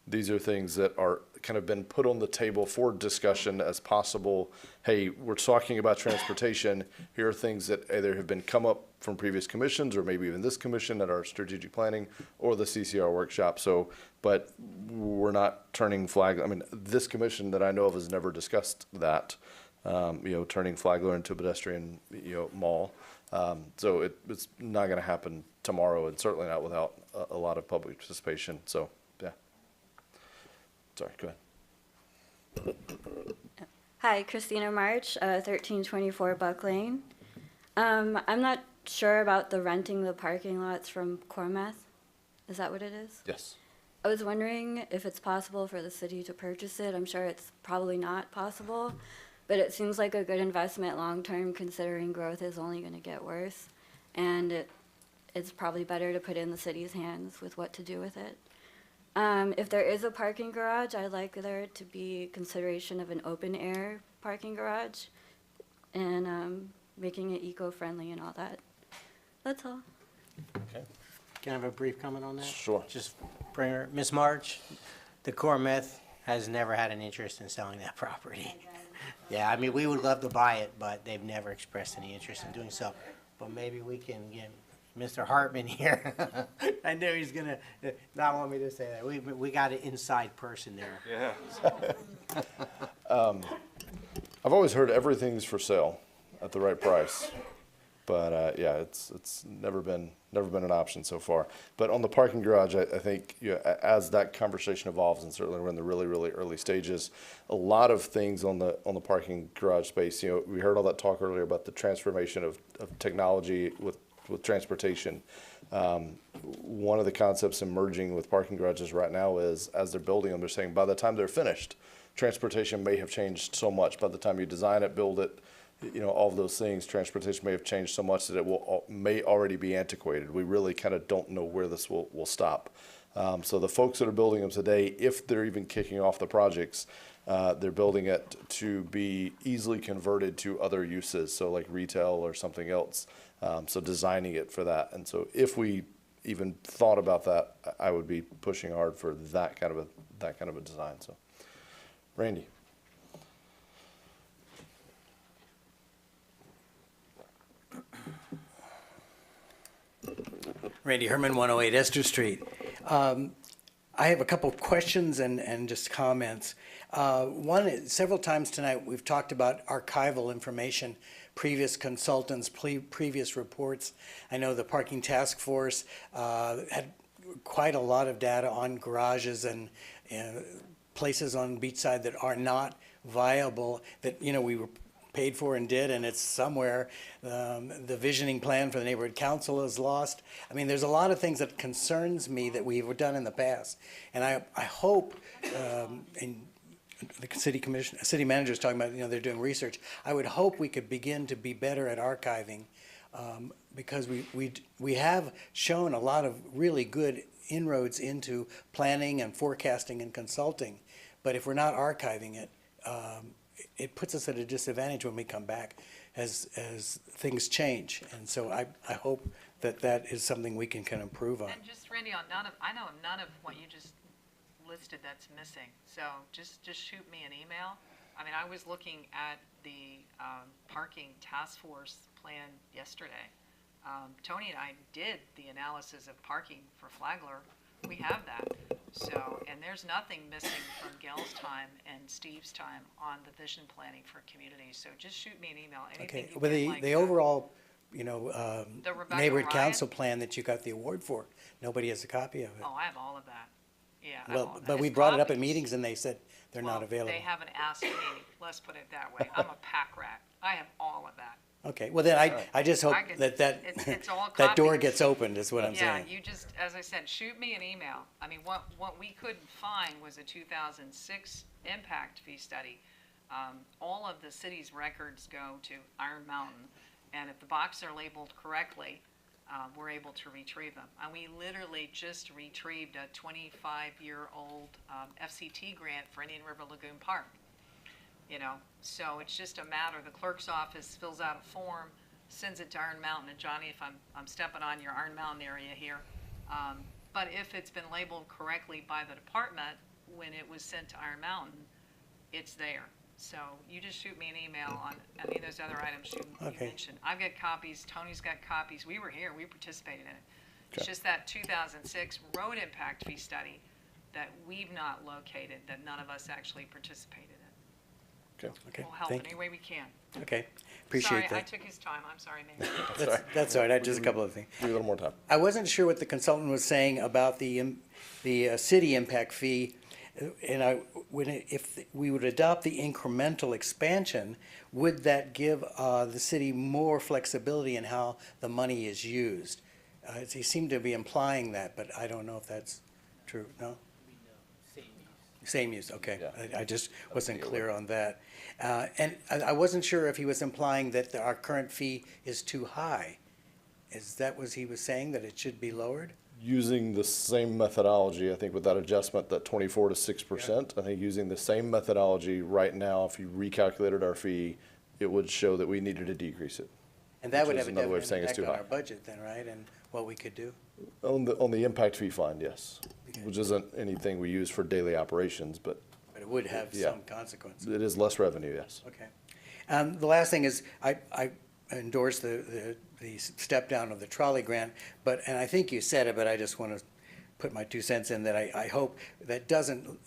Speaker 2: These are things that are kind of been put on the table for discussion as possible. Hey, we're talking about transportation. Here are things that either have been come up from previous commissions or maybe even this commission at our strategic planning or the CCR workshop. So, but we're not turning flag. I mean, this commission that I know of has never discussed that, turning Flagler into a pedestrian, mall. So it's not going to happen tomorrow, and certainly not without a lot of public participation. So, yeah. Sorry, go ahead.
Speaker 16: Hi, Christina March, 1324 Buck Lane. I'm not sure about the renting the parking lots from Cormeth. Is that what it is?
Speaker 2: Yes.
Speaker 16: I was wondering if it's possible for the city to purchase it. I'm sure it's probably not possible, but it seems like a good investment long-term considering growth is only going to get worse. And it's probably better to put in the city's hands with what to do with it. If there is a parking garage, I'd like there to be consideration of an open-air parking garage and making it eco-friendly and all that. That's all.
Speaker 2: Okay.
Speaker 4: Can I have a brief comment on that?
Speaker 2: Sure.
Speaker 4: Just bring her, Ms. March, the Cormeth has never had an interest in selling that property. Yeah, I mean, we would love to buy it, but they've never expressed any interest in doing so. But maybe we can get Mr. Hartman here. I know he's gonna not want me to say that. We got an inside person there.
Speaker 2: Yeah. I've always heard everything's for sale at the right price, but yeah, it's never been an option so far. But on the parking garage, I think as that conversation evolves, and certainly we're in the really early stages, a lot of things on the parking garage space. We heard all that talk earlier about the transformation of technology with transportation. One of the concepts emerging with parking garages right now is, as they're building them, they're saying by the time they're finished, transportation may have changed so much. By the time you design it, build it, all of those things, transportation may have changed so much that it may already be antiquated. We really kind of don't know where this will stop. So the folks that are building them today, if they're even kicking off the projects, they're building it to be easily converted to other uses, so like retail or something else. So designing it for that. And so if we even thought about that, I would be pushing hard for that kind of a design. So, Randy.
Speaker 11: Randy Herman, 108 Esther Street. I have a couple of questions and just comments. One, several times tonight we've talked about archival information, previous consultants, previous reports. I know the parking task force had quite a lot of data on garages and places on Beachside that are not viable, that we were paid for and did, and it's somewhere. The visioning plan for the neighborhood council is lost. I mean, there's a lot of things that concerns me that we've done in the past. And I hope, and city manager's talking about, they're doing research. I would hope we could begin to be better at archiving, because we have shown a lot of really good inroads into planning and forecasting and consulting. But if we're not archiving it, it puts us at a disadvantage when we come back as things change. And so I hope that is something we can improve on.
Speaker 1: And just, Randy, I know none of what you just listed that's missing. So just shoot me an email. I mean, I was looking at the parking task force plan yesterday. Tony and I did the analysis of parking for Flagler. We have that. So, and there's nothing missing from Gail's time and Steve's time on the vision planning for communities. So just shoot me an email. Anything
Speaker 11: Okay,
Speaker 1: you
Speaker 11: well,
Speaker 1: get, like
Speaker 11: the overall,
Speaker 1: the Rebecca
Speaker 11: neighborhood
Speaker 1: Ryan?
Speaker 11: council plan that you got the award for, nobody has a copy of it.
Speaker 1: Oh, I have all of that. Yeah. I have all
Speaker 11: Well,
Speaker 1: of that.
Speaker 11: but we
Speaker 1: It's
Speaker 11: brought it up at
Speaker 1: copies.
Speaker 11: meetings and they said they're not
Speaker 1: Well,
Speaker 11: available.
Speaker 1: They haven't asked me, let's put it that way. I'm a pack rat. I have all of that.
Speaker 11: Okay, well then I just hope
Speaker 1: I can-
Speaker 11: that
Speaker 1: it's all
Speaker 11: that door
Speaker 1: copies.
Speaker 11: gets opened is what I'm
Speaker 1: Yeah,
Speaker 11: saying.
Speaker 1: you just, as I said, shoot me an email. I mean, what we couldn't find was a 2006 impact fee study. All of the city's records go to Iron Mountain, and if the boxes are labeled correctly, we're able to retrieve them. And we literally just retrieved a 25-year-old FCT grant for Indian River Lagoon Park. So it's just a matter, the clerk's office fills out a form, sends it to Iron Mountain, and Johnny, if I'm stepping on your Iron Mountain area here, but if it's been labeled correctly by the department when it was sent to Iron Mountain, it's there. So you just shoot me an email on any of those other items you mentioned. I've got copies, Tony's got copies, we were here, we participated in it. It's just that 2006 road impact fee study that we've not located, that none of us actually participated in.
Speaker 11: Okay,
Speaker 1: We'll help
Speaker 11: thank
Speaker 1: any way we can.
Speaker 11: Okay, appreciate
Speaker 1: Sorry, I
Speaker 11: that.
Speaker 1: took his time, I'm sorry, Mayor.
Speaker 11: That's all right, just a couple of things.
Speaker 2: Give you a little more time.
Speaker 11: I wasn't sure what the consultant was saying about the city impact fee. And if we would adopt the incremental expansion, would that give the city more flexibility in how the money is used? He seemed to be implying that, but I don't know if that's true. No? Same use, okay.
Speaker 2: Yeah.
Speaker 11: I just wasn't clear on that. And I wasn't sure if he was implying that our current fee is too high. Is that what he was saying, that it should be lowered?
Speaker 2: Using the same methodology, I think with that adjustment, that 24 to 6%, I think using the same methodology right now, if you recalculated our fee, it would show that we needed to decrease it.
Speaker 11: And that
Speaker 2: which
Speaker 11: would
Speaker 2: is
Speaker 11: have a
Speaker 2: another way of
Speaker 11: definite
Speaker 2: saying it's
Speaker 11: impact
Speaker 2: too
Speaker 11: on
Speaker 2: high.
Speaker 11: our budget then, right, and what we could do?
Speaker 2: On the impact fee fund, yes, which isn't anything we use for daily operations, but
Speaker 11: But it would have
Speaker 2: Yeah.
Speaker 11: some consequences.
Speaker 2: it is less revenue, yes.
Speaker 11: Okay. The last thing is, I endorse the step down of the trolley grant, and I think you said it, but I just want to put my 2 cents in that I hope that doesn't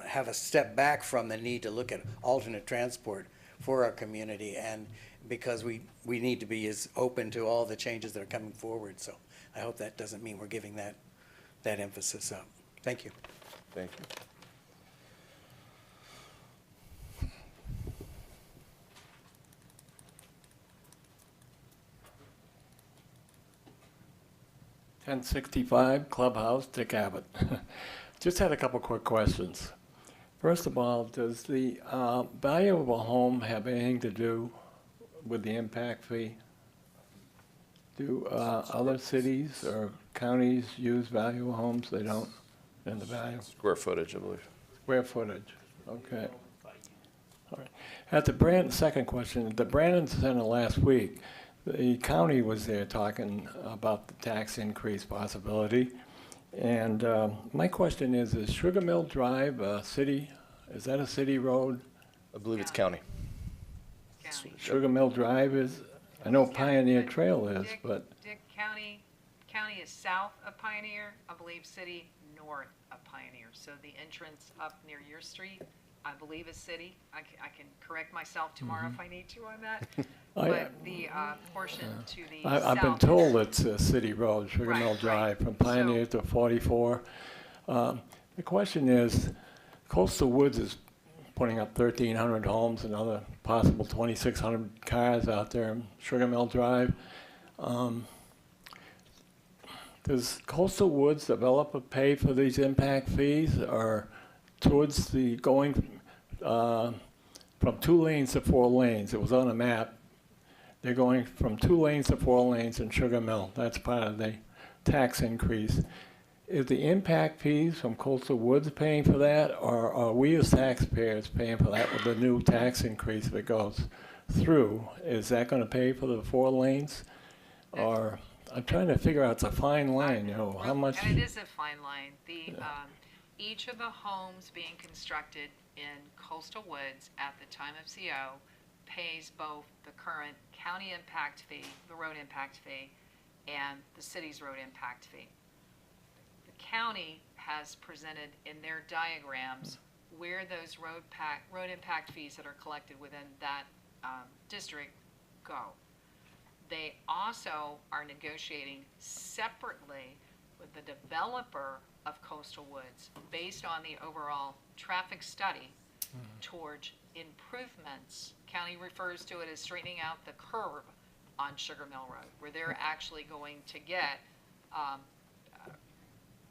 Speaker 11: have a step back from the need to look at alternate transport for our community, and because we need to be as open to all the changes that are coming forward. So I hope that doesn't mean we're giving that emphasis up. Thank you.
Speaker 2: Thank you.
Speaker 17: .1065 Clubhouse, Dick Abbott. Just had a couple quick questions. First of all, does the value of a home have anything to do with the impact fee? Do other cities or counties use value of homes? They don't, in the value?
Speaker 2: Square footage, I believe.
Speaker 17: Square footage, okay. All right. At the second question, at the Brandon Center last week, the county was there talking about the tax increase possibility. And my question is Sugar Mill Drive a city, is that a city road?
Speaker 2: I believe it's county.
Speaker 17: Sugar Mill Drive is, I know Pioneer Trail is, but
Speaker 1: Dick, county is south of Pioneer, I believe city north of Pioneer. So the entrance up near your street, I believe is city. I can correct myself tomorrow if I need to on that. But the portion to the south.
Speaker 17: I've been told it's a city road, Sugar Mill Drive, from Pioneer to 44. The question is, Coastal Woods is putting up 1,300 homes, another possible 2,600 cars out there in Sugar Mill Drive. Does Coastal Woods developer pay for these impact fees, or towards the going from 2 lanes to 4 lanes. It was on a map. They're going from 2 lanes to 4 lanes in Sugar Mill. That's part of the tax increase. Is the impact fees from Coastal Woods paying for that, or are we as taxpayers paying for that with the new tax increase that goes through? Is that going to pay for the 4 lanes? Or, I'm trying to figure out, it's a fine line, you know, how much?
Speaker 1: And it is a fine line. Each of the homes being constructed in Coastal Woods at the time of CO pays both the current county impact fee, the road impact fee, and the city's road impact fee. The county has presented in their diagrams where those road impact fees that are collected within that district go. They also are negotiating separately with the developer of Coastal Woods based on the overall traffic study towards improvements. County refers to it as straightening out the curve on Sugar Mill Road, where they're actually going to get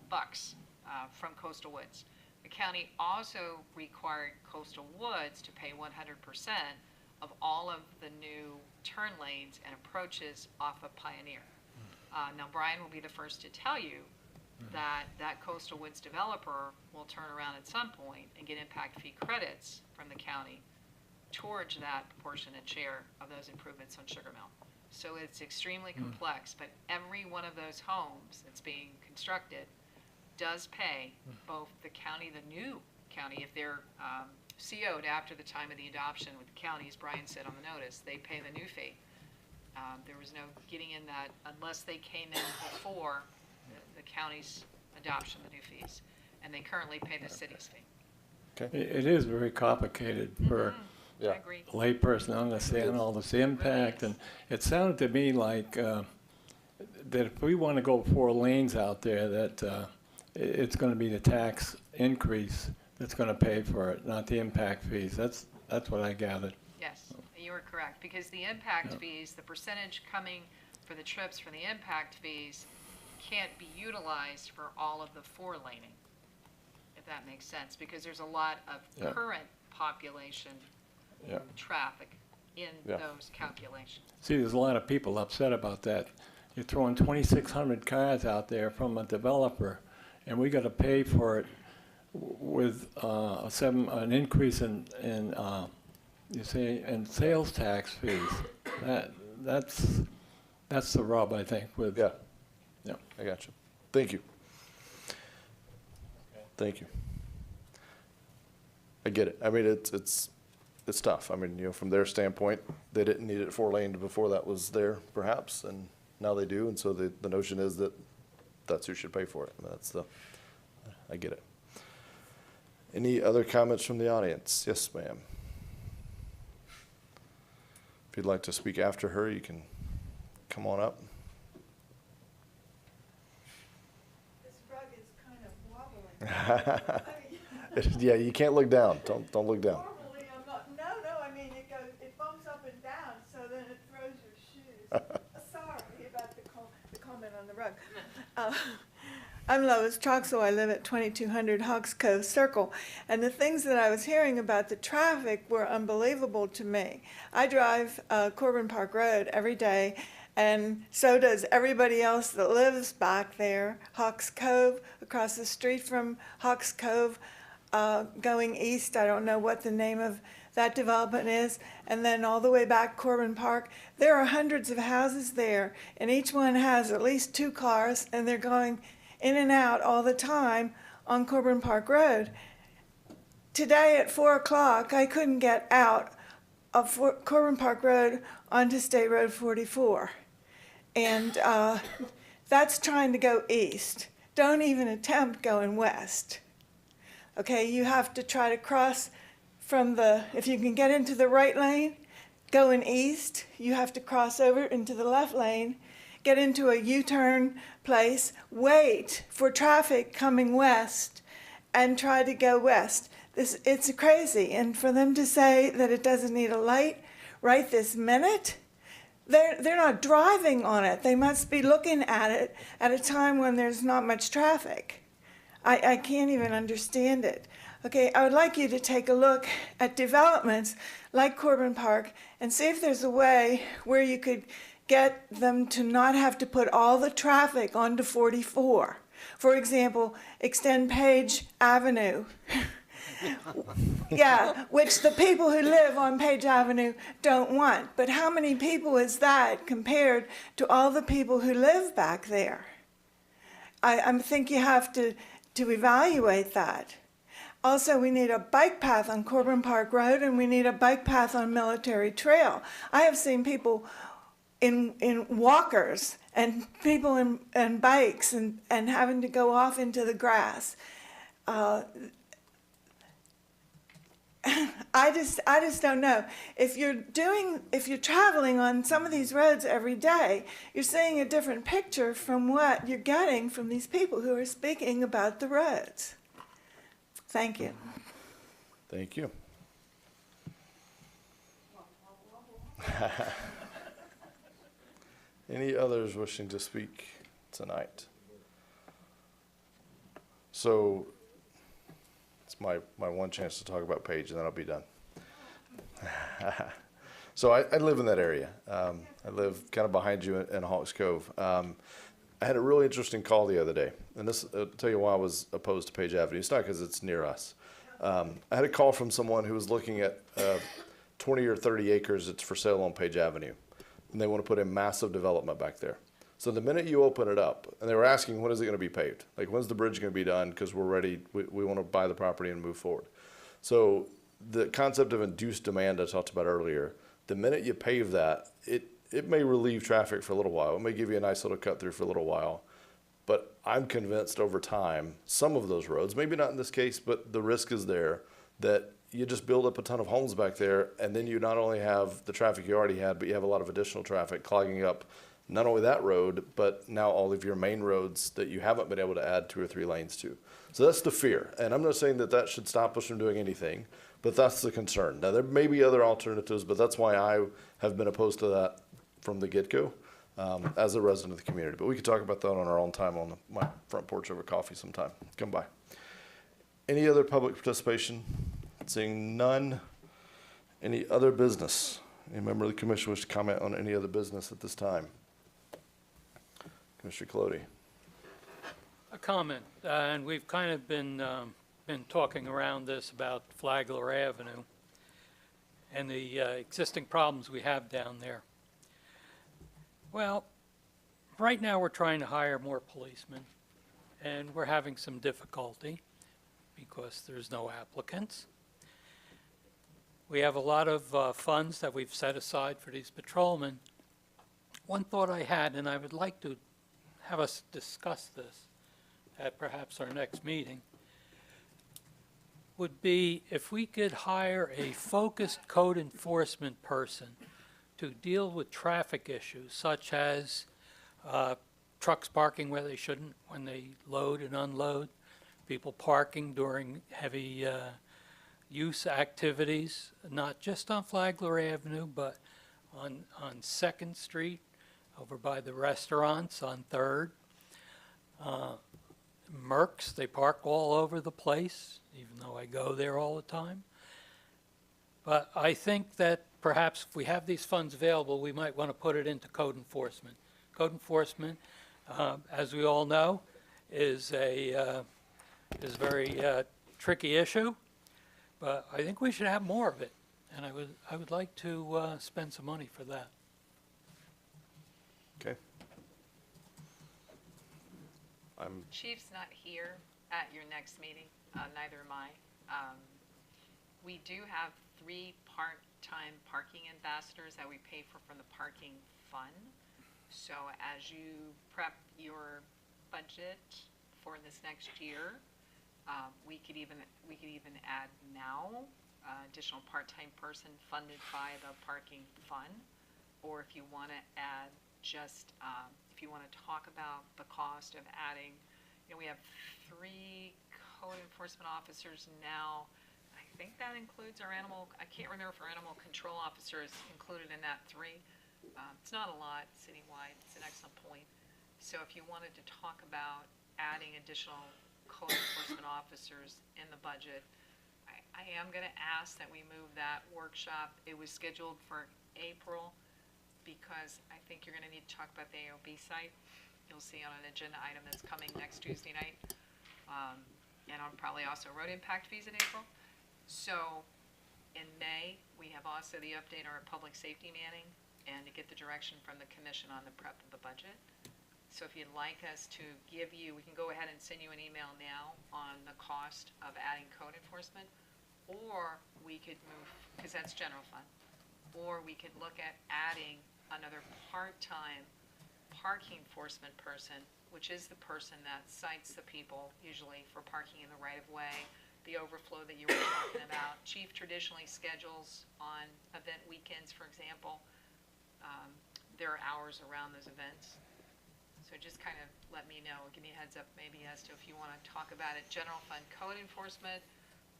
Speaker 1: bucks from Coastal Woods. The county also required Coastal Woods to pay 100% of all of the new turn lanes and approaches off of Pioneer. Now, Brian will be the first to tell you that Coastal Woods developer will turn around at some point and get impact fee credits from the county towards that proportionate share of those improvements on Sugar Mill. So it's extremely complex, but every one of those homes that's being constructed does pay both the county, the new county, if they're CO'd after the time of the adoption with the county, as Brian said on the notice, they pay the new fee. There was no getting in that unless they came in before the county's adoption of the new fees, and they currently pay the city's fee.
Speaker 2: Okay.
Speaker 17: It is very complicated for
Speaker 2: Yeah.
Speaker 1: I agree.
Speaker 17: layperson to understand all this impact, and it sounded to me like that if we want to go 4 lanes out there, that it's going to be the tax increase that's going to pay for it, not the impact fees. That's what I gathered.
Speaker 1: Yes, you are correct, because the impact fees, the percentage coming for the trips for the impact fees can't be utilized for all of the 4 laning, if that makes sense, because there's a lot of current population traffic in those calculations.
Speaker 17: See, there's a lot of people upset about that. You're throwing 2,600 cars out there from a developer, and we got to pay for it with an increase in sales tax fees. That's the rub, I think. With
Speaker 2: Yeah, I got you. Thank you. Thank you. I get it. I mean, it's tough. I mean, you know, from their standpoint, they didn't need it 4 lane before that was there, perhaps, and now they do. And so the notion is that that's who should pay for it. I get it. Any other comments from the audience? Yes, ma'am. If you'd like to speak after her, you can come on up.
Speaker 18: This rug is kind of wobbling.
Speaker 2: Yeah, you can't look down. Don't look down.
Speaker 18: Normally, I'm not, no, I mean, it bumps up and down, so then it throws your shoes. Sorry about the comment on the rug. I'm Lois Troxel. I live at 2200 Hawks Cove Circle. And the things that I was hearing about the traffic were unbelievable to me. I drive Corbin Park Road every day, and so does everybody else that lives back there. Hawks Cove, across the street from Hawks Cove, going east. I don't know what the name of that development is. And then all the way back Corbin Park. There are hundreds of houses there, and each one has at least 2 cars, and they're going in and out all the time on Corbin Park Road. Today at 4 o'clock, I couldn't get out of Corbin Park Road onto State Road 44. And that's trying to go east. Don't even attempt going west. Okay, you have to try to cross from if you can get into the right lane, going east, you have to cross over into the left lane, get into a U-turn place, wait for traffic coming west, and try to go west. It's crazy. And for them to say that it doesn't need a light right this minute, they're not driving on it. They must be looking at it at a time when there's not much traffic. I can't even understand it. Okay, I would like you to take a look at developments like Corbin Park and see if there's a way where you could get them to not have to put all the traffic onto 44. For example, extend Page Avenue. Yeah, which the people who live on Page Avenue don't want. But how many people is that compared to all the people who live back there? I think you have to evaluate that. Also, we need a bike path on Corbin Park Road, and we need a bike path on Military Trail. I have seen people in walkers and people in bikes and having to go off into the grass. I just don't know. If you're traveling on some of these roads every day, you're seeing a different picture from what you're getting from these people who are speaking about the roads. Thank you.
Speaker 2: Thank you. Any others wishing to speak tonight? So it's my one chance to talk about Page, and then I'll be done. So I live in that area. I live kind of behind you in Hawks Cove. I had a really interesting call the other day, and this I'll tell you why I was opposed to Page Avenue. It's not because it's near us. I had a call from someone who was looking at 20 or 30 acres that's for sale on Page Avenue, and they want to put in massive development back there. So the minute you open it up, and they were asking, when is it going to be paved? Like, when's the bridge going to be done? Because we're ready, we want to buy the property and move forward. So the concept of induced demand I talked about earlier, the minute you pave that, it may relieve traffic for a little while. It may give you a nice little cut through for a little while. But I'm convinced over time, some of those roads, maybe not in this case, but the risk is there that you just build up a ton of homes back there, and then you not only have the traffic you already had, but you have a lot of additional traffic clogging up not only that road, but now all of your main roads that you haven't been able to add 2 or 3 lanes to. So that's the fear. And I'm not saying that that should stop us from doing anything, but that's the concern. Now, there may be other alternatives, but that's why I have been opposed to that from the get-go as a resident of the community. But we could talk about that on our own time on my front porch over coffee sometime. Come by. Any other public participation? Seeing none. Any other business? Any member of the commission wish to comment on any other business at this time? Commissioner Colodi.
Speaker 13: A comment, and we've kind of been talking around this about Flagler Avenue and the existing problems we have down there. Well, right now we're trying to hire more policemen, and we're having some difficulty because there's no applicants. We have a lot of funds that we've set aside for these patrolmen. One thought I had, and I would like to have us discuss this at perhaps our next meeting, would be if we could hire a focused code enforcement person to deal with traffic issues such as trucks parking where they shouldn't when they load and unload, people parking during heavy use activities, not just on Flagler Avenue, but on 2nd Street, over by the restaurants on 3rd. Mercs, they park all over the place, even though I go there all the time. But I think that perhaps if we have these funds available, we might want to put it into code enforcement. Code enforcement, as we all know, is a very tricky issue, but I think we should have more of it, and I would like to spend some money for that.
Speaker 2: Okay.
Speaker 1: Chief's not here at your next meeting, neither am I. We do have 3 part-time parking ambassadors that we pay for from the parking fund. So as you prep your budget for this next year, we could even add now additional part-time person funded by the parking fund, or if you want to add just if you want to talk about the cost of adding, we have 3 code enforcement officers now. I think that includes our I can't remember if our animal control officer is included in that 3. It's not a lot citywide. It's an excellent point. So if you wanted to talk about adding additional code enforcement officers in the budget, I am gonna ask that we move that workshop. It was scheduled for April because I think you're gonna need to talk about the AOB site. You'll see on an agenda item that's coming next Tuesday night. And on probably also road impact fees in April. So in May, we have also the update on our public safety manning and to get the direction from the commission on the prep of the budget. So if you'd like us to give you, we can go ahead and send you an email now on the cost of adding code enforcement, or we could move, because that's general fund, or we could look at adding another part-time parking enforcement person, which is the person that cites the people usually for parking in the right-of-way, the overflow that you were talking about. Chief traditionally schedules on event weekends, for example, there are hours around those events. So just kind of let me know, give me a heads up maybe as to if you want to talk about it general fund code enforcement,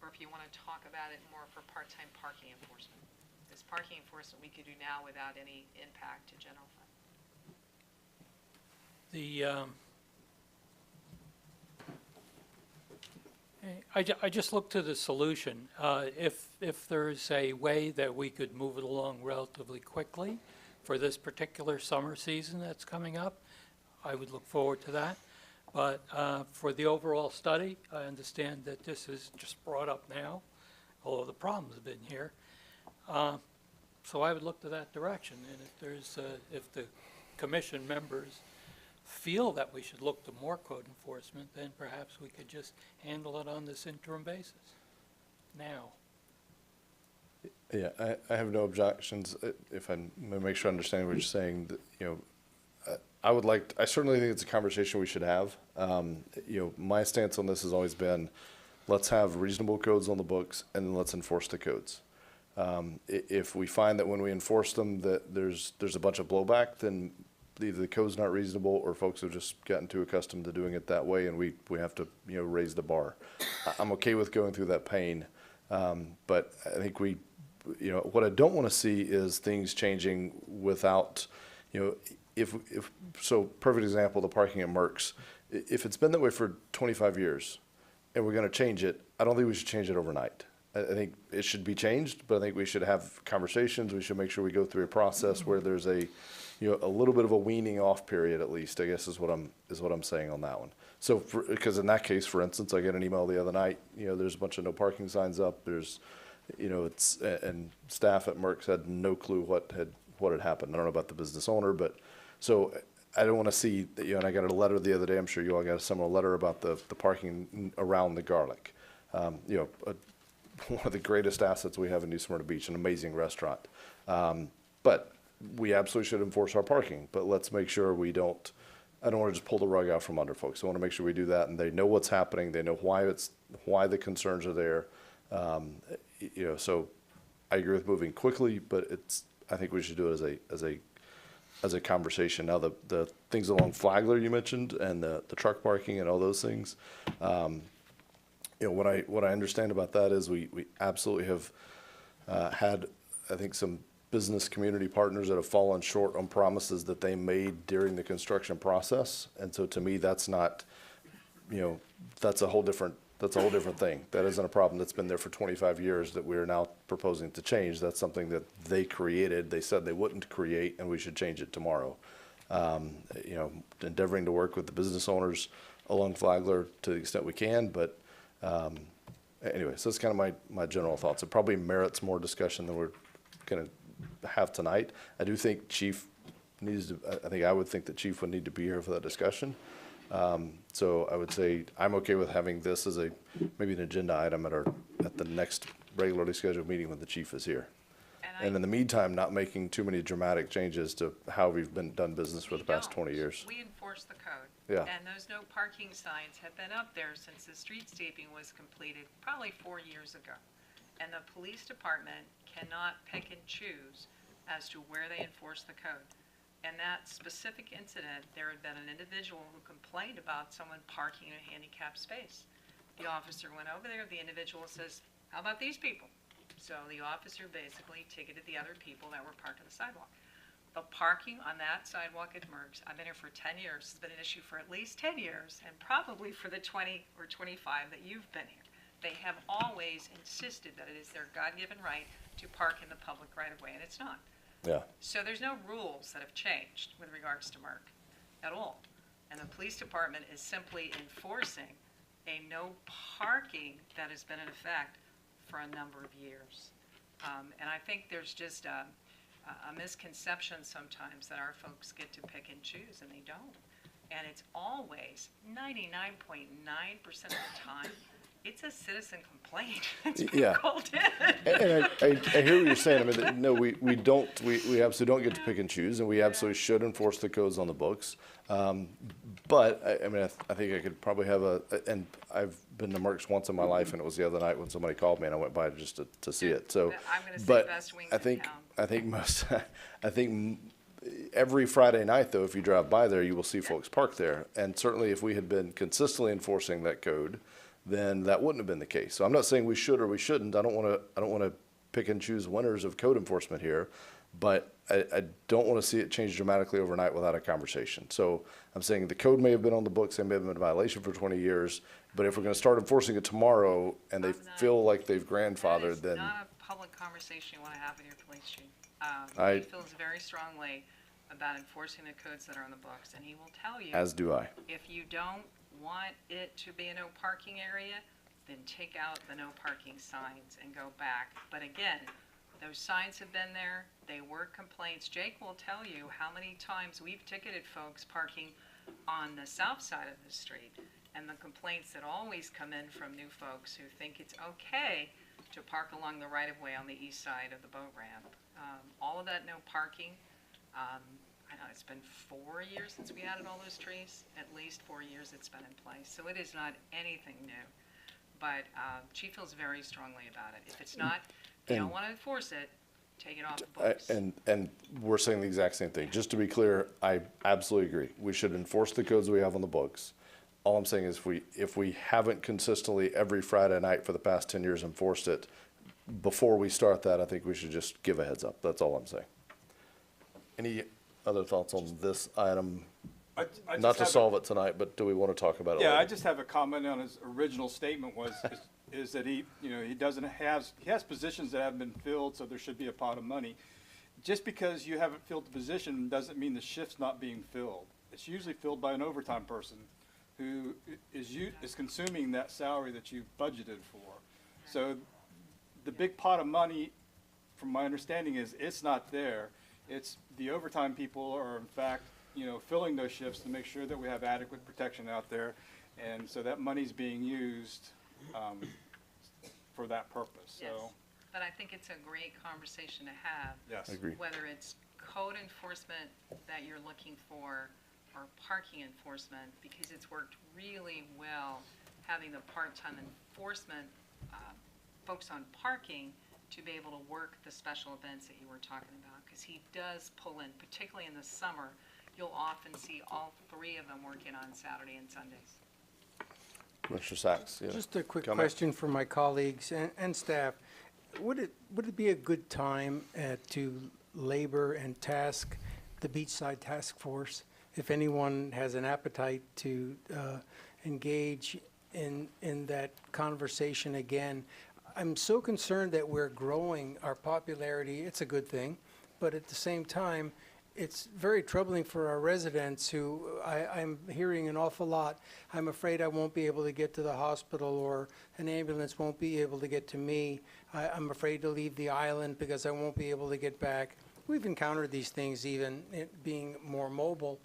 Speaker 1: or if you want to talk about it more for part-time parking enforcement. Because parking enforcement we could do now without any impact to general fund.
Speaker 13: I just looked to the solution. If there's a way that we could move it along relatively quickly for this particular summer season that's coming up, I would look forward to that. But for the overall study, I understand that this is just brought up now, although the problems have been here. So I would look to that direction. And if there's, if the commission members feel that we should look to more code enforcement, then perhaps we could just handle it on this interim basis now.
Speaker 2: Yeah, I have no objections. If I may make sure I understand what you're saying, that, you know, I certainly think it's a conversation we should have. You know, my stance on this has always been, let's have reasonable codes on the books and then let's enforce the codes. If we find that when we enforce them that there's a bunch of blowback, then either the code's not reasonable or folks have just gotten too accustomed to doing it that way and we have to, you know, raise the bar. I'm okay with going through that pain. But I think you know, what I don't want to see is things changing without, you know, so perfect example, the parking at Merck's. If it's been that way for 25 years and we're going to change it, I don't think we should change it overnight. I think it should be changed, but I think we should have conversations. We should make sure we go through a process where there's a little bit of a weaning off period at least, I guess is what I'm saying on that one. So because in that case, for instance, I get an email the other night, you know, there's a bunch of no parking signs up. There's, you know, and staff at Merck's had no clue what had happened. I don't know about the business owner, but so I don't want to see, you know, and I got a letter the other day, I'm sure you all got a similar letter about the parking around the Garlic. You know, one of the greatest assets we have in New Smyrna Beach, an amazing restaurant. But we absolutely should enforce our parking, but let's make sure I don't want to just pull the rug out from under folks. I want to make sure we do that and they know what's happening. They know why the concerns are there. You know, so I agree with moving quickly, but I think we should do it as a conversation. Now the things along Flagler you mentioned and the truck parking and all those things, you know, what I understand about that is we absolutely have had, I think, some business community partners that have fallen short on promises that they made during the construction process. And so to me, that's not, you know, that's a whole different thing. That isn't a problem that's been there for 25 years that we're now proposing to change. That's something that they created. They said they wouldn't create, and we should change it tomorrow. You know, endeavoring to work with the business owners along Flagler to the extent we can, but anyway, so that's kind of my general thoughts. It probably merits more discussion than we're going to have tonight. I do think Chief needs to, I would think that Chief would need to be here for that discussion. So I would say I'm okay with having this as maybe an agenda item at the next regularly scheduled meeting when the Chief is here. And in the meantime, not making too many dramatic changes to how we've done business for the past 20 years.
Speaker 1: We enforce the code.
Speaker 2: Yeah.
Speaker 1: And those no parking signs have been up there since the streetscaping was completed, probably 4 years ago. And the police department cannot pick and choose as to where they enforce the code. And that specific incident, there had been an individual who complained about someone parking in a handicapped space. The officer went over there, the individual says, "How about these people?" So the officer basically ticketed the other people that were parked on the sidewalk. The parking on that sidewalk at Merck's, I've been here for 10 years, it's been an issue for at least 10 years, and probably for the 20 or 25 that you've been here. they have always insisted that it is their God-given right to park in the public right-of-way, and it's not.
Speaker 2: Yeah.
Speaker 1: So there's no rules that have changed with regards to Merck at all. And the police department is simply enforcing a no parking that has been in effect for a number of years. And I think there's just a misconception sometimes that our folks get to pick and choose, and they don't. And it's always, 99.9% of the time, it's a citizen complaint that's been
Speaker 2: Yeah.
Speaker 1: called in.
Speaker 2: And I hear what you're saying. I mean, no, we absolutely don't get to pick and choose, and we absolutely should enforce the codes on the books. But I mean, I think I could probably have and I've been to Merck's once in my life, and it was the other night when somebody called me, and I went by just to see it. So,
Speaker 1: I'm gonna say
Speaker 2: but
Speaker 1: best wings
Speaker 2: I
Speaker 1: in
Speaker 2: think,
Speaker 1: town.
Speaker 2: I think every Friday night, though, if you drive by there, you will see folks parked there. And certainly, if we had been consistently enforcing that code, then that wouldn't have been the case. So I'm not saying we should or we shouldn't. I don't want to pick and choose winners of code enforcement here, but I don't want to see it change dramatically overnight without a conversation. So I'm saying the code may have been on the books, they may have been in violation for 20 years, but if we're going to start enforcing it tomorrow and they feel like they've grandfathered, then
Speaker 1: Not a public conversation you want to have with your police chief.
Speaker 2: I-
Speaker 1: He feels very strongly about enforcing the codes that are on the books, and he will tell you.
Speaker 2: as do I.
Speaker 1: If you don't want it to be a no parking area, then take out the no parking signs and go back. But again, those signs have been there, they were complaints. Jake will tell you how many times we've ticketed folks parking on the south side of the street. And the complaints that always come in from new folks who think it's okay to park along the right-of-way on the east side of the boat ramp. All of that no parking, I know it's been 4 years since we added all those trees, at least 4 years it's been in place. So it is not anything new. But Chief feels very strongly about it. If it's not, if you don't
Speaker 2: And-
Speaker 1: want to enforce it, take it off the books.
Speaker 2: And we're saying the exact same thing. Just to be clear, I absolutely agree. We should enforce the codes we have on the books. All I'm saying is if we haven't consistently every Friday night for the past 10 years enforced it, before we start that, I think we should just give a heads up. That's all I'm saying. Any other thoughts on this item?
Speaker 9: I
Speaker 2: Not
Speaker 9: just
Speaker 2: to
Speaker 9: have a-
Speaker 2: solve it tonight, but do we want to talk about it
Speaker 9: Yeah, I
Speaker 2: later?
Speaker 9: just have a comment on his original statement is that he has positions that haven't been filled, so there should be a pot of money. Just because you haven't filled the position doesn't mean the shift's not being filled. It's usually filled by an overtime person who is consuming that salary that you budgeted for. So the big pot of money, from my understanding, is it's not there. It's the overtime people are in fact, filling those shifts to make sure that we have adequate protection out there. And so that money's being used for that purpose,
Speaker 1: Yes,
Speaker 9: so.
Speaker 1: but I think it's a great conversation to have.
Speaker 9: Yes.
Speaker 2: Agree.
Speaker 1: Whether it's code enforcement that you're looking for or parking enforcement, because it's worked really well having the part-time enforcement folks on parking to be able to work the special events that you were talking about, because he does pull in, particularly in the summer, you'll often see all three of them working on Saturday and Sundays.
Speaker 2: Mr. Sachs? you have
Speaker 11: Just a quick
Speaker 2: comment?
Speaker 11: question for my colleagues and staff. Would it be a good time to labor and task the Beachside Task Force, if anyone has an appetite to engage in that conversation again? I'm so concerned that we're growing our popularity. It's a good thing, but at the same time, it's very troubling for our residents who I'm hearing an awful lot. I'm afraid I won't be able to get to the hospital, or an ambulance won't be able to get to me. I'm afraid to leave the island because I won't be able to get back. We've encountered these things even being more mobile.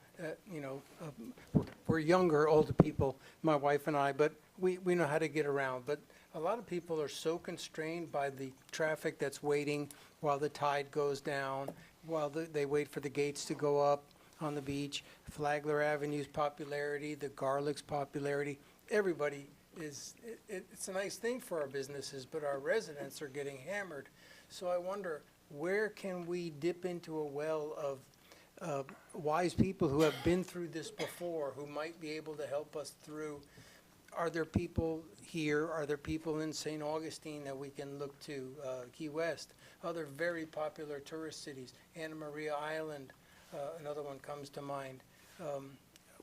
Speaker 11: We're younger, older people, my wife and I, but we know how to get around. But a lot of people are so constrained by the traffic that's waiting while the tide goes down, while they wait for the gates to go up on the beach. Flagler Avenue's popularity, the Garlic's popularity, everybody it's a nice thing for our businesses, but our residents are getting hammered. So I wonder, where can we dip into a well of wise people who have been through this before, who might be able to help us through? Are there people here, are there people in St. Augustine that we can look to, Key West, other very popular tourist cities, Anna Maria Island, another one comes to mind.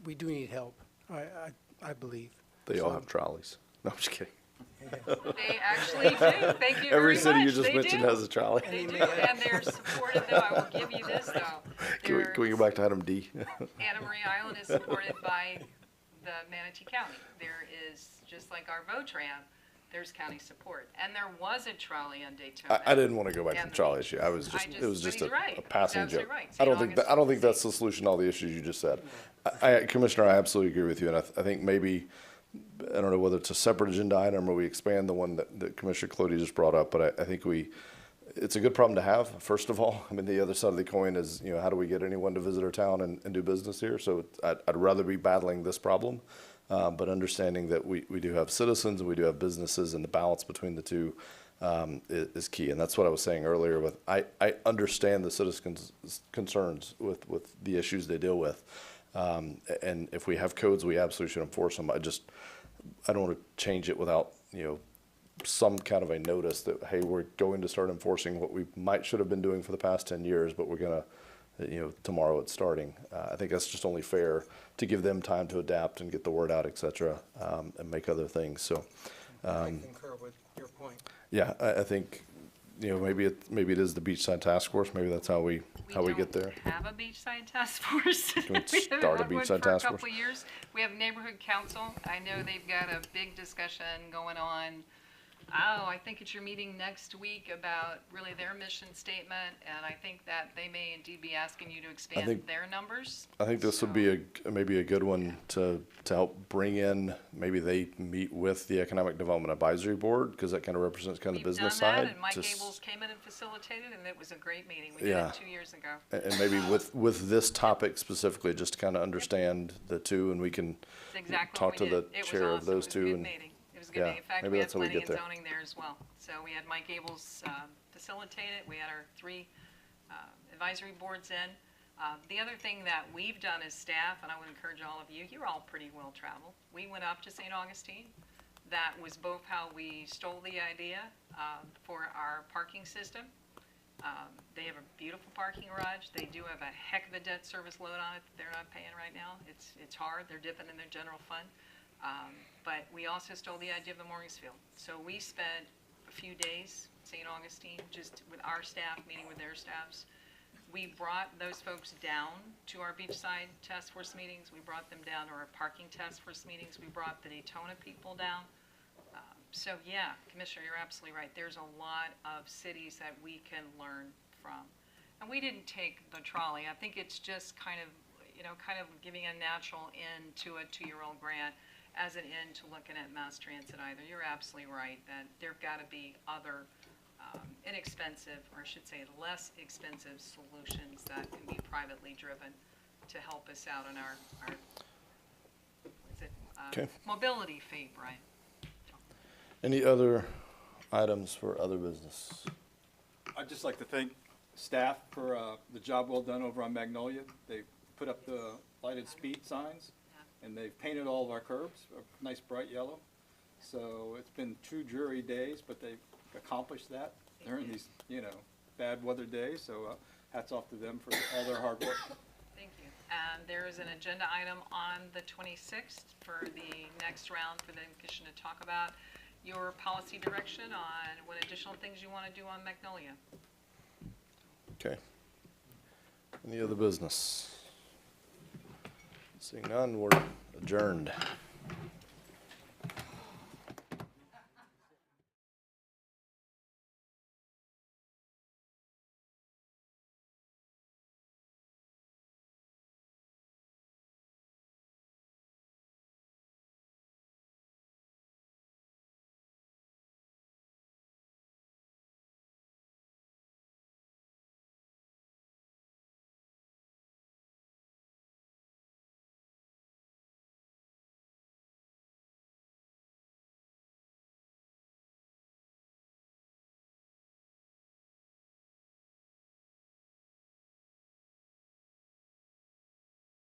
Speaker 11: We do need help, I believe.
Speaker 2: They all
Speaker 11: So-
Speaker 2: have trolleys. No, I'm just kidding.
Speaker 1: They actually do. Thank you very
Speaker 2: Every
Speaker 1: much.
Speaker 2: city you just
Speaker 1: They
Speaker 2: mentioned
Speaker 1: do.
Speaker 2: has a trolley.
Speaker 1: They do, and they're supported, though, I will give you this, though.
Speaker 2: Can we go back to item D?
Speaker 1: Anna Marie Island is supported by the Manatee County. There is, just like our VOTRAM, there's county support. And there was a trolley on Daytona.
Speaker 2: I didn't want to go back to
Speaker 1: And
Speaker 2: the trolley issue. I was
Speaker 1: I
Speaker 2: just,
Speaker 1: just-
Speaker 2: it was
Speaker 1: but
Speaker 2: just
Speaker 1: he's right.
Speaker 2: a
Speaker 1: He's
Speaker 2: passing
Speaker 1: absolutely
Speaker 2: joke.
Speaker 1: right.
Speaker 2: I don't
Speaker 1: St.
Speaker 2: think, I don't think that's the solution to all the issues you just said. Commissioner, I absolutely agree with you, and I think maybe, I don't know whether it's a separate agenda item or we expand the one that Commissioner Clody just brought up, but I think it's a good problem to have, first of all. I mean, the other side of the coin is, how do we get anyone to visit our town and do business here? So I'd rather be battling this problem, but understanding that we do have citizens and we do have businesses, and the balance between the two is key. And that's what I was saying earlier with, I understand the citizens' concerns with the issues they deal with. And if we have codes, we absolutely should enforce them. I don't want to change it without, some kind of a notice that, hey, we're going to start enforcing what we should have been doing for the past 10 years, but we're going to, tomorrow it's starting. I think that's just only fair to give them time to adapt and get the word out, et cetera, and make other things. So,
Speaker 11: I concur with your point.
Speaker 2: yeah, I think, maybe it is the beachside task force. Maybe that's how we get there.
Speaker 1: We don't have a beachside task force.
Speaker 2: Can we
Speaker 1: We haven't
Speaker 2: start a
Speaker 1: had one
Speaker 2: beachside
Speaker 1: for a
Speaker 2: task
Speaker 1: couple
Speaker 2: force?
Speaker 1: of years. We have neighborhood council. I know they've got a big discussion going on. I think it's your meeting next week about really their mission statement, and I think that they may indeed be asking you to expand
Speaker 2: think-
Speaker 1: their numbers.
Speaker 2: I think this would be maybe a good one to help bring in, maybe they meet with the Economic Development Advisory Board, because that kind of represents kind of the business
Speaker 1: We've done
Speaker 2: side.
Speaker 1: that, and Mike
Speaker 2: to s-
Speaker 1: Abels came in and facilitated, and it was a great meeting. We did
Speaker 2: Yeah.
Speaker 1: it 2 years ago.
Speaker 2: And maybe with this topic specifically, just to kind of understand the two, and we can
Speaker 1: That's exactly
Speaker 2: talk
Speaker 1: what
Speaker 2: to
Speaker 1: we
Speaker 2: the
Speaker 1: did. It was
Speaker 2: chair of
Speaker 1: awesome.
Speaker 2: those
Speaker 1: It was a
Speaker 2: two.
Speaker 1: good
Speaker 2: And
Speaker 1: meeting. It was a good
Speaker 2: yeah,
Speaker 1: meeting. In fact,
Speaker 2: maybe
Speaker 1: we had
Speaker 2: that's how we
Speaker 1: planning
Speaker 2: get
Speaker 1: and
Speaker 2: there.
Speaker 1: zoning there as well. So we had Mike Abels facilitate it. We had our 3 advisory boards in. The other thing that we've done as staff, and I would encourage all of you, you're all pretty well traveled. We went up to St. Augustine. That was both how we stole the idea for our parking system. They have a beautiful parking garage. They do have a heck of a debt service load on it that they're not paying right now. It's hard. They're dipping in their general fund. But we also stole the idea of the Morningsfield. So we spent a few days, St. Augustine, just with our staff, meeting with their staffs. We brought those folks down to our beachside task force meetings. We brought them down to our parking task force meetings. We brought the Daytona people down. So yeah, Commissioner, you're absolutely right. There's a lot of cities that we can learn from. And we didn't take the trolley. I think it's just kind of giving a natural end to a 2-year-old grant as an end to looking at mass transit either. You're absolutely right that there've got to be other inexpensive, or I should say less expensive solutions that can be privately driven to help us out on our
Speaker 2: Okay.
Speaker 1: mobility fee, Brian.
Speaker 2: Any other items for other business?
Speaker 9: I'd just like to thank staff for the job well done over on Magnolia. They put up the lighted speed signs, and they've painted all of our curbs a nice bright yellow. So it's been 2 dreary days, but they've accomplished that during these, bad weather days. So hats off to them for all their hard work.
Speaker 1: Thank you. And there is an agenda item on the 26th for the next round for the commission to talk about your policy direction on what additional things you want to do on Magnolia.
Speaker 2: Okay. Any other business? Seeing none, we're adjourned.